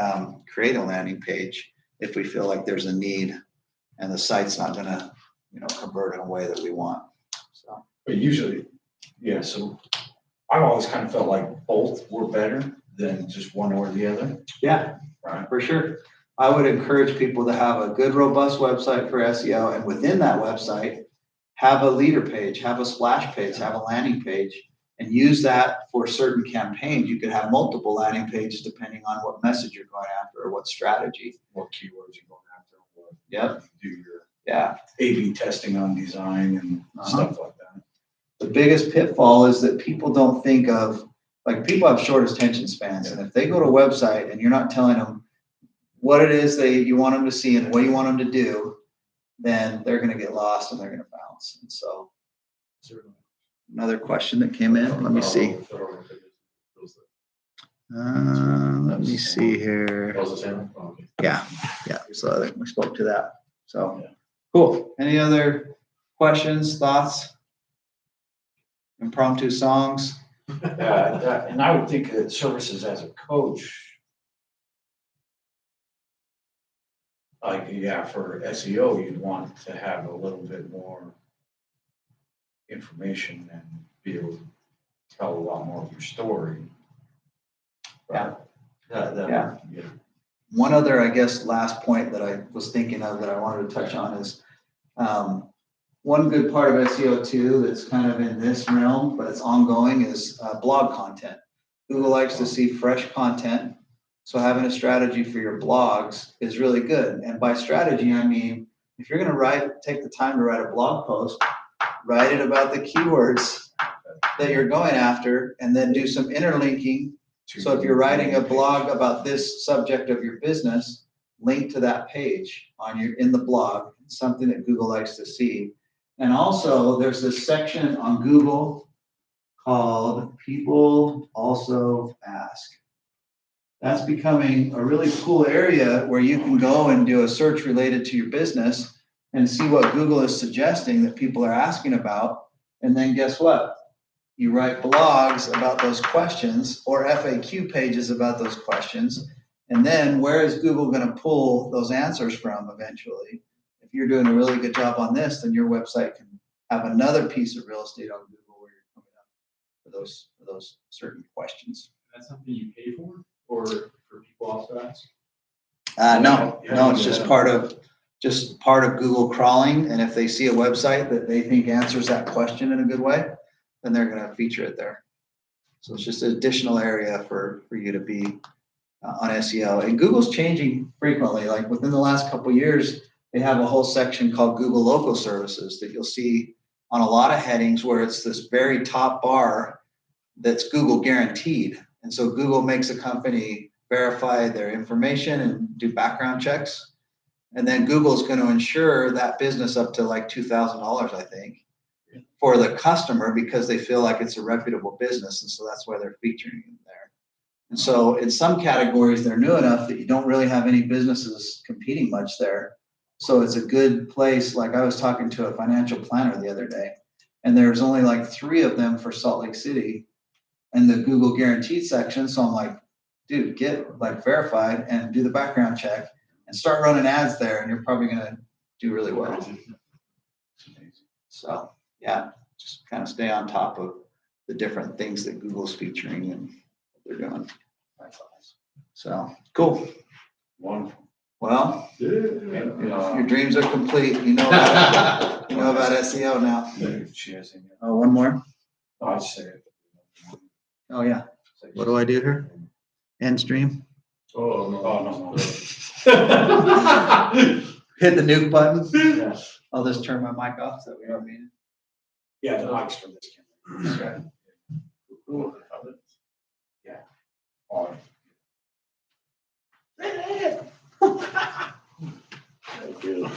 create a landing page if we feel like there's a need and the site's not going to convert in a way that we want. So, but usually, so I've always kind of felt like both were better than just one or the other. Yeah, right, for sure. I would encourage people to have a good, robust website for SEO, and within that website, have a leader page, have a splash page, have a landing page, and use that for certain campaigns. You could have multiple landing pages depending on what message you're going after or what strategy. What keywords you're going after. Yep. Do your A/B testing on design and stuff like that. The biggest pitfall is that people don't think of, like, people have short attention spans, and if they go to a website and you're not telling them what it is you want them to see and what you want them to do, then they're going to get lost and they're going to bounce. And so, another question that came in. Let me see. Let me see here. Yeah. So I think we spoke to that. So cool. Any other questions, thoughts? Impromptu songs? And I would think that services as a coach, like, for SEO, you'd want to have a little bit more information and be able to tell a lot more of your story. Yeah. One other, I guess, last point that I was thinking of that I wanted to touch on is, one good part of SEO too, that's kind of in this realm, but it's ongoing, is blog content. Google likes to see fresh content. So having a strategy for your blogs is really good. And by strategy, I mean, if you're gonna take the time to write a blog post, write it about the keywords that you're going after, and then do some interlinking. So if you're writing a blog about this subject of your business, link to that page in the blog, something that Google likes to see. And also there's this section on Google called People Also Ask. That's becoming a really cool area where you can go and do a search related to your business and see what Google is suggesting that people are asking about. And then guess what? You write blogs about those questions or FAQ pages about those questions. And then where is Google going to pull those answers from eventually? If you're doing a really good job on this, then your website can have another piece of real estate on Google where you're coming up for those certain questions. That's something you pay for, or for people also ask? No, it's just part of Google crawling. And if they see a website that they think answers that question in a good way, then they're going to feature it there. So it's just an additional area for you to be on SEO. And Google's changing frequently. Like within the last couple of years, they have a whole section called Google Local Services that you'll see on a lot of headings where it's this very top bar that's Google guaranteed. And so Google makes a company verify their information and do background checks. And then Google's going to insure that business up to like $2,000, I think, for the customer because they feel like it's a reputable business. And so that's why they're featuring it there. And so in some categories, they're new enough that you don't really have any businesses competing much there. So it's a good place. Like I was talking to a financial planner the other day, and there's only like 3 of them for Salt Lake City in the Google guaranteed section. So I'm like, dude, get like verified and do the background check and start running ads there, and you're probably going to do really well. So yeah, just kind of stay on top of the different things that Google's featuring and what they're doing. So cool. Wonderful. Well, Yeah. your dreams are complete. You know about, SEO now. She has any. Oh, one more. I'd say. Oh yeah. What do I do here? End stream. Oh, no. Oh, no. Hit the nuke button. Yeah. I'll just turn my mic off so we don't need Yeah, the likes from this camera. it. Cool. Yeah. On. Thank you.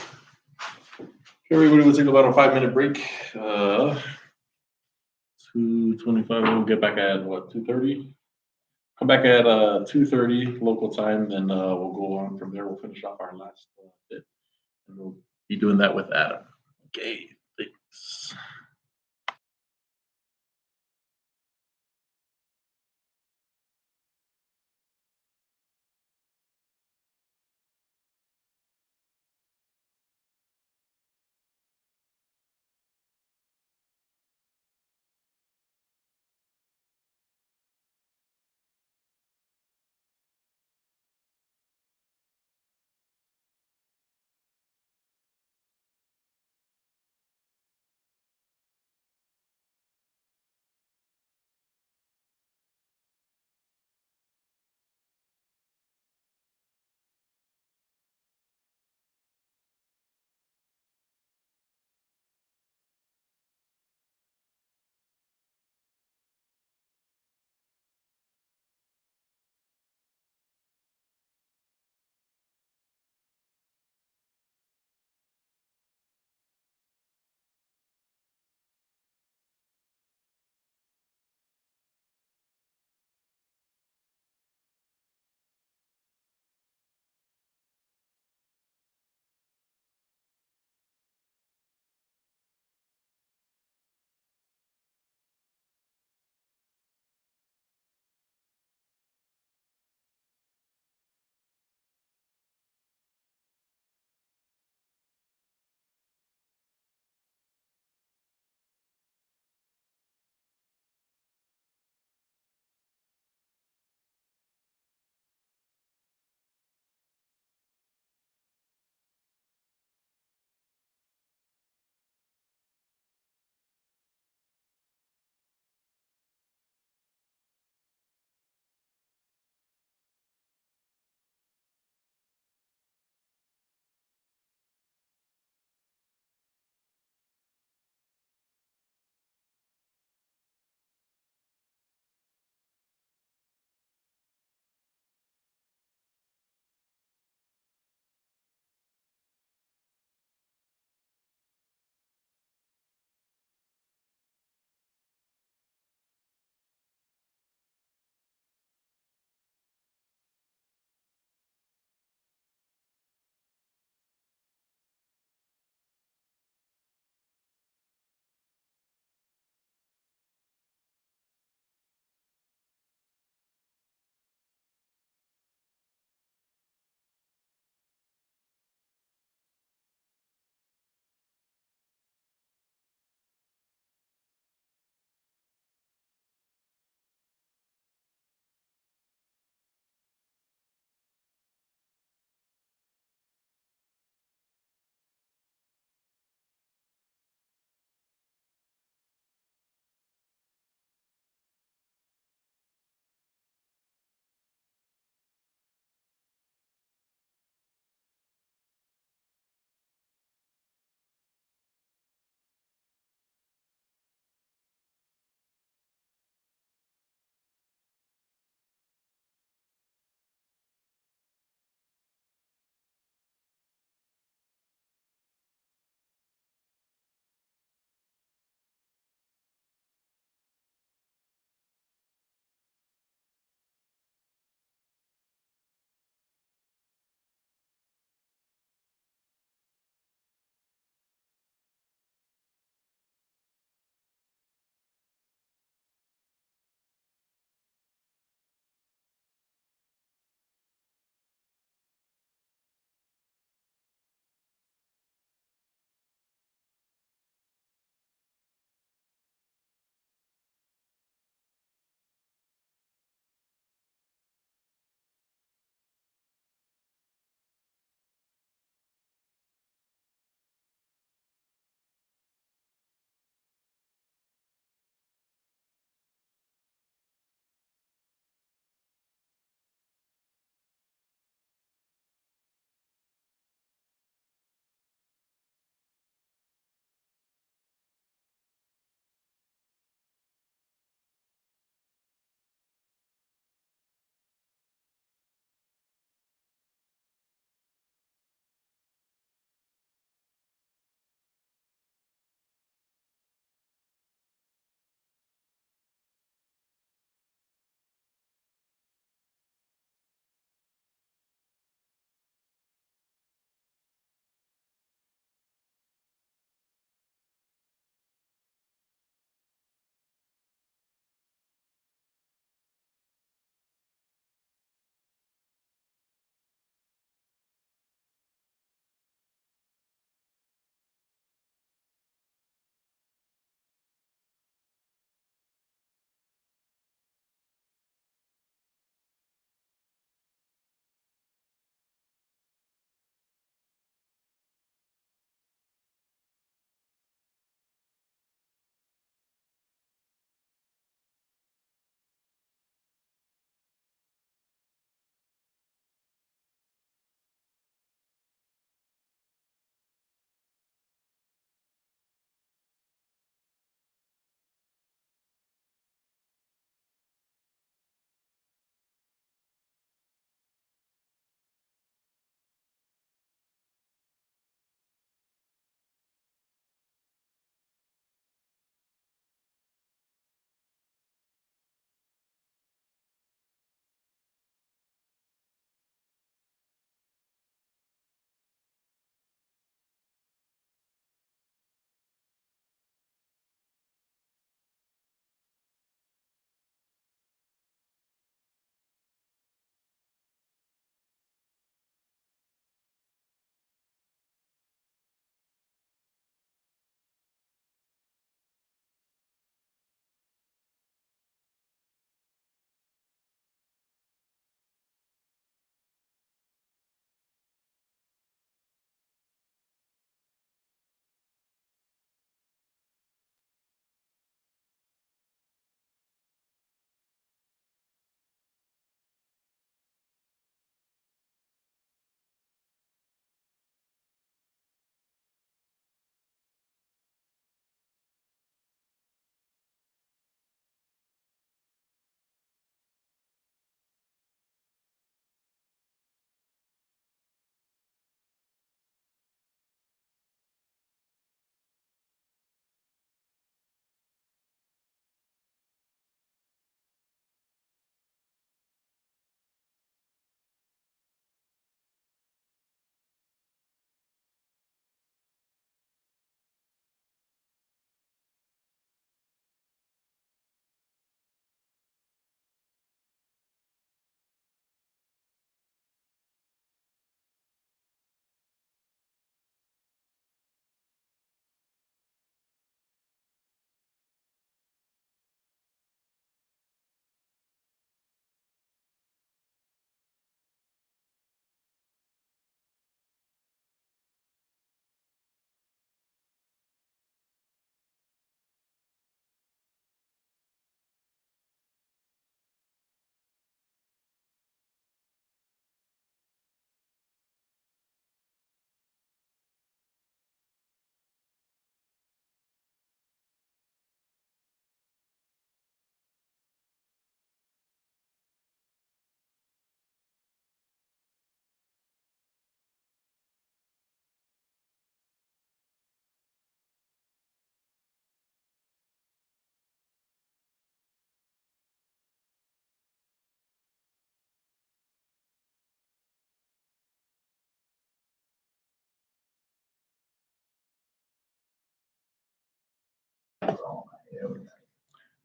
Everybody, we'll take about a 5-minute break. 2:25. We'll get back at what, 2:30? Come back at 2:30 local time, then we'll go on from there. We'll finish off our last bit, and we'll be doing that with Adam. Okay, thanks.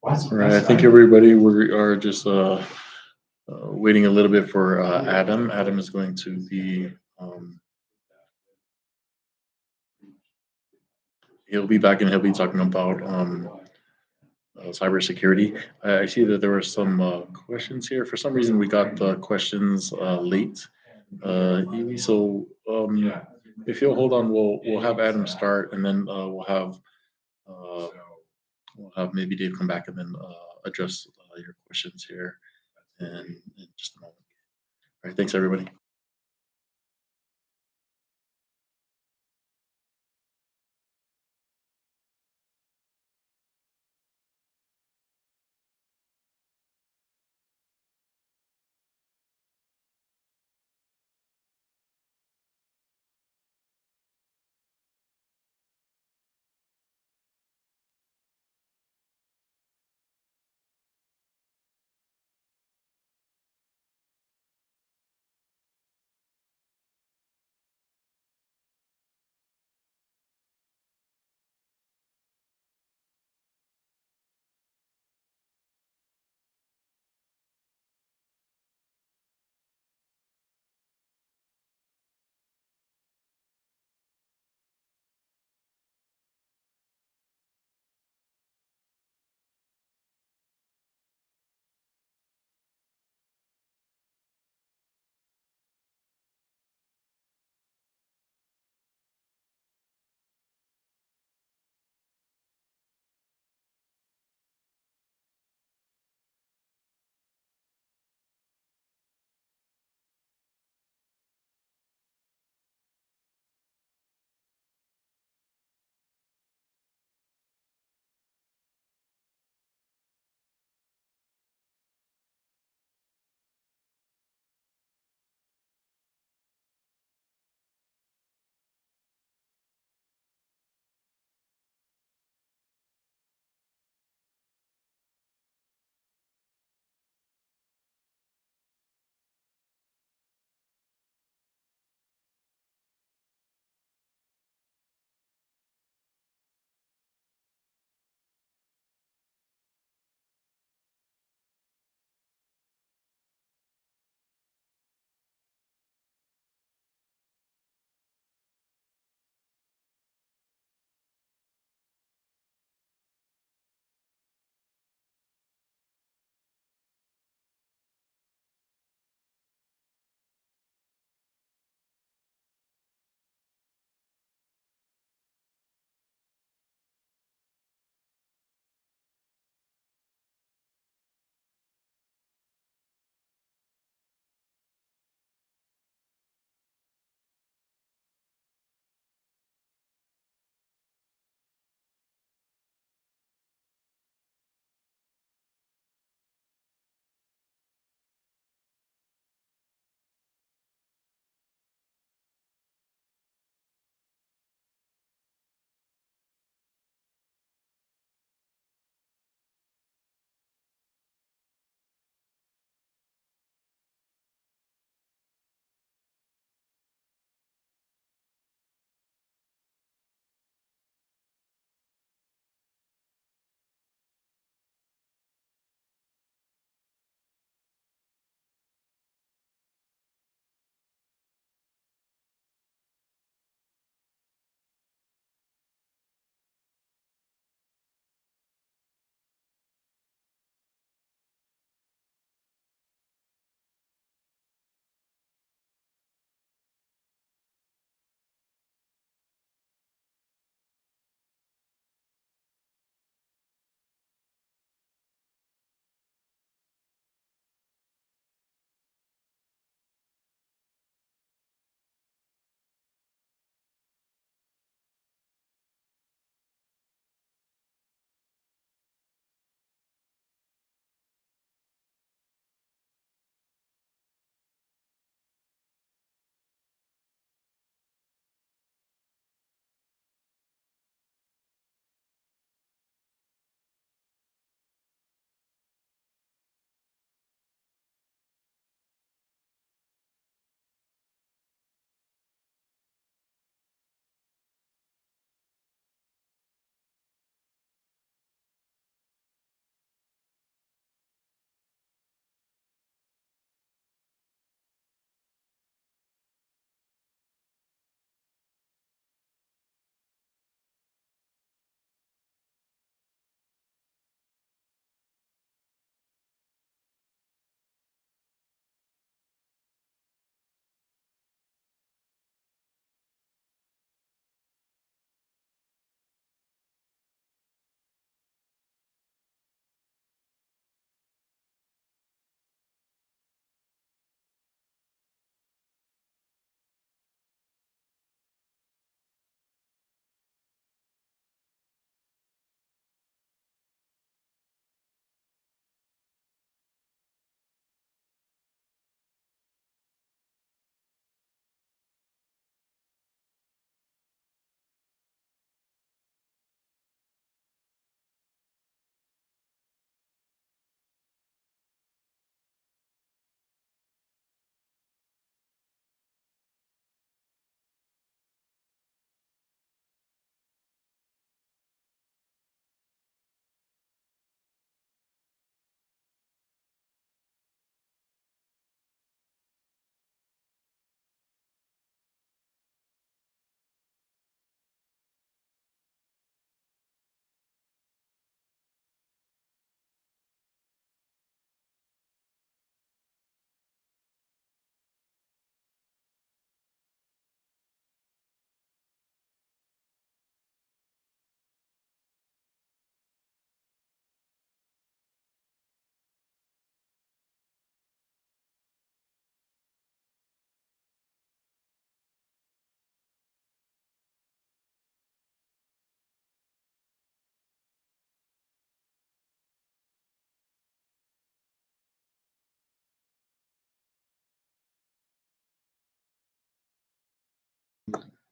All right, I think everybody, we are just waiting a little bit for Adam. Adam is going to be, he'll be back and he'll be talking about cybersecurity. I see that there were some questions here. For some reason, we got the questions late. Evie, so if you'll hold on, we'll have Adam start, and then uh, we'll have maybe Dave come back and then address your questions here in just a moment. All right, thanks everybody.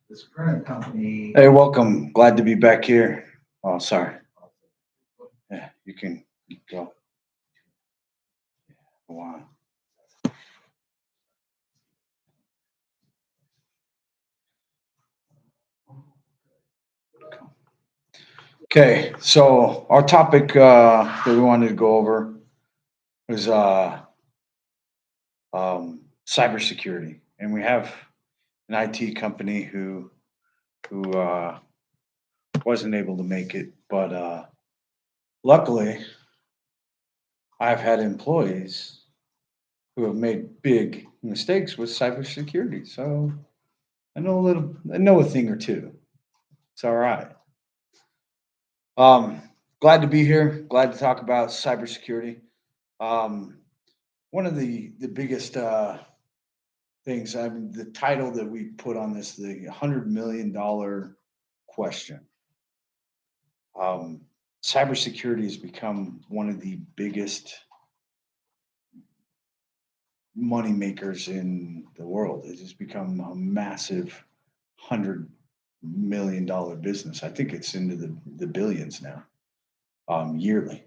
this current company. Hey, welcome. Glad to be back here. Oh, sorry. Yeah, you can go. Go on. Okay, so our topic that we wanted to go over was cybersecurity, and we have an IT company who wasn't able to make it, but luckily, I've had employees who have made big mistakes with cybersecurity, so I know a thing or two. It's all right. Glad to be here. Glad to talk about cybersecurity. One of the biggest things, the title that we put on this, the $100 million question. Cybersecurity has become one of the biggest money makers in the world. It has become a massive $100 million business. I think it's into the billions now, yearly,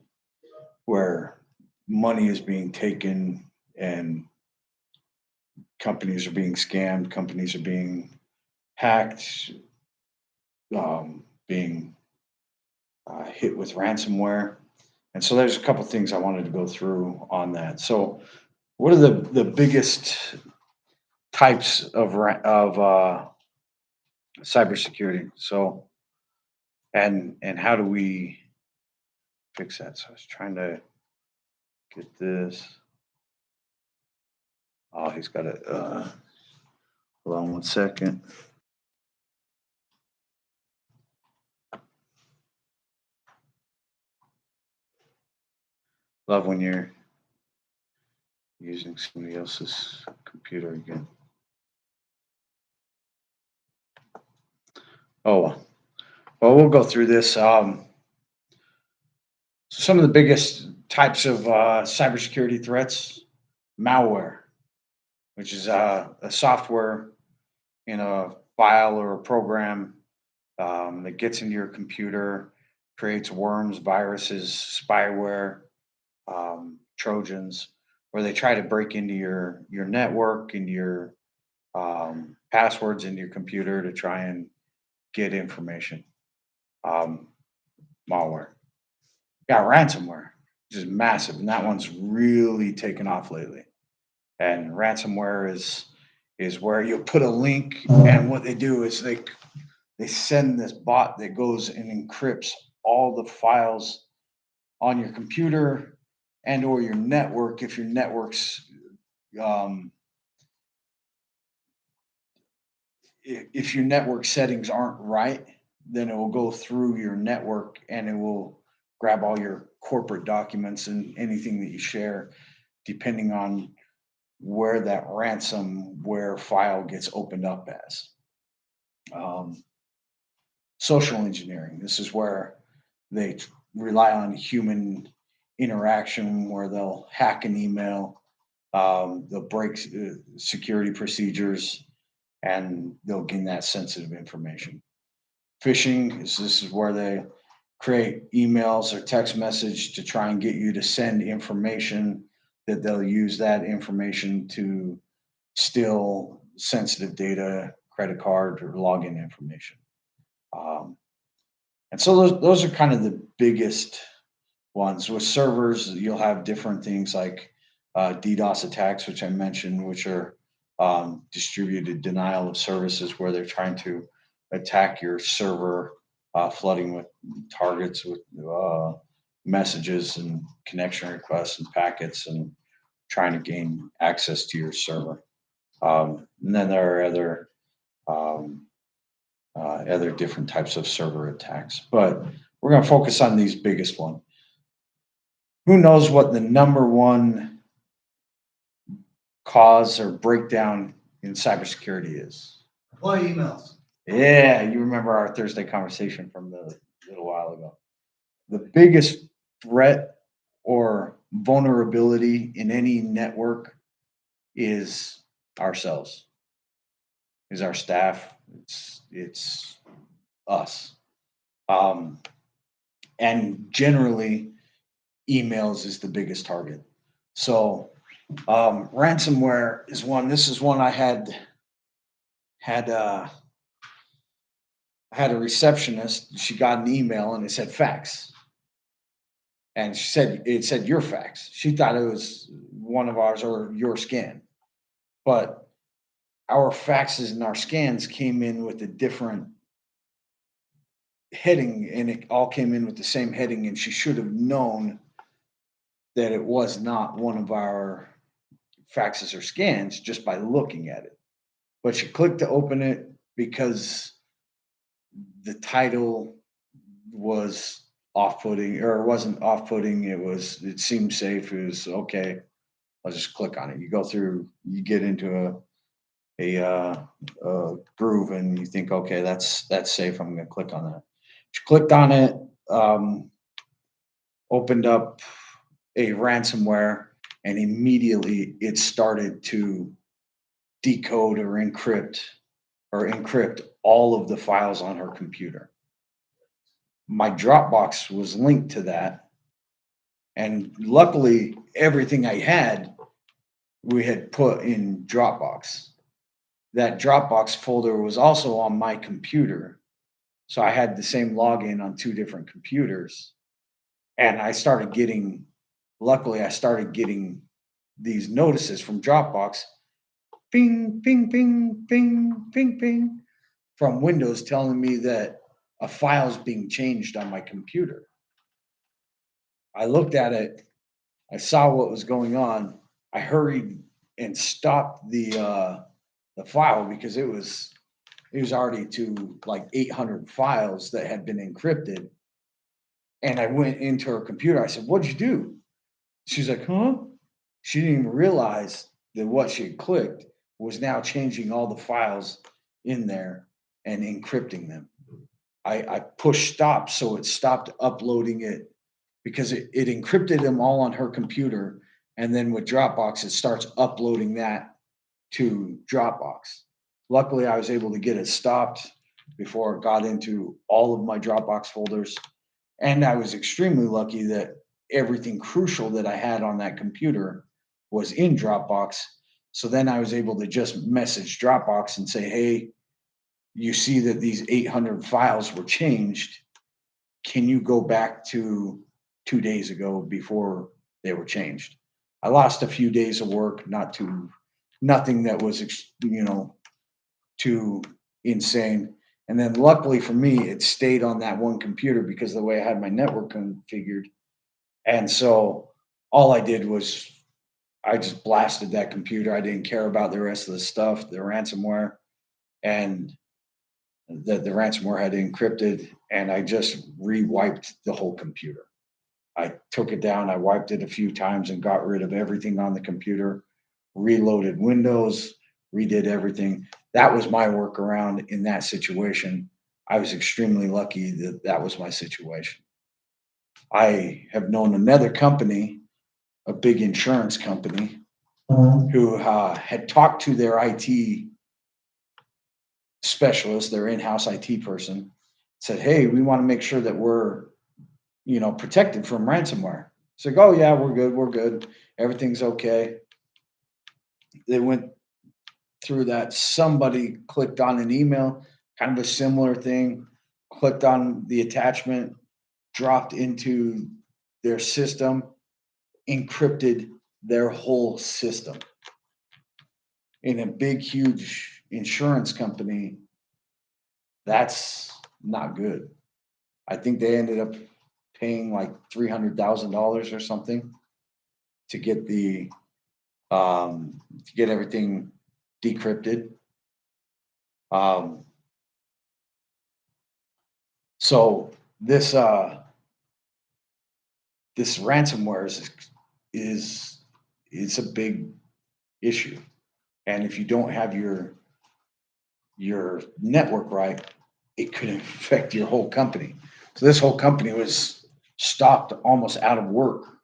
where money is being taken and companies are being scammed, companies are being hacked, being hit with ransomware. And so there's a couple things I wanted to go through on that. So what are the biggest types of cybersecurity? So, and how do we fix that? So I was trying to get this. Oh, he's got it. Hold on 1 second. Love when you're using somebody else's computer again. Oh, well, we'll go through this. Some of the biggest types of cybersecurity threats: malware, which is a software in a file or a program that gets into your computer, creates worms, viruses, spyware, Trojans, where they try to break into your network, into your passwords into your computer to try and get information. Malware. Got ransomware, which is massive, and that one's really taken off lately. And ransomware is where you put a link, and what they do is they send this bot that goes and encrypts all the files on your computer and or your network. If your network's if your network settings aren't right, then it will go through your network and it will grab all your corporate documents and anything that you share, depending on where that ransomware file gets opened up as. Social engineering. This is where they rely on human interaction, where they'll hack an email, they'll break security procedures, and they'll gain that sensitive information. Phishing this is where they create emails or text message to try and get you to send information that they'll use that information to steal sensitive data, credit card or login information. And so those are kind of the biggest ones. With servers, you'll have different things like DDoS attacks, which I mentioned, which are distributed denial of services, where they're trying to attack your server, flooding with targets with messages and connection requests and packets, and trying to gain access to your server. And then there are other different types of server attacks, but we're going to focus on these biggest one. Who knows what the number one cause or breakdown in cybersecurity is? Employee emails. Yeah, you remember our Thursday conversation from a little while ago. The biggest threat or vulnerability in any network is ourselves, is our staff, It's us. And generally, emails is the biggest target. So ransomware is one. This is one I had a receptionist. She got an email and it said fax, and it said your fax. She thought it was one of ours or your scan, but our faxes and our scans came in with a different heading, and it all came in with the same heading, and she should have known that it was not one of our faxes or scans just by looking at it. But she clicked to open it because the title was off-putting, or it wasn't off-putting. It seemed safe. It was okay. I'll just click on it. You go through, you get into a groove, and you think, okay, that's safe. I'm going to click on that. She clicked on it, opened up a ransomware, and immediately it started to decode or encrypt all of the files on her computer. My Dropbox was linked to that, and luckily everything I had, we had put in Dropbox. That Dropbox folder was also on my computer, so I had the same login on two different computers, and luckily I started getting these notices from Dropbox, ping, ping, ping, ping, ping, ping, from Windows telling me that a file's being changed on my computer. I looked at it, I saw what was going on. I hurried and stopped the file because it was already to like 800 files that had been encrypted. And I went into her computer. I said, "What'd you do?" She's like, "Huh?" She didn't even realize that what she had clicked was now changing all the files in there and encrypting them. I pushed stop, so it stopped uploading it because it encrypted them all on her computer. And then with Dropbox, it starts uploading that to Dropbox. Luckily, I was able to get it stopped before it got into all of my Dropbox folders. And I was extremely lucky that everything crucial that I had on that computer was in Dropbox. So then I was able to just message Dropbox and say, "Hey, you see that these 800 files were changed. Can you go back to 2 days ago before they were changed?" I lost a few days of work, nothing that was, too insane. And then luckily for me, it stayed on that one computer because of the way I had my network configured. And so all I did was I just blasted that computer. I didn't care about the rest of the stuff, the ransomware, and that the ransomware had encrypted, and I just re-wiped the whole computer. I took it down, I wiped it a few times and got rid of everything on the computer, reloaded Windows, redid everything. That was my workaround in that situation. I was extremely lucky that that was my situation. I have known another company, a big insurance company, who had talked to their IT specialist, their in-house IT person, said, "Hey, we want to make sure that we're, protected from ransomware." It's like, "Oh yeah, we're good. Everything's okay." They went through that. Somebody clicked on an email, kind of a similar thing, clicked on the attachment, dropped into their system, encrypted their whole system. In a big, huge insurance company, that's not good. I think they ended up paying like $300,000 or something to get everything decrypted. So this ransomware is a big issue, and if you don't have your network right, it could affect your whole company. So this whole company was stopped almost out of work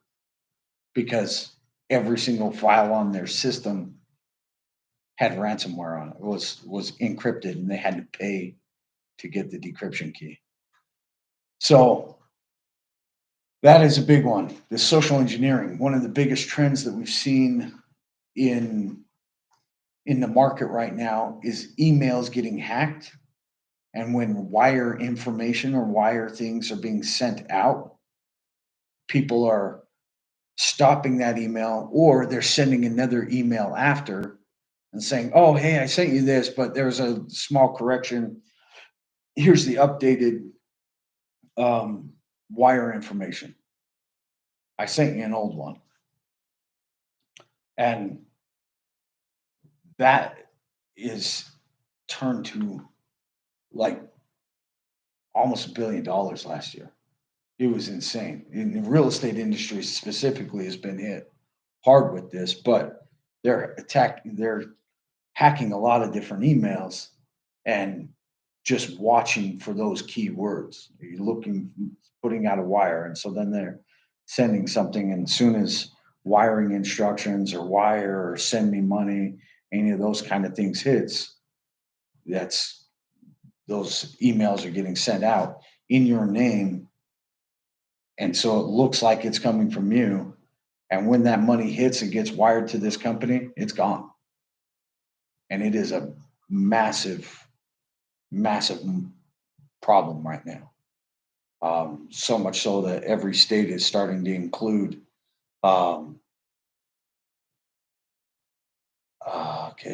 because every single file on their system had ransomware on it, was encrypted, and they had to pay to get the decryption key. So that is a big one. The social engineering, one of the biggest trends that we've seen in the market right now is emails getting hacked. And when wire information or wire things are being sent out, people are stopping that email, or they're sending another email after and saying, oh, hey, I sent you this, but there's a small correction. Here's the updated wire information. I sent you an old one. And that is turned to like almost $1 billion last year. It was insane. In the real estate industry specifically has been hit hard with this, but they're hacking a lot of different emails and just watching for those keywords. You're looking, putting out a wire, and so then they're sending something, and as soon as wiring instructions or wire or send me money, any of those kind of things hits, those emails are getting sent out in your name. And so it looks like it's coming from you. And when that money hits and gets wired to this company, it's gone. And it is a massive, massive problem right now. So much so that every state is starting to include, okay,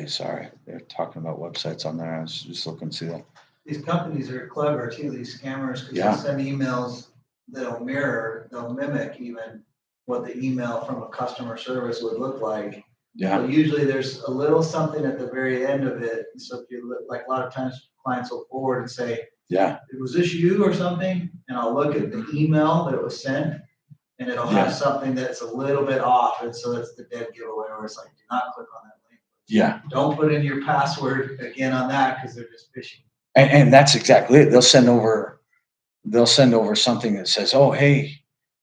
sorry. They're talking about websites on there. I was just looking to see that. These companies are clever too, these scammers, because Yeah. they'll send emails that'll mimic even what the email from a customer service would look like. Yeah. So usually there's a little something at the very end of it. So if you look, like a lot of times clients will forward and say, Yeah. was this you or something? And I'll look at the email that was sent, and it'll Yeah. have something that's a little bit off. And so that's the dead giveaway, where it's like, do not click on that link. Yeah. Don't put in your password again on that, because they're just phishing. And that's exactly it. They'll send over something that says, oh, hey,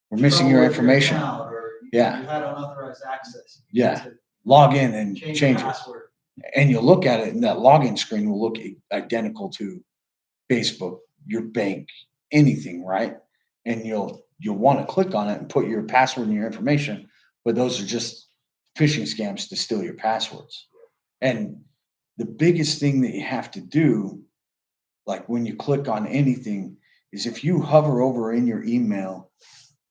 we're missing your Trouble with information. account, or Yeah. you had unauthorized access. Yeah. You need to Log in and change change your it. password. And you look at it, and that login screen will look identical to Facebook, your bank, anything, right? And you'll want to click on it and put your password and your information, but those are just phishing scams to steal your passwords. And the biggest thing that you have to do, like when you click on anything, is if you hover over in your email,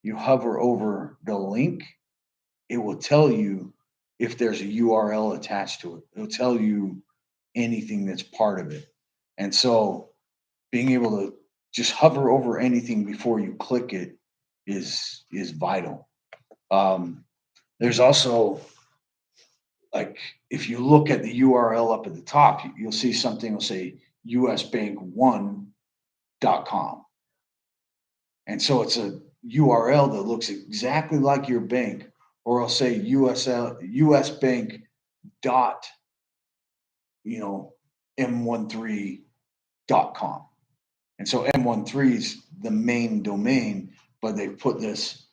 you hover over the link, it will tell you if there's a URL attached to it. It'll tell you anything that's part of it. And so being able to just hover over anything before you click it is vital. There's also, like, if you look at the URL up at the top, you'll see something will say usbank1.com. And so it's a URL that looks exactly like your bank, or I'll say usbank dot, m13.com. And so M13 is the main domain, but they've put this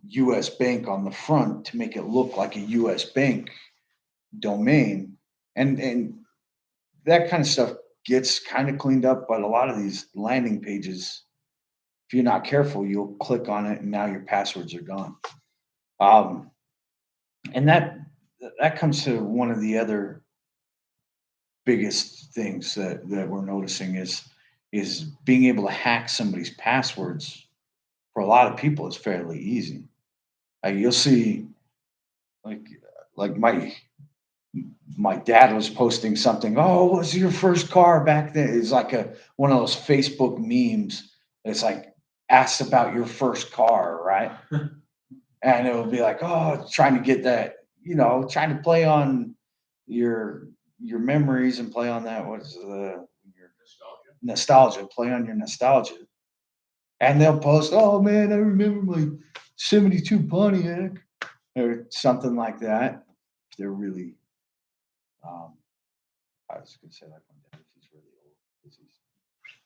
US bank on the front to make it look like a US bank domain. And that kind of stuff gets kind of cleaned up, but a lot of these landing pages, if you're not careful, you'll click on it and now your passwords are gone. And that comes to one of the other biggest things that we're noticing is being able to hack somebody's passwords. For a lot of people, it's fairly easy. You'll see, like my dad was posting something. Oh, what was your first car back then? It's like one of those Facebook memes. It's like, ask about your first car, right? And it would be like, oh, trying to get that, trying to play on your memories and play on that. What's your nostalgia? Play on your nostalgia. And they'll post, oh man, I remember my 72 Pontiac or something like that. They're really, I was going to say like my dad, he's really old.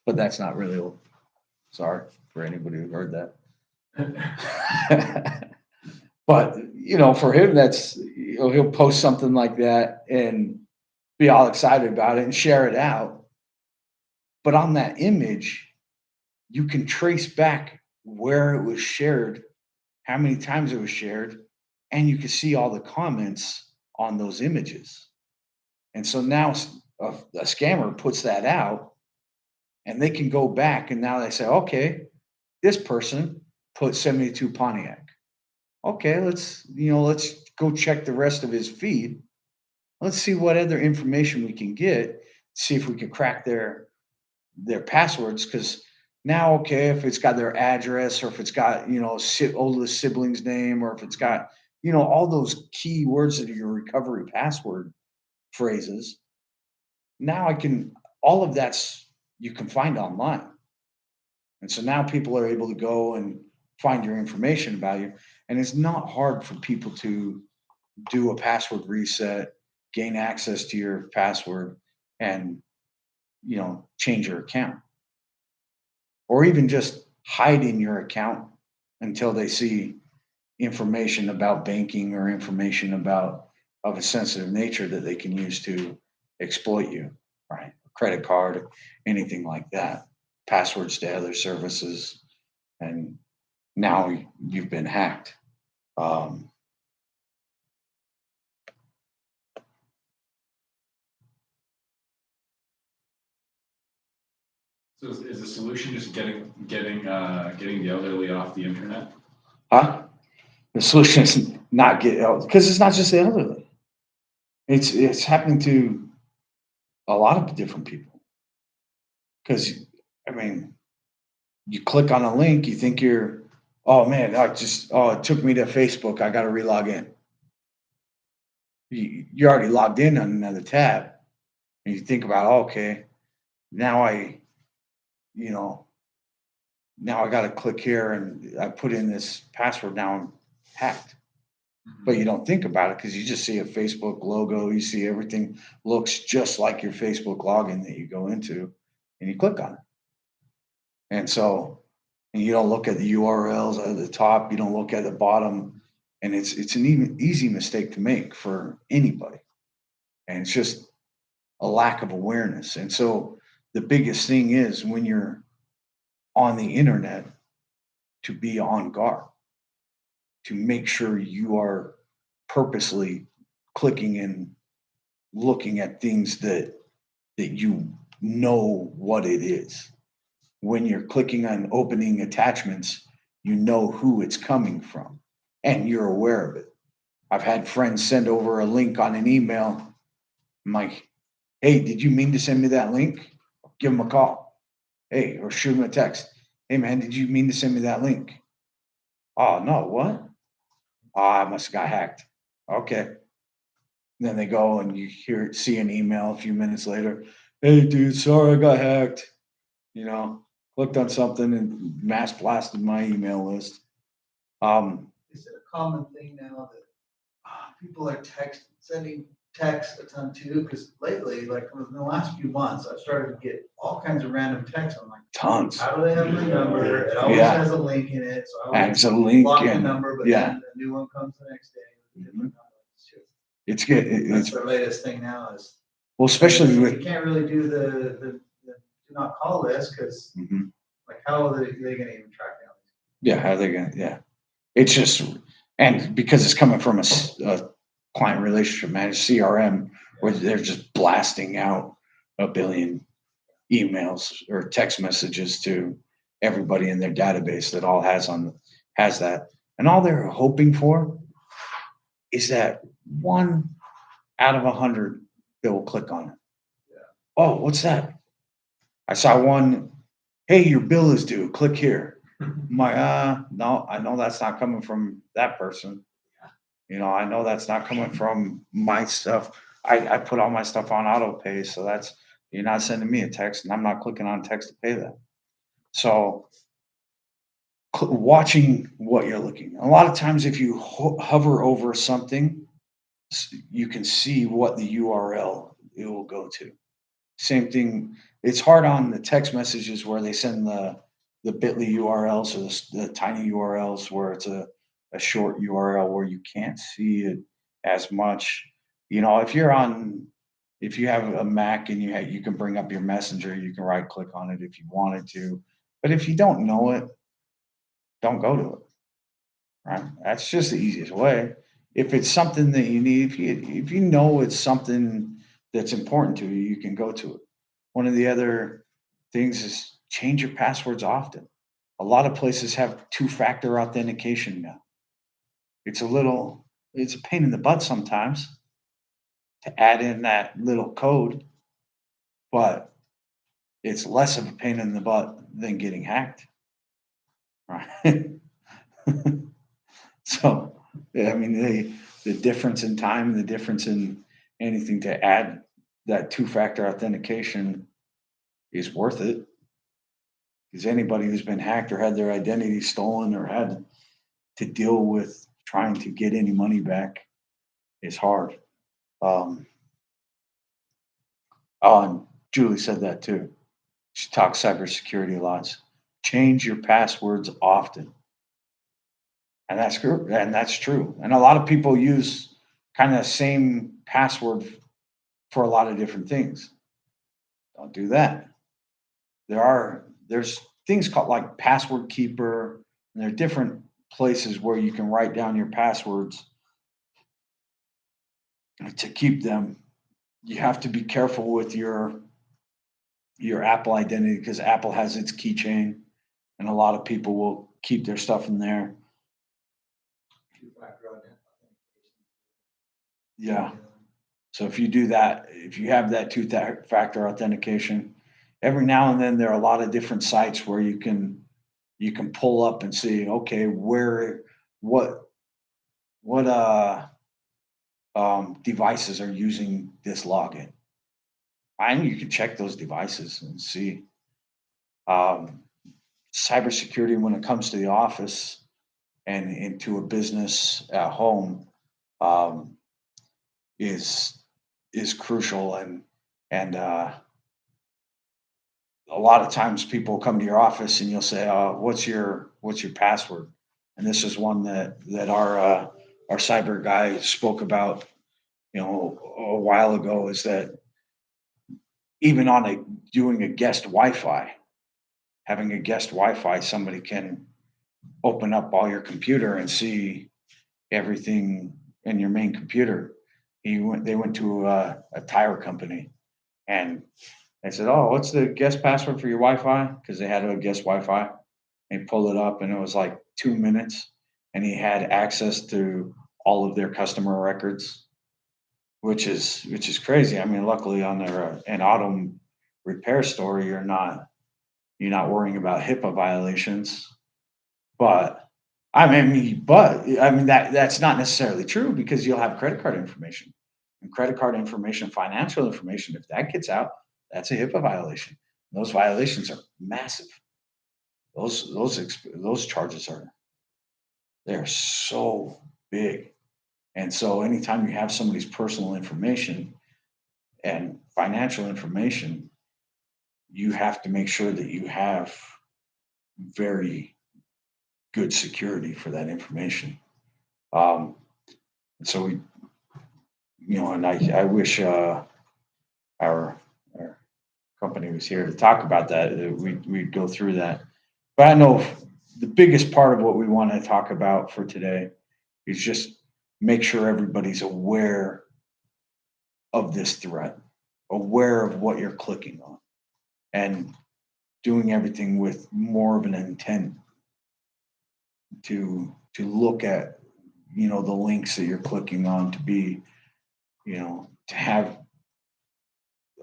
But that's not really old. Sorry for anybody who heard that. But, for him, that's, he'll post something like that. And be all excited about it and share it out. But on that image, you can trace back where it was shared, how many times it was shared, and you can see all the comments on those images. And so now a scammer puts that out and they can go back and now they say, okay, this person put 72 Pontiac. Okay, let's go check the rest of his feed. Let's see what other information we can get, see if we can crack their passwords. Because now, okay, if it's got their address or if it's got, oldest sibling's name, or if it's got, all those key words that are your recovery password phrases, now all of that's, you can find online. And so now people are able to go and find your information about you. And it's not hard for people to do a password reset, gain access to your password, and, change your account. Or even just hide in your account until they see information about banking or information of a sensitive nature that they can use to exploit you, right? Credit card, anything like that, passwords to other services, and now you've been hacked. So is the solution just getting the elderly off the internet? Huh? The solution is not because it's not just the elderly. It's happening to a lot of different people. Because you click on a link, you think oh man, it took me to Facebook. I got to relog in. You're already logged in on another tab, and you think about, okay, now I got to click here and I put in this password. Now I'm hacked. But you don't think about it because you just see a Facebook logo. You see everything looks just like your Facebook login that you go into, and you click on it. And so, you don't look at the URLs at the top. You don't look at the bottom, and it's an even easy mistake to make for anybody. And it's just a lack of awareness. And so, the biggest thing is when you're on the internet, to be on guard, to make sure you are purposely clicking and looking at things that you know what it is. When you're clicking on opening attachments, you know who it's coming from and you're aware of it. I've had friends send over a link on an email. I'm like, hey, did you mean to send me that link? Give them a call. Hey, or shoot them a text. Hey man, did you mean to send me that link? Oh no, what? Oh, I must have got hacked. Okay. And then they go and you see an email a few minutes later. Hey dude, sorry I got hacked. Clicked on something and mass blasted my email list. Is it a common thing now that people are sending texts a ton too? Because lately, like in the last few months, I've started to get all kinds of random texts. I'm like, Tons. how do they have my number? It always has a link in it, so I And always it's a link block the and number, but then a new one comes the next day. With a different number. it's good. That's It's the latest thing now is. well, especially You with can't really do the do not call list because like how are they gonna even track down? how are they gonna it's just, and because it's coming from a client relationship managed CRM where they're just blasting out a billion emails or text messages to everybody in their database that all has that, and all they're hoping for is that 1 out of 100 that will click on it. Oh, what's that? I saw one. Hey, your bill is due. Click here. No, I know that's not coming from that person. I know that's not coming from my stuff. I put all my stuff on auto pay, so you're not sending me a text, and I'm not clicking on text to pay that. So, watching what you're looking. A lot of times, if you hover over something, you can see what the URL it will go to. Same thing. It's hard on the text messages where they send the bit.ly URLs or the tiny URLs where it's a short URL where you can't see it as much. If you're on if you have a Mac and you can bring up your Messenger, you can right click on it if you wanted to. But if you don't know it, don't go to it. Right? That's just the easiest way. If it's something that you need, if you know it's something that's important to you, you can go to it. One of the other things is change your passwords often. A lot of places have two-factor authentication now. It's a pain in the butt sometimes to add in that little code, but it's less of a pain in the butt than getting hacked. Right? So, yeah, I mean, the difference in time, the difference in anything to add that two-factor authentication is worth it. Because anybody who's been hacked or had their identity stolen or had to deal with trying to get any money back is hard. Oh, and Julie said that too. She talks cybersecurity a lot. Change your passwords often. And that's true. And that's true. And a lot of people use kind of the same password for a lot of different things. Don't do that. There's things called like Password Keeper, and there are different places where you can write down your passwords to keep them. You have to be careful with your Apple identity because Apple has its keychain, and a lot of people will keep their stuff in there. Yeah. So if you do that, if you have that two-factor authentication, every now and then there are a lot of different sites where you can pull up and see, okay, what devices are using this login. And you can check those devices and see. Cybersecurity when it comes to the office and into a business at home is crucial, and a lot of times people come to your office and you'll say, what's your password? And this is one that our cyber guy spoke about, a while ago, is that even on doing a guest Wi-Fi, having a guest Wi-Fi, somebody can open up all your computer and see everything in your main computer. They went to a tire company and they said, "Oh, what's the guest password for your Wi-Fi?" Because they had a guest Wi-Fi. He pulled it up, and it was like 2 minutes, and he had access to all of their customer records, which is crazy. I mean, luckily on an auto repair store, you're not worrying about HIPAA violations, but that's not necessarily true because you'll have credit card information, and credit card information, financial information. If that gets out, that's a HIPAA violation. Those violations are massive. Those charges they're so big. And so anytime you have somebody's personal information and financial information, you have to make sure that you have very good security for that information. And so and I wish our company was here to talk about that. We'd go through that. But I know the biggest part of what we want to talk about for today is just make sure everybody's aware of this threat, aware of what you're clicking on, and doing everything with more of an intent to look at the links that you're clicking on, to be to have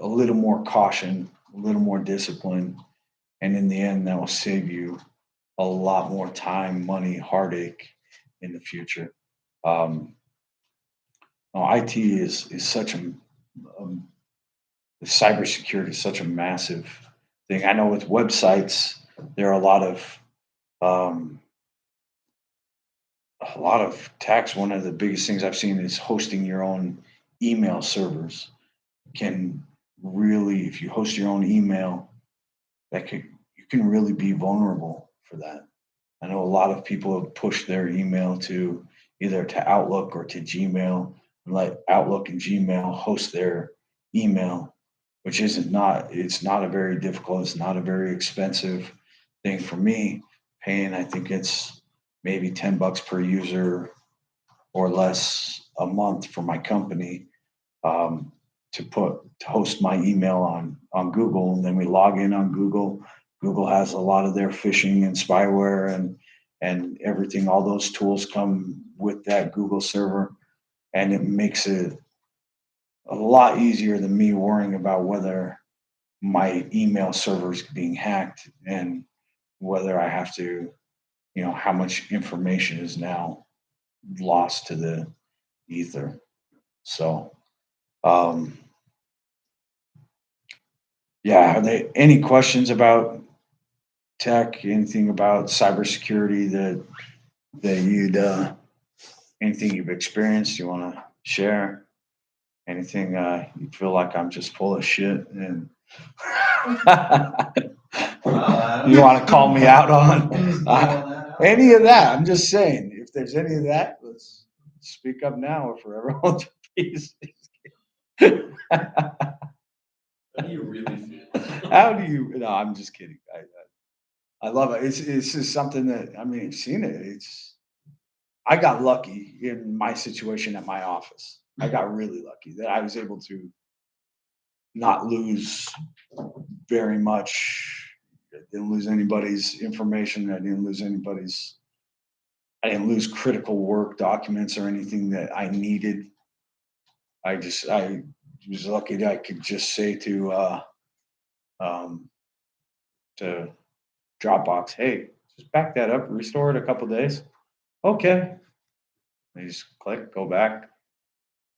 a little more caution, a little more discipline, and in the end that will save you a lot more time, money, heartache in the future. IT is such cybersecurity is such a massive thing. I know with websites, there are a lot of attacks. One of the biggest things I've seen is hosting your own email servers. Can really, if you host your own email, you can really be vulnerable for that. I know a lot of people have pushed their email to either to Outlook or to Gmail, and let Outlook and Gmail host their email, which it's not a very difficult, it's not a very expensive thing for me, paying, I think it's maybe $10 per user or less a month for my company, to host my email on Google, and then we log in on Google. Google has a lot of their phishing and spyware and everything. All those tools come with that Google server, and it makes it a lot easier than me worrying about whether my email server is being hacked and whether I have to, how much information is now lost to the ether. So, yeah, are there any questions about tech, anything about cybersecurity that you'd, anything you've experienced you want to share? Anything you feel like I'm just full of shit and you want to call me out on? Any of that? I'm just saying, if there's any of that, let's speak up now or forever hold your peace. How do you really feel? How do you? No, I'm just kidding. I love it. It's just something that, I mean, I've seen it. I got lucky in my situation at my office. I got really lucky that I was able to not lose very much. I didn't lose anybody's information. I didn't lose critical work documents or anything that I needed. I was lucky that I could just say to Dropbox, hey, just back that up, restore it a couple days. Okay. I just click, go back.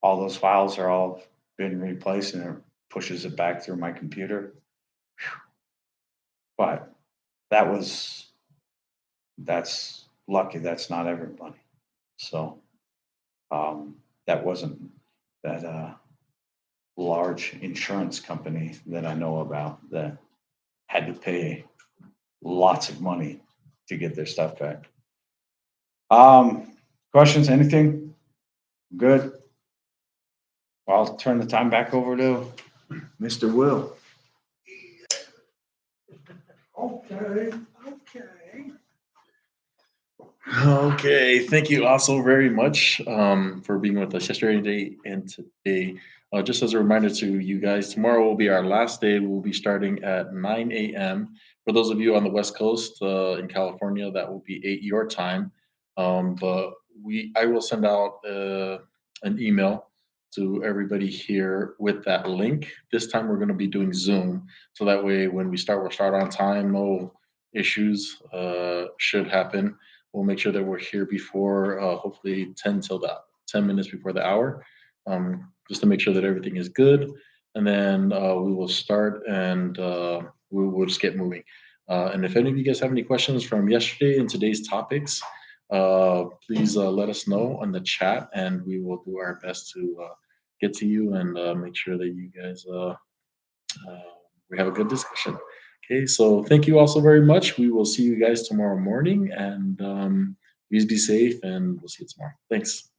All those files are all been replaced, and it pushes it back through my computer. Whew. But that's lucky. That's not everybody. So that wasn't that large insurance company that I know about that had to pay lots of money to get their stuff back. Questions? Anything? Good. I'll turn the time back over to Mr. Will. Okay. Okay, thank you also very much for being with us yesterday and today. Just as a reminder to you guys, tomorrow will be our last day. We'll be starting at 9 a.m. For those of you on the West Coast in California, that will be 8 your time. But I will send out an email to everybody here with that link. This time we're going to be doing Zoom, so that way when we'll start on time. No issues should happen. We'll make sure that we're here before, hopefully 10 minutes before the hour, just to make sure that everything is good. And then we will start and we will just get moving. And if any of you guys have any questions from yesterday and today's topics, please let us know on the chat, and we will do our best to get to you and make sure that you guys we have a good discussion. Okay, so thank you also very much. We will see you guys tomorrow morning, and please be safe, and we'll see you tomorrow. Thanks.